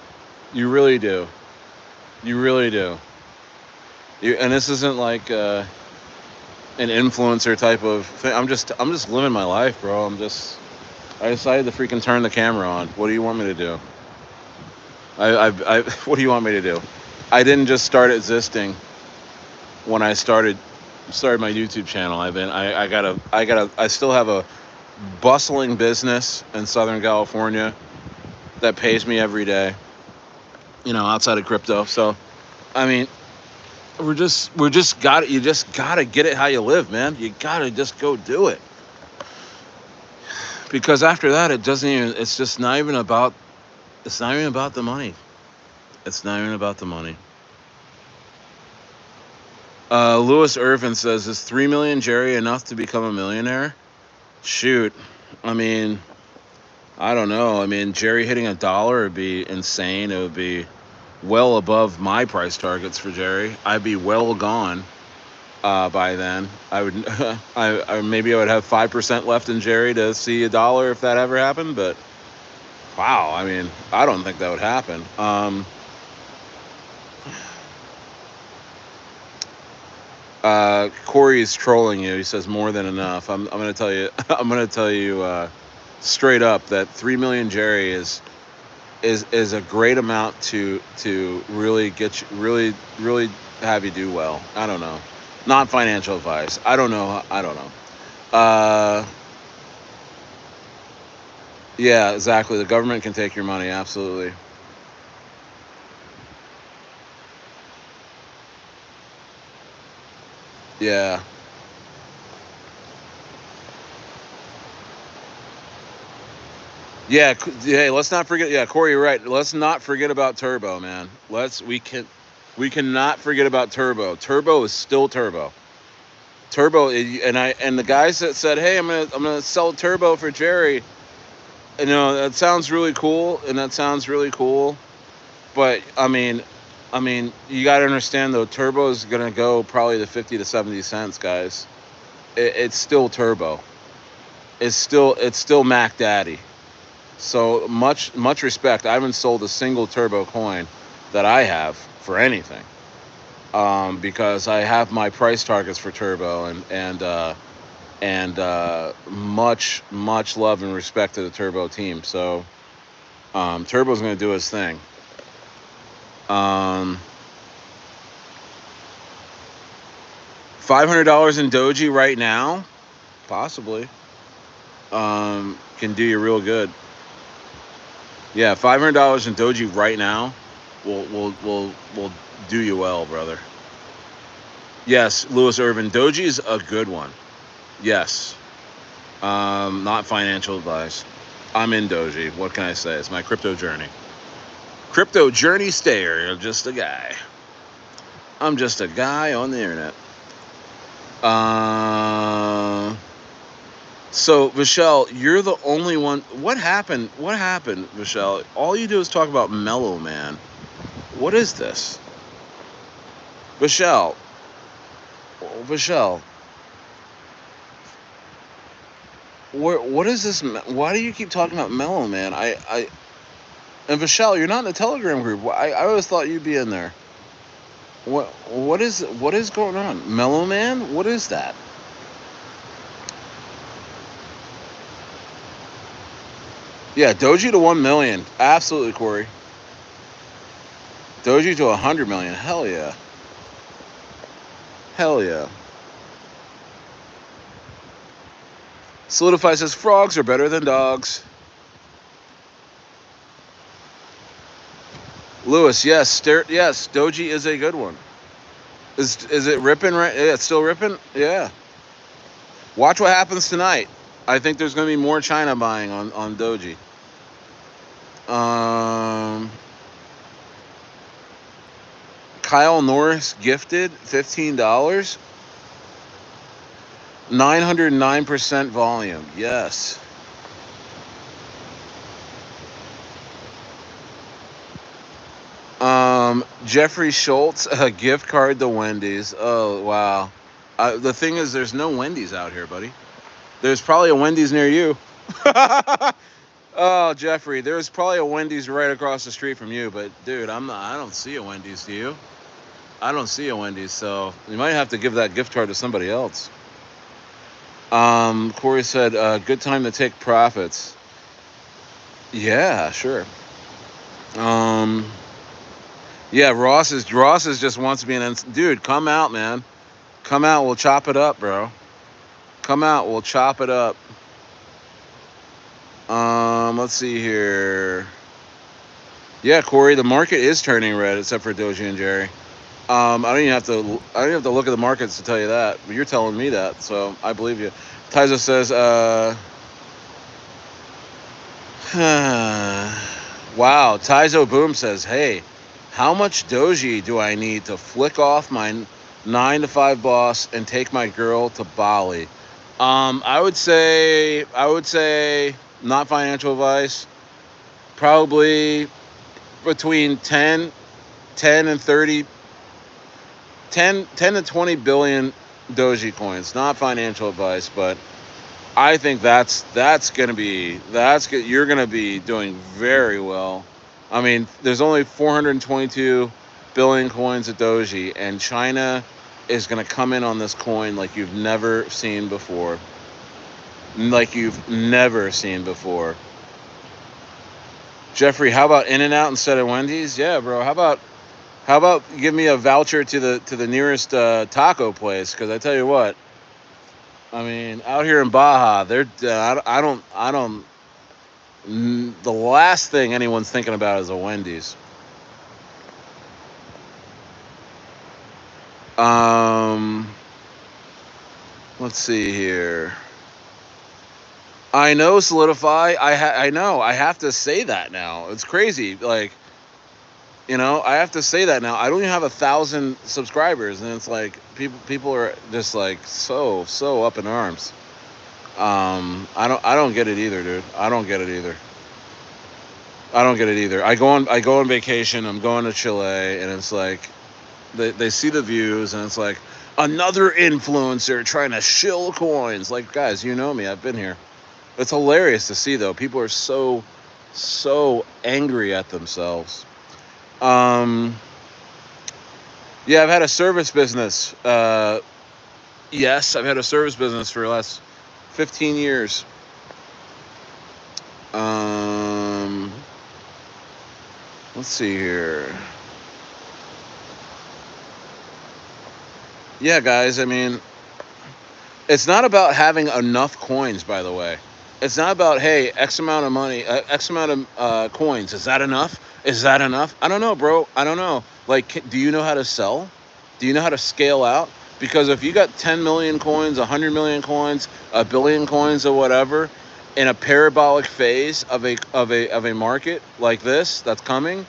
You really do. You really do. And this isn't like an influencer type of thing. I'm just living my life, bro. I decided to freaking turn the camera on. What do you want me to do? What do you want me to do? I didn't just start existing when I started my YouTube channel. I still have a bustling business in Southern California that pays me every day, outside of crypto. So, I mean, you just gotta get it how you live, man. You gotta just go do it. Because after that, it's not even about the money. It's not even about the money. Lewis Irvin says, is 3 million, Jerry, enough to become a millionaire? Shoot. I mean, I don't know. I mean, Jerry hitting $1 would be insane. It would be well above my price targets for Jerry. I'd be well gone by then. I would, maybe I would have 5% left in Jerry to see $1 if that ever happened. But wow, I mean, I don't think that would happen. Corey's trolling you. He says more than enough. I'm gonna tell you. I'm gonna tell you straight up that 3 million Jerry is a great amount to really get you, really have you do well. I don't know. Not financial advice. I don't know. I don't know. Yeah, exactly. The government can take your money. Absolutely. Yeah. Yeah, hey, let's not forget. Yeah, Corey, you're right. Let's not forget about Turbo, man. We cannot forget about Turbo. Turbo is still Turbo. Turbo, and the guys that said, "Hey, I'm gonna sell Turbo for Jerry," you know, that sounds really cool, and that sounds really cool. But you got to understand though, Turbo is gonna go probably to 50 to 70 cents, guys. It's still Turbo. It's still Mac Daddy. So much respect. I haven't sold a single Turbo coin that I have for anything, because I have my price targets for Turbo, and much love and respect to the Turbo team. So Turbo's going to do his thing. Um, $500 in Doji right now, possibly, can do you real good. Yeah, $500 in Doji right now will do you well, brother. Yes, Lewis Irvin. Doji is a good one. Yes. Not financial advice. I'm in Doji. What can I say? It's my crypto journey. Crypto journey stayer. I'm just a guy. I'm just a guy on the internet. So, Michelle, you're the only one. What happened? What happened, Michelle? All you do is talk about Mellow Man. What is this? Michelle. Michelle. What is this? Why do you keep talking about Mellow Man? And Michelle, you're not in the Telegram group. I always thought you'd be in there. What is going on? Mellow Man? What is that? Yeah, Doji to 1 million. Absolutely, Corey. Doji to 100 million. Hell yeah. Hell yeah. Solidify says frogs are better than dogs. Lewis, yes, yes, Doji is a good one. Is it ripping right? Yeah, it's still ripping. Yeah. Watch what happens tonight. I think there's going to be more China buying on Doji. Kyle Norris gifted $15. 909% volume. Yes. Jeffrey Schultz, a gift card to Wendy's. Oh, wow. The thing is, there's no Wendy's out here, buddy. There's probably a Wendy's near you. Oh, Jeffrey, there's probably a Wendy's right across the street from you, but dude, I don't see a Wendy's. Do you? I don't see a Wendy's, so you might have to give that gift card to somebody else. Corey said, good time to take profits. Yeah, sure. Yeah, Ross is just wants to be an dude. Come out, man. Come out. We'll chop it up, bro. Come out. We'll chop it up. Let's see here. Yeah, Corey, the market is turning red, except for Doji and Jerry. I don't even have to look at the markets to tell you that, but you're telling me that, so I believe you. Tyzo says, wow. Tyzo Boom says, hey, how much Doji do I need to flick off my 9 to 5 boss and take my girl to Bali? I would say not financial advice. Probably between 10 and 30, 10 to 20 billion Doji coins. Not financial advice, but I think that's gonna be you're gonna be doing very well. I mean, there's only 422 billion coins of Doji, and China is gonna come in on this coin like you've never seen before. Like you've never seen before. Jeffrey, how about In-N-Out instead of Wendy's? Yeah, bro. How about give me a voucher to the nearest taco place? Because I tell you what, I mean, out here in Baja, they're I don't. The last thing anyone's thinking about is a Wendy's. Um, let's see here. I know Solidify. I know. I have to say that now. It's crazy. Like, I have to say that now. I don't even have 1,000 subscribers, and it's like people are just like so up in arms. I don't get it either, dude. I don't get it either. I don't get it either. I go on vacation. I'm going to Chile, and it's like they see the views, and it's like another influencer trying to shill coins. Like, guys, you know me. I've been here. It's hilarious to see, though. People are so angry at themselves. Um, yeah, I've had a service business. Yes, I've had a service business for the last 15 years. Um, let's see here. Yeah, guys, I mean, it's not about having enough coins, by the way. It's not about, hey, X amount of money, X amount of coins. Is that enough? Is that enough? I don't know, bro. I don't know. Like, do you know how to sell? Do you know how to scale out? Because if you got 10 million coins, 100 million coins, a billion coins, or whatever, in a parabolic phase of a market like this that's coming,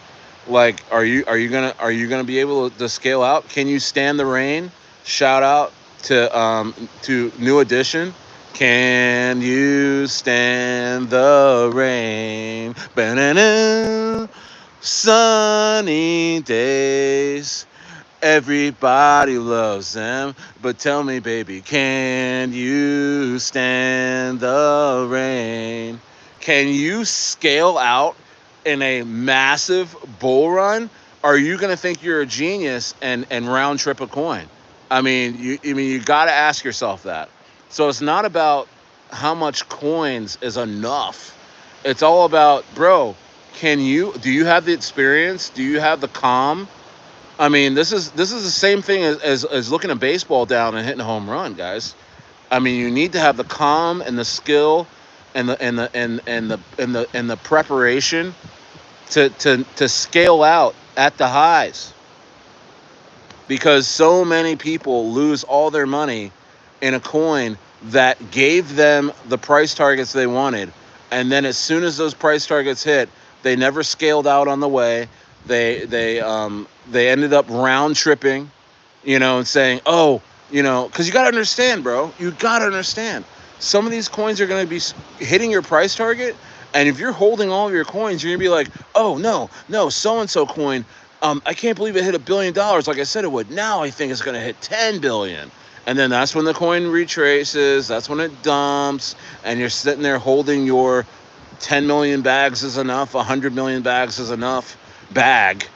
like, are you gonna be able to scale out? Can you stand the rain? Shout out to New Edition. Can you stand the rain? Ba-na-na. Sunny days. Everybody loves them. But tell me, baby, can you stand the rain? Can you scale out in a massive bull run? Are you gonna think you're a genius and round trip a coin? I mean, you got to ask yourself that. So it's not about how much coins is enough. It's all about, bro, do you have the experience? Do you have the calm? I mean, this is the same thing as looking a baseball down and hitting a home run, guys. I mean, you need to have the calm and the skill and the preparation to scale out at the highs, because so many people lose all their money in a coin that gave them the price targets they wanted, and then as soon as those price targets hit, they never scaled out on the way. They ended up round tripping, and saying, oh, because you got to understand, bro. You got to understand. Some of these coins are going to be hitting your price target, and if you're holding all of your coins, you're going to be like, oh no, so and so coin. I can't believe it hit $1 billion like I said it would. Now I think it's going to hit 10 billion. And then that's when the coin retraces. That's when it dumps, and you're sitting there holding your 10 million bags is enough, 100 million bags is enough bag,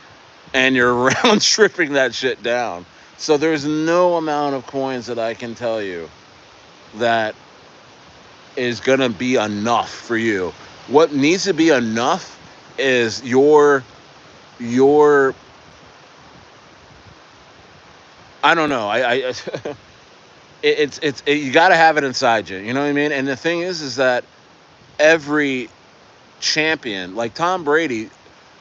and you're round tripping that shit down. So there's no amount of coins that I can tell you that is going to be enough for you. What needs to be enough is your I don't know. You got to have it inside you. You know what I mean? And the thing is that every champion, like Tom Brady,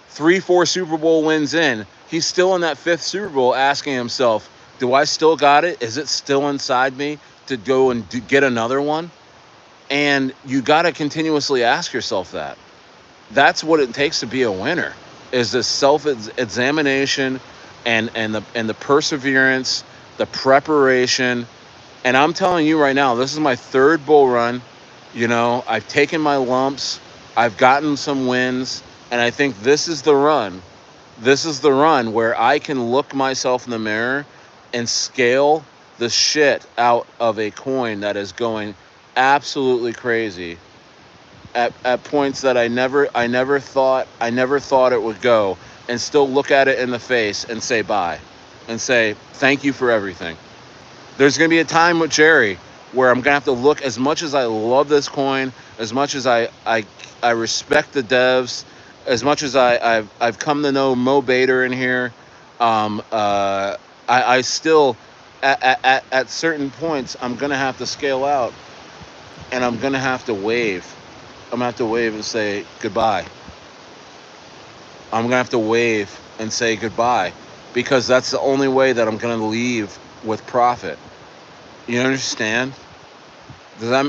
3, 4 Super Bowl wins in, he's still in that fifth Super Bowl asking himself, do I still got it? Is it still inside me to go and get another one? And you got to continuously ask yourself that. That's what it takes to be a winner, is this self-examination and the perseverance, the preparation, And I'm telling you right now, this is my third bull run. You know, I've taken my lumps, I've gotten some wins, and I think this is the run. This is the run where I can look myself in the mirror and scale the shit out of a coin that is going absolutely crazy at points that I never thought it would go, and still look at it in the face and say bye and say thank you for everything. There's going to be a time with Jerry where I'm going to have to look, as much as I love this coin, as much as I respect the devs, as much as I've come to know Mo Bader in here. um, uh, I still, at certain points, I'm going to have to scale out, and I'm going to have to wave. I'm going to have to wave and say goodbye. I'm going to have to wave and say goodbye, because that's the only way that I'm going to leave with profit. You understand? Does that,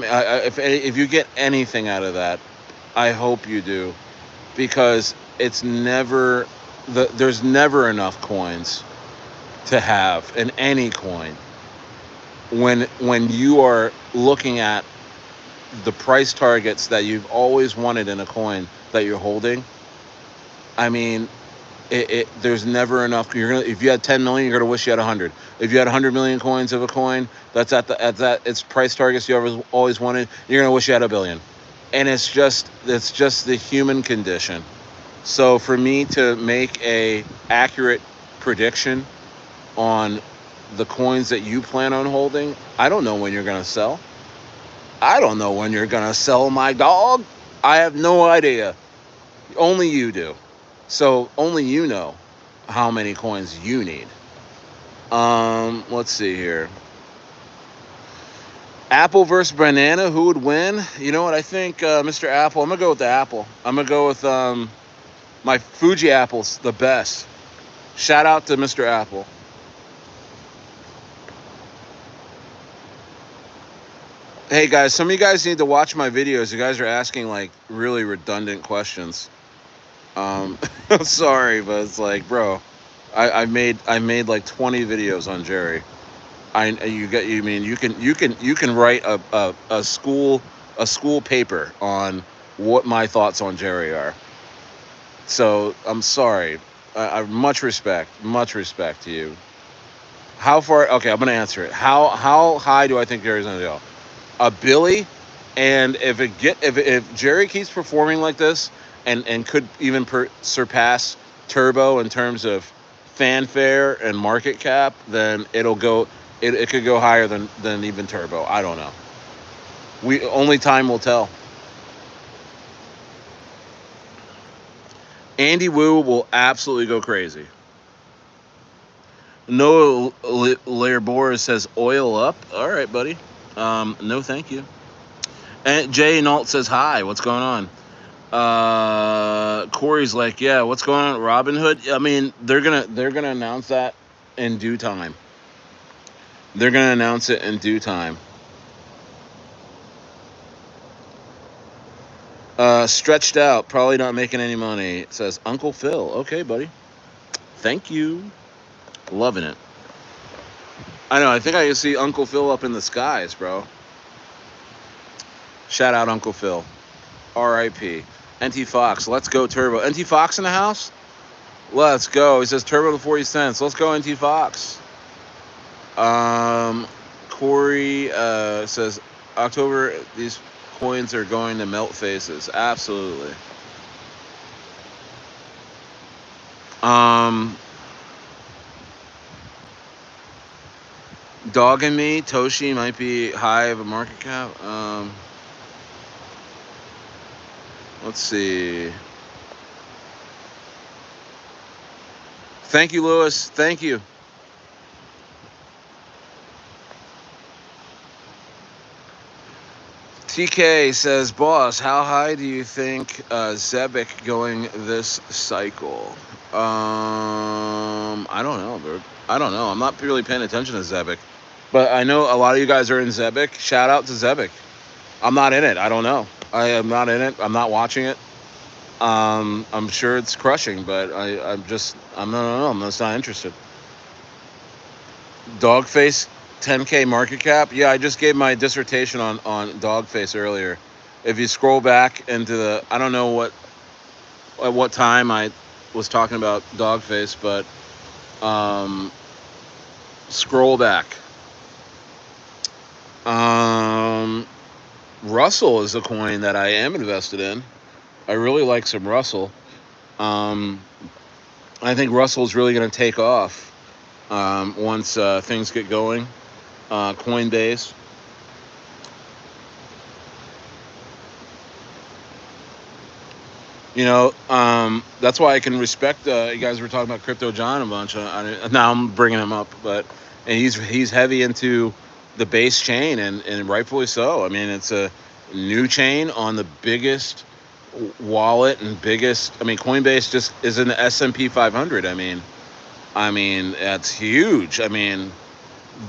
if you get anything out of that, I hope you do, because it's never there's never enough coins to have in any coin. When you are looking at the price targets that you've always wanted in a coin that you're holding, I mean, there's never enough. If you had 10 million, you're gonna wish you had 100. If you had 100 million coins of a coin that's at that its price targets you always wanted, you're gonna wish you had a billion. And it's just the human condition. So for me to make a accurate prediction on the coins that you plan on holding, I don't know when you're gonna sell. I don't know when you're gonna sell, my dog. I have no idea. Only you do. So only you know how many coins you need. Let's see here. Apple versus banana, who would win? You know what? I think Mr. Apple. I'm gonna go with the apple. I'm gonna go with my Fuji apples, the best. Shout out to Mr. Apple. Hey guys, some of you guys need to watch my videos. You guys are asking like really redundant questions. I'm sorry, but it's like, bro, I made like 20 videos on Jerry. You mean you can write a school paper on what my thoughts on Jerry are. So I'm sorry. I much respect to you. How far? Okay, I'm gonna answer it. How high do I think Jerry's gonna go? A Billy, and if Jerry keeps performing like this, and could even surpass Turbo in terms of fanfare and market cap, then it'll go. It could go higher than even Turbo. I don't know. We only time will tell. Andy Wu will absolutely go crazy. Noah Lair says oil up. All right, buddy. No, thank you. And Jay Nault says hi. What's going on? Corey's like, yeah, what's going on? Robin Hood. I mean, they're gonna announce that in due time. They're gonna announce it in due time. Stretched out, probably not making any money. It says Uncle Phil. Okay, buddy. Thank you. Loving it. I know. I think I can see Uncle Phil up in the skies, bro. Shout out Uncle Phil. R.I.P. NT Fox. Let's go Turbo. NT Fox in the house. Let's go. He says Turbo to 40 cents. Let's go NT Fox. Corey says October. These coins are going to melt faces. Absolutely. Dog and me. Toshi might be high of a market cap. Let's see. Thank you, Lewis. Thank you. TK says, boss, how high do you think Zebek going this cycle? I don't know, dude. I don't know. I'm not really paying attention to Zebek. But I know a lot of you guys are in Zebek. Shout out to Zebek. I'm not in it. I don't know. I am not in it. I'm not watching it. I'm sure it's crushing, but I'm not interested. Dogface. 10K market cap. Yeah, I just gave my dissertation on Dogface earlier. If you scroll back into the, I don't know at what time I was talking about Dogface, but scroll back. Russell is a coin that I am invested in. I really like some Russell. I think Russell's really going to take off once things get going. Coinbase. You know, that's why I can respect. You guys were talking about Crypto John a bunch. Now I'm bringing him up, but and he's heavy into the base chain, and rightfully so. I mean, it's a new chain on the biggest wallet and biggest. I mean, Coinbase just is in the S&P 500. I mean that's huge. I mean,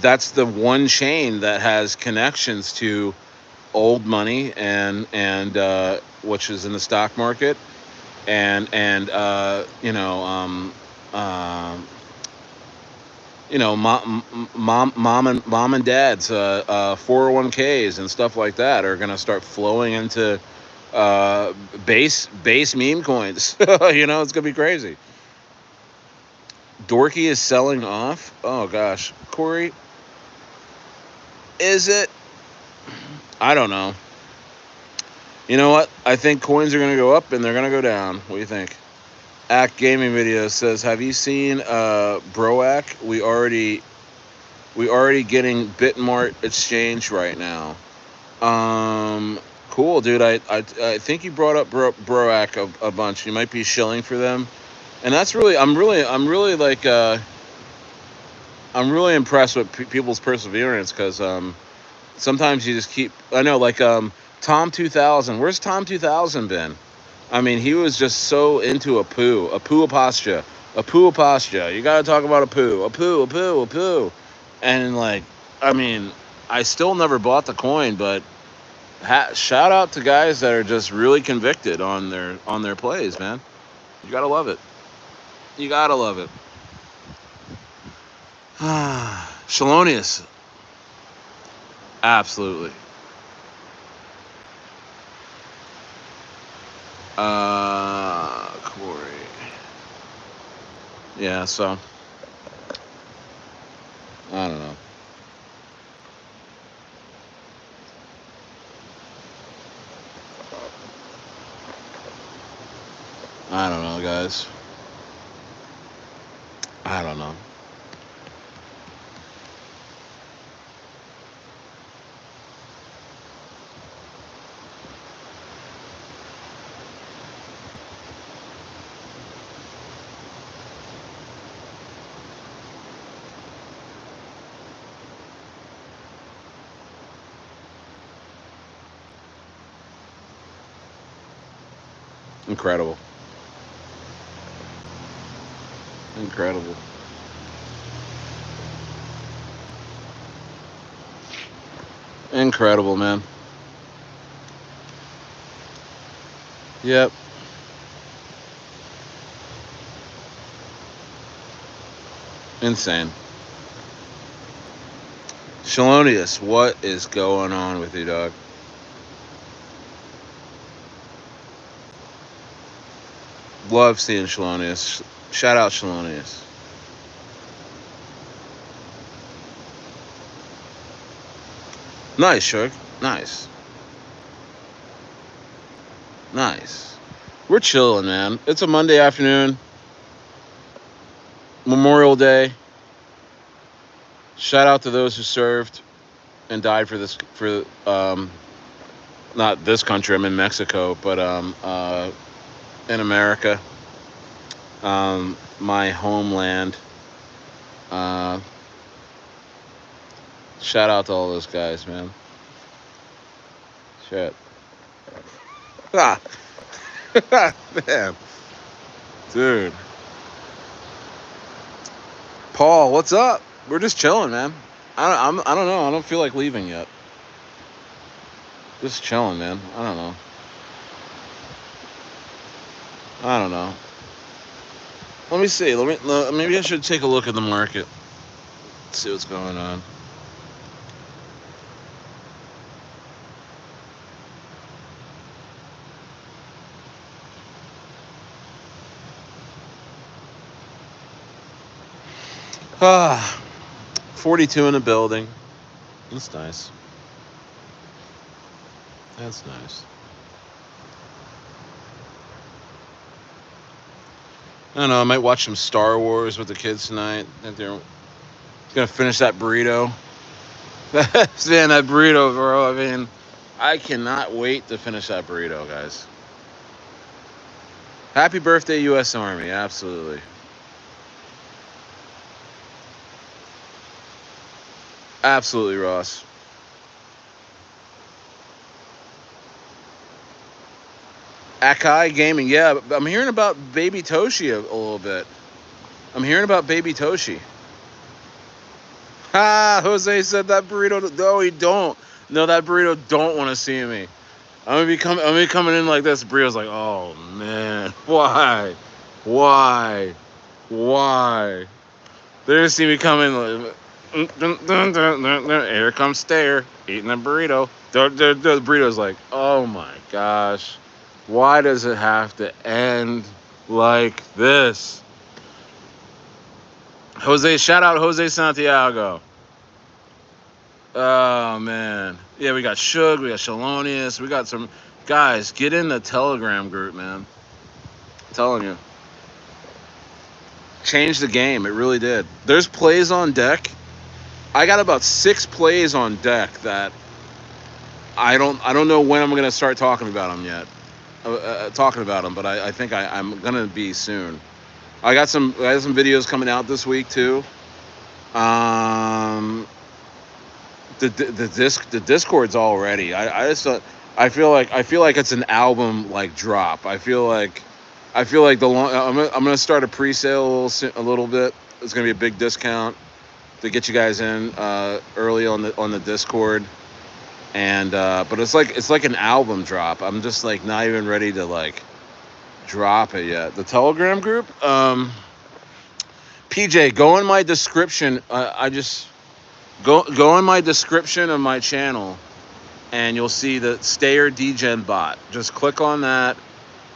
that's the one chain that has connections to old money and which is in the stock market and mom and dad's 401ks and stuff like that are gonna start flowing into base meme coins. It's gonna be crazy. Dorky is selling off. Oh gosh, Corey, is it? I don't know. You know what? I think coins are gonna go up and they're gonna go down. What do you think? Act Gaming Video says, "Have you seen Broac? We already getting Bitmart exchange right now." Cool, dude. I think you brought up Broac a bunch. You might be shilling for them, and that's really I'm really like I'm really impressed with people's perseverance because sometimes you just keep. I know, like Tom 2000. Where's Tom 2000 been? I mean, he was just so into a poo apostrophe. You gotta talk about a poo. And like, I mean, I still never bought the coin, but shout out to guys that are just really convicted on their plays, man. You gotta love it. You gotta love it. Shalonius, absolutely. Corey. Yeah, so I don't know. I don't know, guys. I don't know. Incredible. Incredible. Incredible, man. Yep. Insane. Shalonius, what is going on with you, dog? Love seeing Shalonius. Shout out Shalonius. Nice, Shug. Nice. Nice. We're chilling, man. It's a Monday afternoon. Memorial Day. Shout out to those who served and died for not this country, I'm in Mexico, but in America. My homeland. Shout out to all those guys, man. Shit. Ah. Man. Dude. Paul, what's up? We're just chilling, man. I don't know. I don't feel like leaving yet. Just chilling, man. I don't know. I don't know. Let me see. Maybe I should take a look at the market. See what's going on. Ah, 42 in the building. That's nice. That's nice. I don't know. I might watch some Star Wars with the kids tonight. I think they're gonna finish that burrito. Man, that burrito, bro. I mean, I cannot wait to finish that burrito, guys. Happy birthday, U.S. Army. Absolutely. Absolutely, Ross. Akai Gaming. Yeah, I'm hearing about Baby Toshi a little bit. I'm hearing about Baby Toshi. Ha! Jose said that burrito. No, he don't. No, that burrito don't want to see me. I'm gonna be coming in like this. Burrito's like, oh man, why? Why? They're gonna see me come in like, here comes Stayer eating a burrito. The burrito's like, oh my gosh, why does it have to end like this? Jose, shout out Jose Santiago. Oh man, yeah, we got Suge, we got Shalonius, we got some guys. Get in the Telegram group, man. I'm telling you, changed the game. It really did. There's plays on deck. I got about 6 plays on deck that I don't know when I'm gonna start talking about them yet. Talking about them, but I think I'm gonna be soon. I got some videos coming out this week too. The Discord's all ready. I just I feel like it's an album like drop. I feel like I'm gonna start a pre-sale a little bit. It's gonna be a big discount to get you guys in early on the Discord, and but it's like an album drop. I'm just like not even ready to like drop it yet. The Telegram group, PJ, go in my description. I just go in my description of my channel, and you'll see the Stayer Degen bot. Just click on that.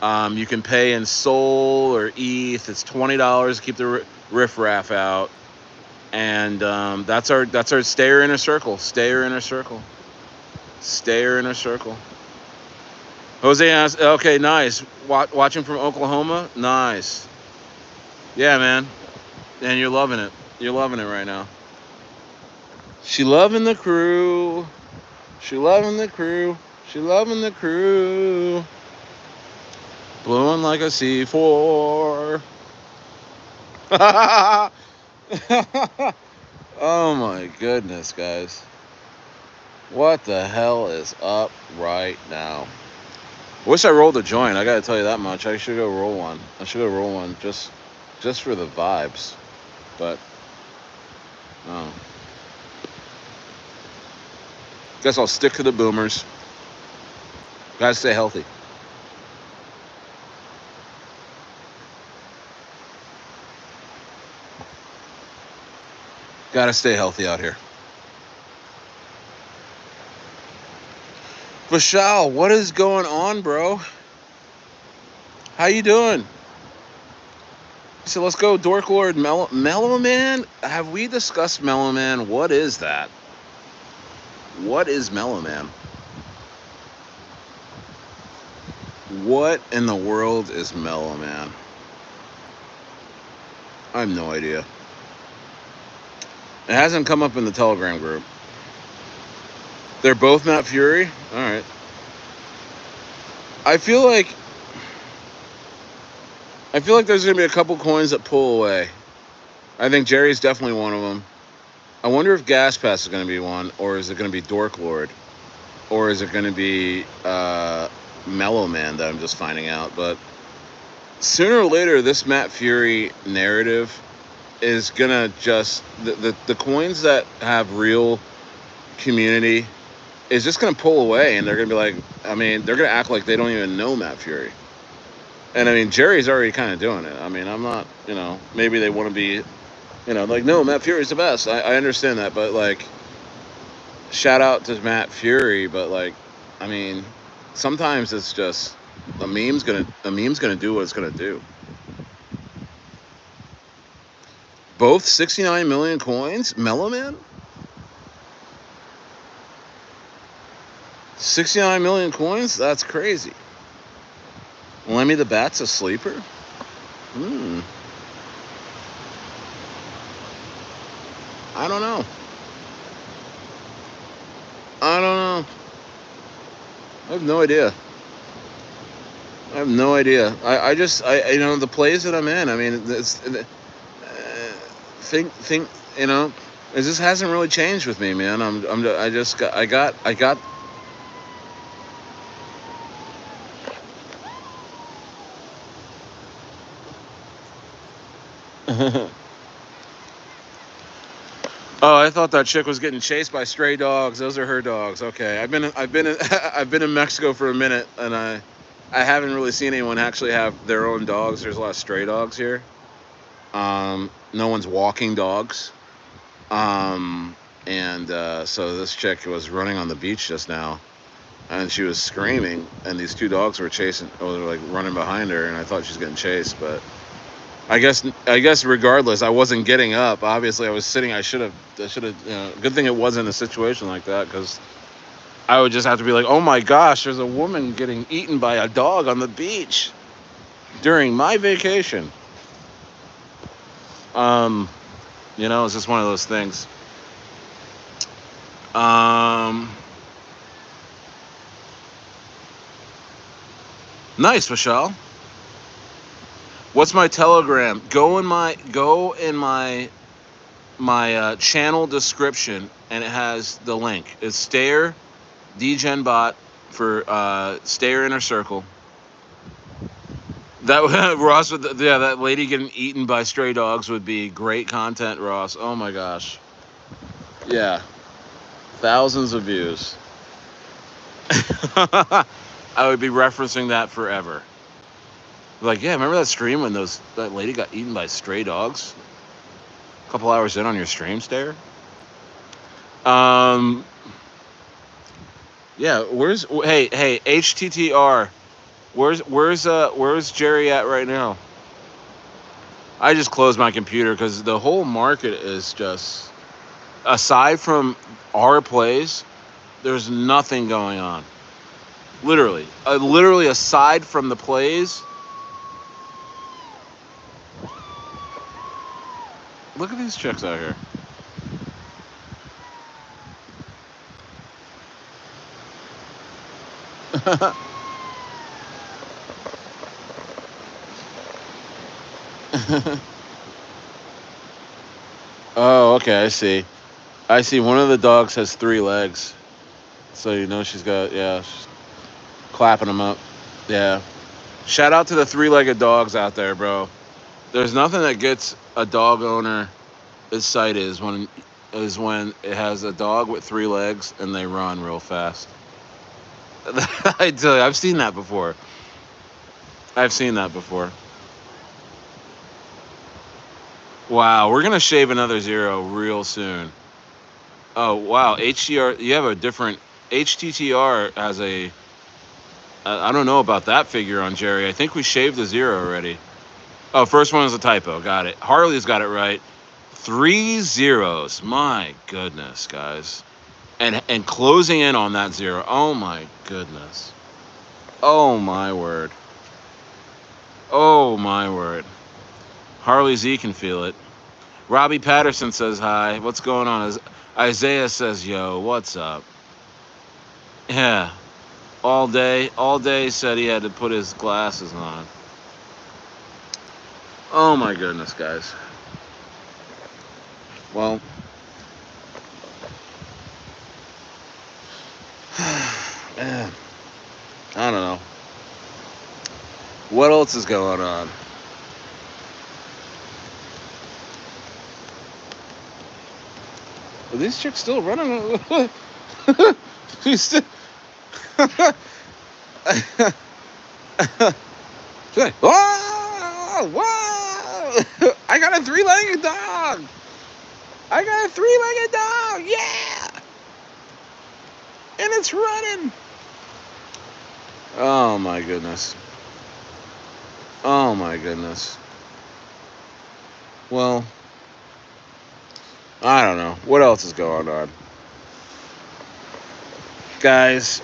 You can pay in Sol or ETH. It's $20 to keep the riffraff out. And that's our Stayer Inner Circle. Stayer Inner Circle. Stayer Inner Circle. Jose asked, okay, nice. Watching from Oklahoma? Nice. Yeah, man. And you're loving it. You're loving it right now. She loving the crew. She loving the crew. She loving the crew. Blowing like a C4. Oh my goodness, guys. What the hell is up right now? Wish I rolled a joint. I gotta tell you that much. I should go roll one. Just for the vibes. But oh. Guess I'll stick to the boomers. Guys, stay healthy. Gotta stay healthy out here. Vishal, what is going on, bro? How you doing? So let's go, Dork Lord Mellow Man. Have we discussed Mellow Man? What is that? What is Mellow Man? What in the world is Mellow Man? I have no idea. It hasn't come up in the Telegram group. They're both Matt Fury? Alright. I feel like there's going to be a couple coins that pull away. I think Jerry's definitely one of them. I wonder if Gas Pass is going to be one, or is it going to be Dork Lord? Or is it going to be Mellow Man that I'm just finding out? But sooner or later, this Matt Fury narrative is going to just... The coins that have real community is just going to pull away, and they're going to be like... I mean, they're going to act like they don't even know Matt Fury. And, I mean, Jerry's already kind of doing it. I mean, I'm not, maybe they want to be, like, no, Matt Fury's the best. I understand that, but, like, shout out to Matt Fury, but, like, I mean, sometimes it's just a meme's gonna do what it's gonna do. both 69 million coins? Mellow Man? 69 million coins? That's crazy. Lemmy the Bat's a sleeper? I don't know. I don't know. I have no idea. I have no idea. I just, you know, the plays that I'm in, I mean, it's, think, you know, it just hasn't really changed with me, man. I just got, I got. Oh, I thought that chick was getting chased by stray dogs. Those are her dogs. Okay, I've been I've been in Mexico for a minute, and I haven't really seen anyone actually have their own dogs. There's a lot of stray dogs here. No one's walking dogs. And so this chick was running on the beach just now, and she was screaming, and these two dogs were chasing, or like running behind her, and I thought she was getting chased, but I guess regardless, I wasn't getting up. Obviously, I was sitting. I should have. You know, good thing it wasn't a situation like that, because I would just have to be like, oh my gosh, there's a woman getting eaten by a dog on the beach during my vacation. You know, it's just one of those things. Nice, Michelle. What's my Telegram? Go in my channel description, and it has the link. It's Stayer DGenBot for Stayer Inner Circle. That Ross with that lady getting eaten by stray dogs would be great content, Ross. Oh my gosh. Yeah. Thousands of views. I would be referencing that forever. Like, yeah, remember that stream when that lady got eaten by stray dogs? A couple hours in on your stream, Stayer? Yeah, hey, HTTR. Where's Jerry at right now? I just closed my computer because the whole market is just, aside from our plays, there's nothing going on. Literally aside from the plays. Look at these chicks out here. Oh, okay, I see. One of the dogs has 3 legs. So you know she's clapping them up. Yeah. Shout out to the 3-legged dogs out there, bro. There's nothing that gets a dog owner excited is when it has a dog with 3 legs and they run real fast. I tell you, I've seen that before. Wow, we're gonna shave another 0 real soon. Oh wow, HTR, you have a different HTTR has a. I don't know about that figure on Jerry. I think we shaved the 0 already. Oh, first one is a typo. Got it. Harley's got it right. 3 zeros. My goodness, guys. And closing in on that 0. Oh my goodness. Oh my word. Oh my word. Harley Z can feel it. Robbie Patterson says hi. What's going on? Isaiah says, yo, what's up? Yeah. All day said he had to put his glasses on. Oh my goodness, guys. Well, man, I don't know. What else is going on? Are these chicks still running? She's still. She's like, whoa, whoa! I got a 3-legged dog. Yeah, and it's running. Oh my goodness. Well, I don't know. What else is going on? Guys,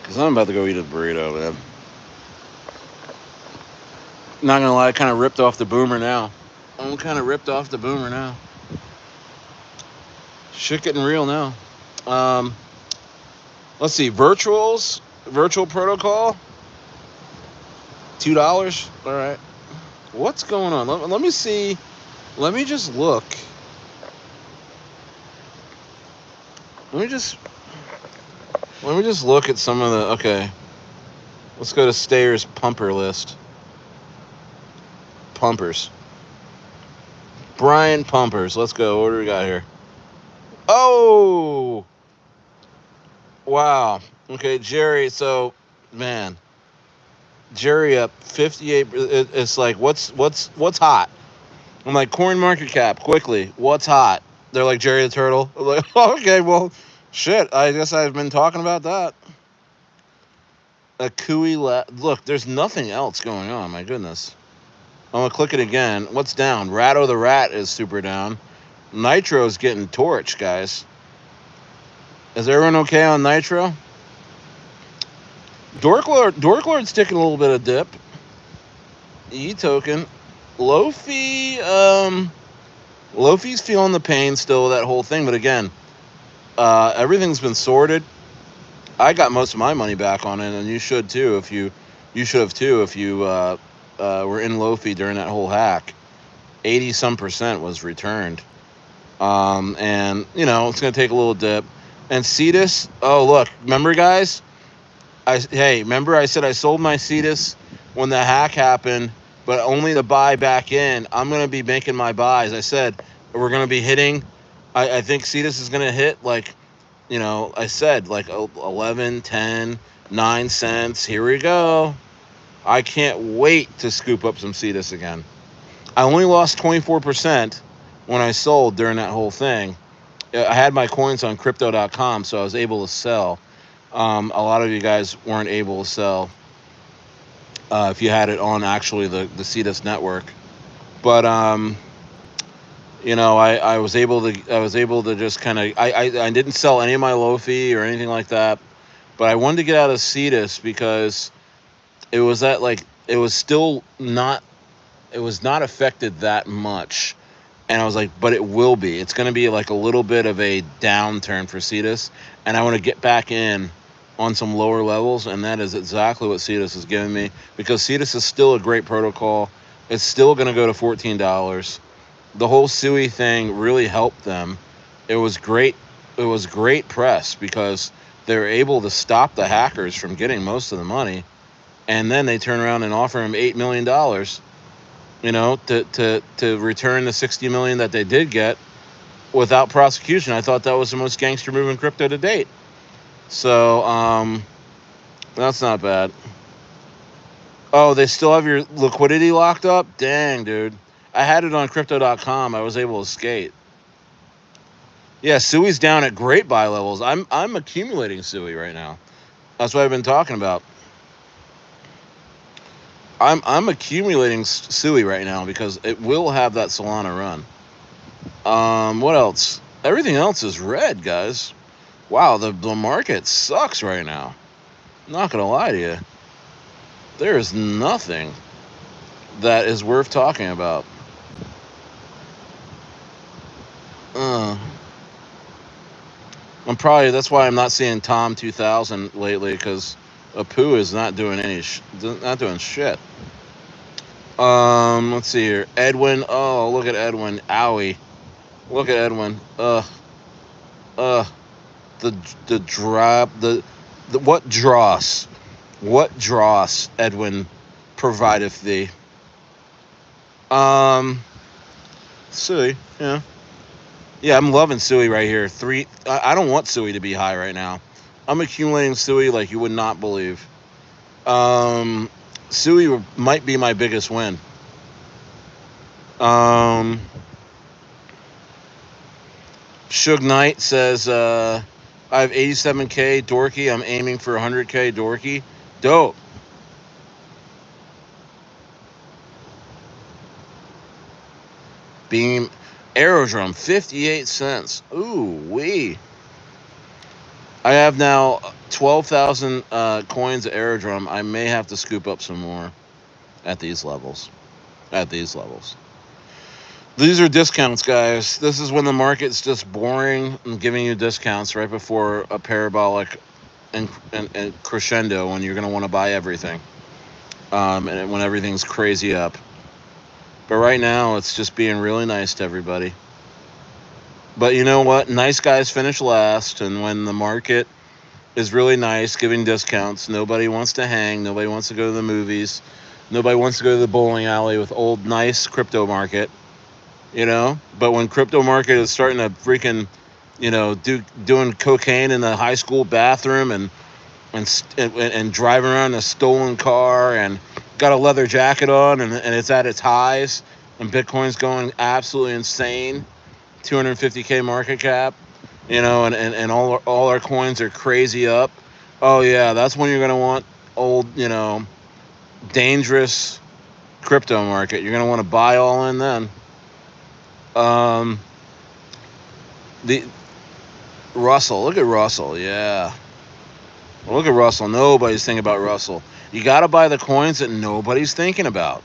because I'm about to go eat a burrito, man. Not gonna lie, I kind of ripped off the boomer now. I'm kind of ripped off the boomer now. Shit getting real now. Um, let's see. Virtual protocol, $2. All right. What's going on? Let me see. Let me just look. Let me just look at some of the. Okay. Let's go to Stayer's pumper list. Pumpers. Brian Pumpers. Let's go. What do we got here? Oh, wow. Okay, Jerry. So, man, Jerry up 58. It's like what's hot? I'm like coin market cap quickly. What's hot? They're like Jerry the Turtle. I'm like okay, well, shit. I guess I've been talking about that. A Kui look. There's nothing else going on. My goodness. I'm gonna click it again. What's down? Ratto the Rat is super down. Nitro's getting torched, guys. Is everyone okay on Nitro? Dorklord's taking a little bit of dip. E token. Lofi, Lofi's feeling the pain still with that whole thing, but again, everything's been sorted. I got most of my money back on it, and you should too if you should have too if you were in Lofi during that whole hack. 80% was returned. And you know, it's gonna take a little dip. And Cetus, oh look, remember guys? Remember I said I sold my Cetus when the hack happened, but only to buy back in. I'm gonna be making my buys. I said we're gonna be hitting. I think Cetus is gonna hit like, you know, I said like 11, 10, 9 cents. Here we go. I can't wait to scoop up some Cetus again. I only lost 24% when I sold during that whole thing. I had my coins on crypto.com, so I was able to sell. A lot of you guys weren't able to sell if you had it on actually the Cetus network. But you know, I was able to just kind of I didn't sell any of my Lofi or anything like that. But I wanted to get out of Cetus because it was that like it was still not it was not affected that much. And I was like, but it will be. It's going to be like a little bit of a downturn for Cetus. And I want to get back in on some lower levels. And that is exactly what Cetus is giving me. Because Cetus is still a great protocol. It's still going to go to $14. The whole SUI thing really helped them. It was great. It was great press because they were able to stop the hackers from getting most of the money. And then they turn around and offer him $8 million, you know, to return the 60 million that they did get without prosecution. I thought that was the most gangster move in crypto to date. So that's not bad. Oh, they still have your liquidity locked up? Dang, dude. I had it on crypto.com. I was able to skate. Yeah, Sui's down at great buy levels. I'm accumulating Sui right now. That's what I've been talking about. I'm accumulating Sui right now because it will have that Solana run. What else? Everything else is red, guys. Wow, the market sucks right now. Not gonna lie to you. There is nothing that is worth talking about. That's why I'm not seeing Tom 2000 lately because Apu is not doing not doing shit. Let's see here. Edwin. Oh, look at Edwin. Owie. Look at Edwin. The drop. The what dross? What dross Edwin provideth thee? Sui. Yeah. Yeah, I'm loving Sui right here. I don't want Sui to be high right now. I'm accumulating Sui like you would not believe. Sui might be my biggest win. Suge Knight says, I have 87K Dorky. I'm aiming for 100K Dorky. Dope. Beam. Aerodrome, 58 cents. Ooh, wee. I have now 12,000 coins of Aerodrome. I may have to scoop up some more at these levels. These are discounts, guys. This is when the market's just boring and giving you discounts right before a parabolic and crescendo when you're going to want to buy everything. And when everything's crazy up. But right now, it's just being really nice to everybody. But you know what? Nice guys finish last. And when the market is really nice, giving discounts, nobody wants to hang. Nobody wants to go to the movies. Nobody wants to go to the bowling alley with old, nice crypto market. You know? But when crypto market is starting to freaking, doing cocaine in the high school bathroom and driving around in a stolen car and got a leather jacket on and it's at its highs and Bitcoin's going absolutely insane, 250K market cap, and all our coins are crazy up. Oh yeah, that's when you're gonna want old, dangerous crypto market. You're gonna want to buy all in then. The Russell, look at Russell, yeah. Look at Russell. Nobody's thinking about Russell. You got to buy the coins that nobody's thinking about,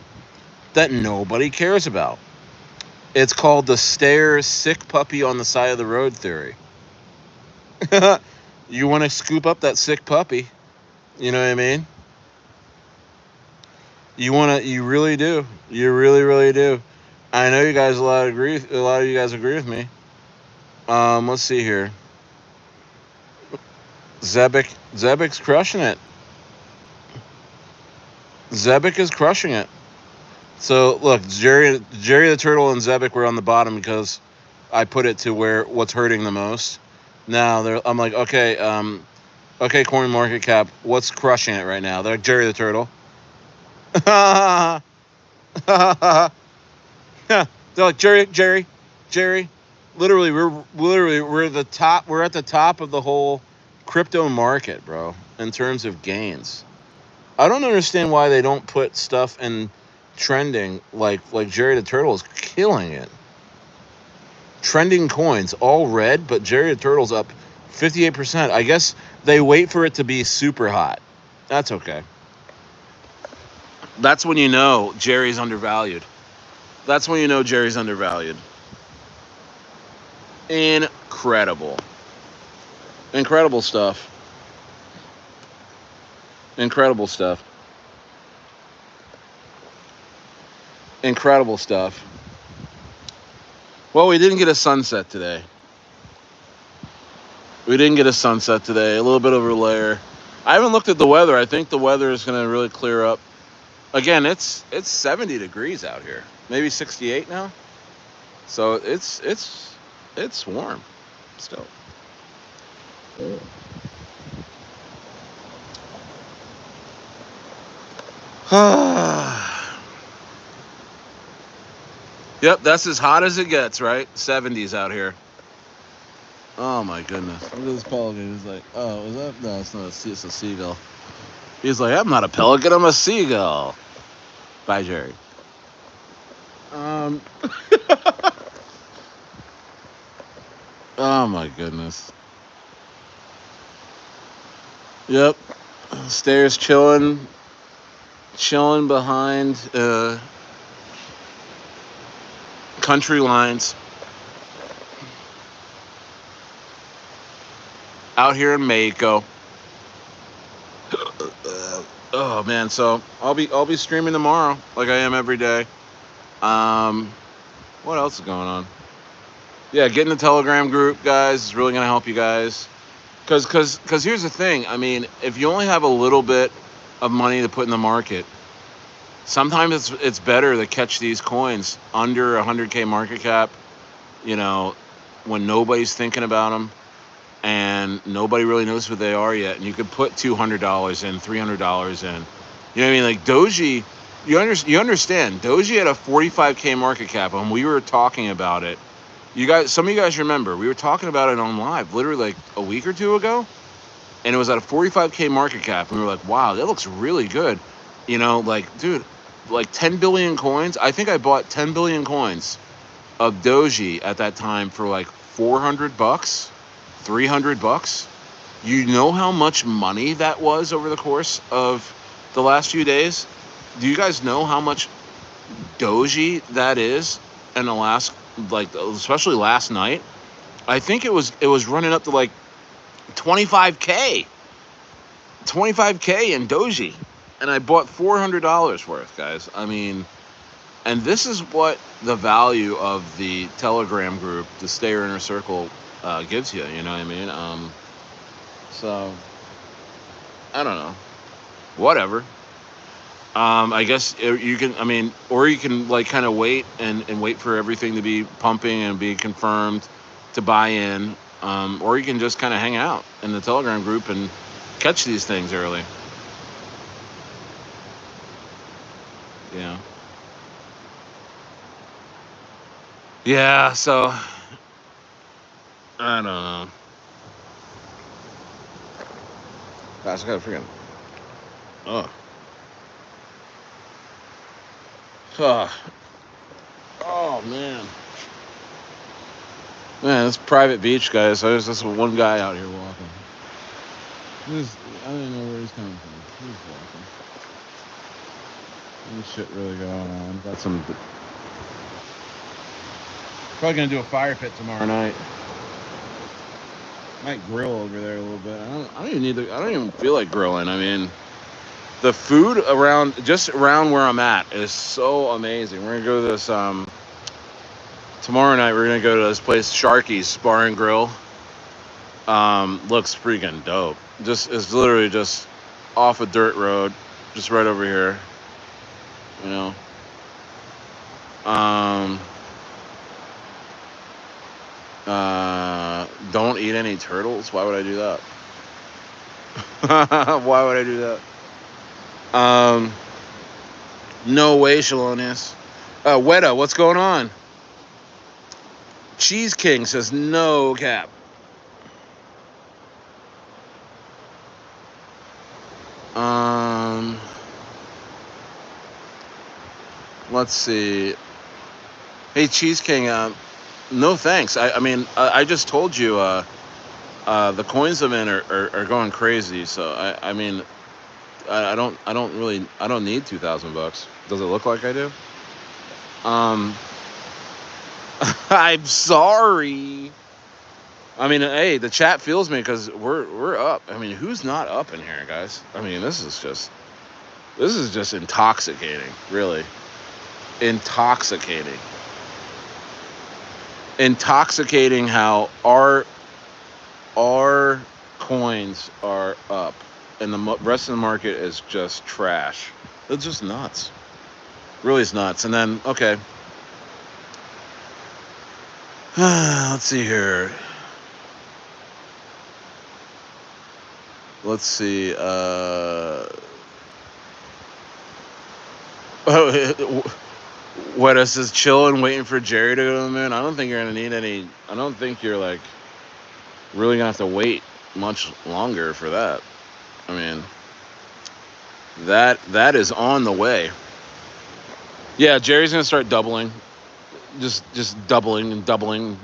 that nobody cares about. It's called the STAYER sick puppy on the side of the road theory. You want to scoop up that sick puppy. You know what I mean? You really do. You really, really do. I know you guys a lot of you guys agree with me. Let's see here. Zebek's crushing it. Zebek is crushing it. So look, Jerry the Turtle and Zebek were on the bottom because I put it to where what's hurting the most. Now I'm like, okay, coin market cap, what's crushing it right now? They're like Jerry the Turtle. They're like Jerry. Literally, we're the top. We're at the top of the whole crypto market, bro, in terms of gains. I don't understand why they don't put stuff in trending like Jerry the Turtle is killing it. Trending coins, all red, but Jerry the Turtle's up 58%. I guess they wait for it to be super hot. That's okay. That's when you know Jerry's undervalued. That's when you know Jerry's undervalued. Incredible. Incredible stuff. Incredible stuff. Incredible stuff. Well, we didn't get a sunset today. A little bit of a layer. I haven't looked at the weather. I think the weather is going to really clear up. Again, it's 70 degrees out here. Maybe 68 now. So it's warm still. Yep, that's as hot as it gets, right? 70s out here. Oh my goodness. Look at this pelican. He's like, oh, is that? No, it's not. It's a seagull. He's like, I'm not a pelican, I'm a seagull. Bye, Jerry. Oh my goodness. Yep. Stairs chilling behind country lines. Out here in Mexico. Oh man, so I'll be streaming tomorrow like I am every day. What else is going on? Yeah, get in the Telegram group, guys. It's really gonna help you guys. Cause here's the thing. I mean, if you only have a little bit of money to put in the market, sometimes it's better to catch these coins under 100K market cap. You know, when nobody's thinking about them. And nobody really knows who they are yet. And you could put $200 in, $300 in. You know what I mean? Like DOGEI, you understand. DOGEI had a 45K market cap, and we were talking about it. Some of you guys remember, we were talking about it on live, literally like a week or two ago. And it was at a 45K market cap. And we were like, wow, that looks really good. You know, like, dude, like 10 billion coins. I think I bought 10 billion coins of Doji at that time for like $400, $300. You know how much money that was over the course of the last few days? Do you guys know how much Doji that is in the last, like, especially last night? I think it was running up to like 25K. 25K in Doji. And I bought $400 worth, guys. I mean, and this is what the value of the Telegram group, the Stayer Inner Circle, gives you. You know what I mean? So I don't know. Whatever. I guess you can. I mean, or you can like kind of wait and wait for everything to be pumping and be confirmed to buy in. Or you can just kind of hang out in the Telegram group and catch these things early. Yeah. Yeah. So I don't know. Gosh, I gotta freaking. Oh. Oh man. Man, it's private beach, guys. So there's just one guy out here walking. I don't know where he's coming from. He's walking. There's shit really going on. Got some. Probably gonna do a fire pit tomorrow night. Might grill over there a little bit. I don't even need to. I don't even feel like grilling. I mean, the food just around where I'm at is so amazing. We're gonna go to this tomorrow night. We're gonna go to this place, Sharky's Bar and Grill. Looks freaking dope. It's literally just off a dirt road, just right over here. You know. Don't eat any turtles. Why would I do that? Why would I do that? No way, Shalonius. Weta, what's going on? Cheese King says no cap. Let's see. Hey, Cheese King. No thanks. I mean, I just told you. The coins I'm in are going crazy. So I mean, I don't need $2,000. Does it look like I do? I'm sorry. I mean, hey, the chat feels me because we're up. I mean, who's not up in here, guys? I mean, this is just intoxicating, really. Intoxicating how our coins are up and the rest of the market is just trash. It's just nuts. Really is nuts. And then, okay. Let's see here. Let's see. What is this? Chilling, waiting for Jerry to go to the moon? I don't think you're gonna need any. I don't think you're like really gonna have to wait much longer for that. I mean, that is on the way. Yeah, Jerry's gonna start doubling, just doubling and doubling,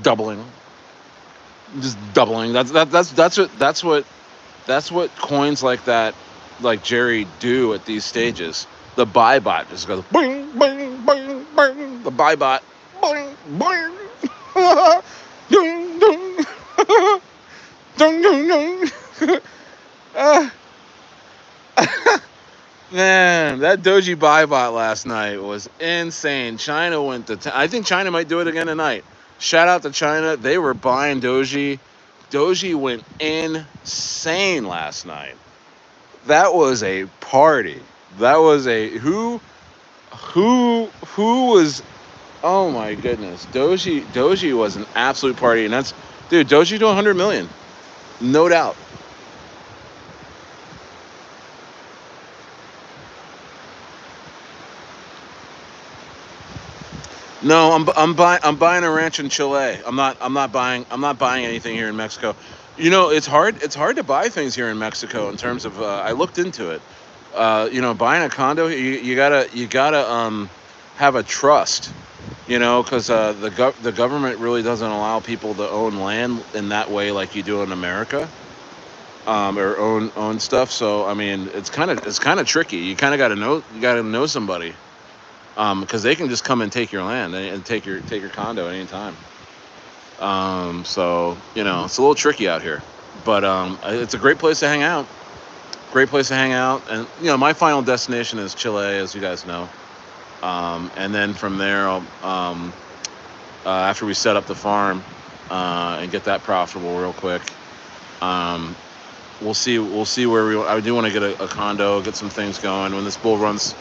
just doubling. That's what coins like that, like Jerry, do at these stages. The buy bot just goes boing, boing, boing, boing. The buy bot, boing, boing, ding, ding, ding, ding, ding. Man, that Doji buy bot last night was insane. China went to I think China might do it again tonight. Shout out to China. They were buying Doji. Doji went insane last night. That was a party. That was a who was, oh my goodness. Doji was an absolute party, and that's, dude, Doji to 100 million. No doubt. No, I'm buying a ranch in Chile. I'm not buying anything here in Mexico. You know, it's hard to buy things here in Mexico in terms of I looked into it. You know, buying a condo, you gotta have a trust. You know, because the government really doesn't allow people to own land in that way like you do in America, or own stuff. So I mean, it's kind of tricky. You got to know somebody, because they can just come and take your land and take your condo at any time. So you know, it's a little tricky out here, but it's a great place to hang out. Great place to hang out, and you know, my final destination is Chile, as you guys know. And then from there, after we set up the farm and get that profitable real quick, um, we'll see where we. I do want to get a condo, get some things going. When this bull runs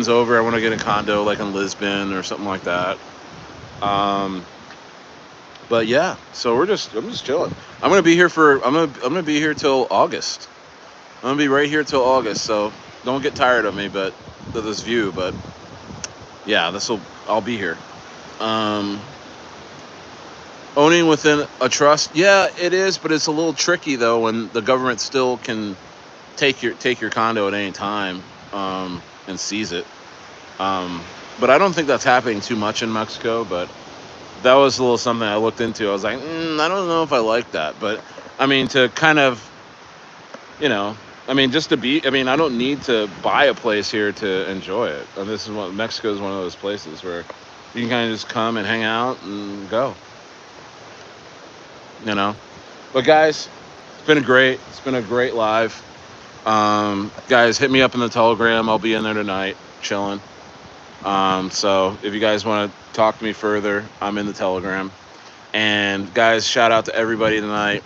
over, I want to get a condo like in Lisbon or something like that. Um, but yeah, so I'm just chilling. I'm gonna be here till August. I'm gonna be right here till August. So don't get tired of me, but of this view. But yeah, I'll be here. Um, Owning within a trust, yeah, it is, but it's a little tricky though when the government still can take your condo at any time, and seize it. Um, but I don't think that's happening too much in Mexico. But that was a little something I looked into. I was like, I don't know if I like that. But I mean, to kind of, you know, I mean, just to be, I mean, I don't need to buy a place here to enjoy it. And this is Mexico is one of those places where you can kind of just come and hang out and go, you know. But guys, it's been a great live. Guys, hit me up in the Telegram. I'll be in there tonight, chilling. So if you guys want to talk to me further, I'm in the Telegram. And guys, shout out to everybody tonight.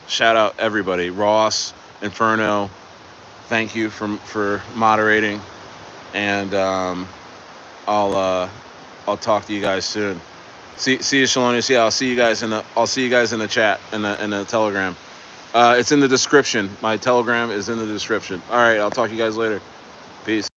Shout out everybody. Ross, Inferno, thank you for moderating. And I'll talk to you guys soon. See you, Shalonius. Yeah, I'll see you guys in the chat in the Telegram. It's in the description. My Telegram is in the description. All right, I'll talk to you guys later. Peace.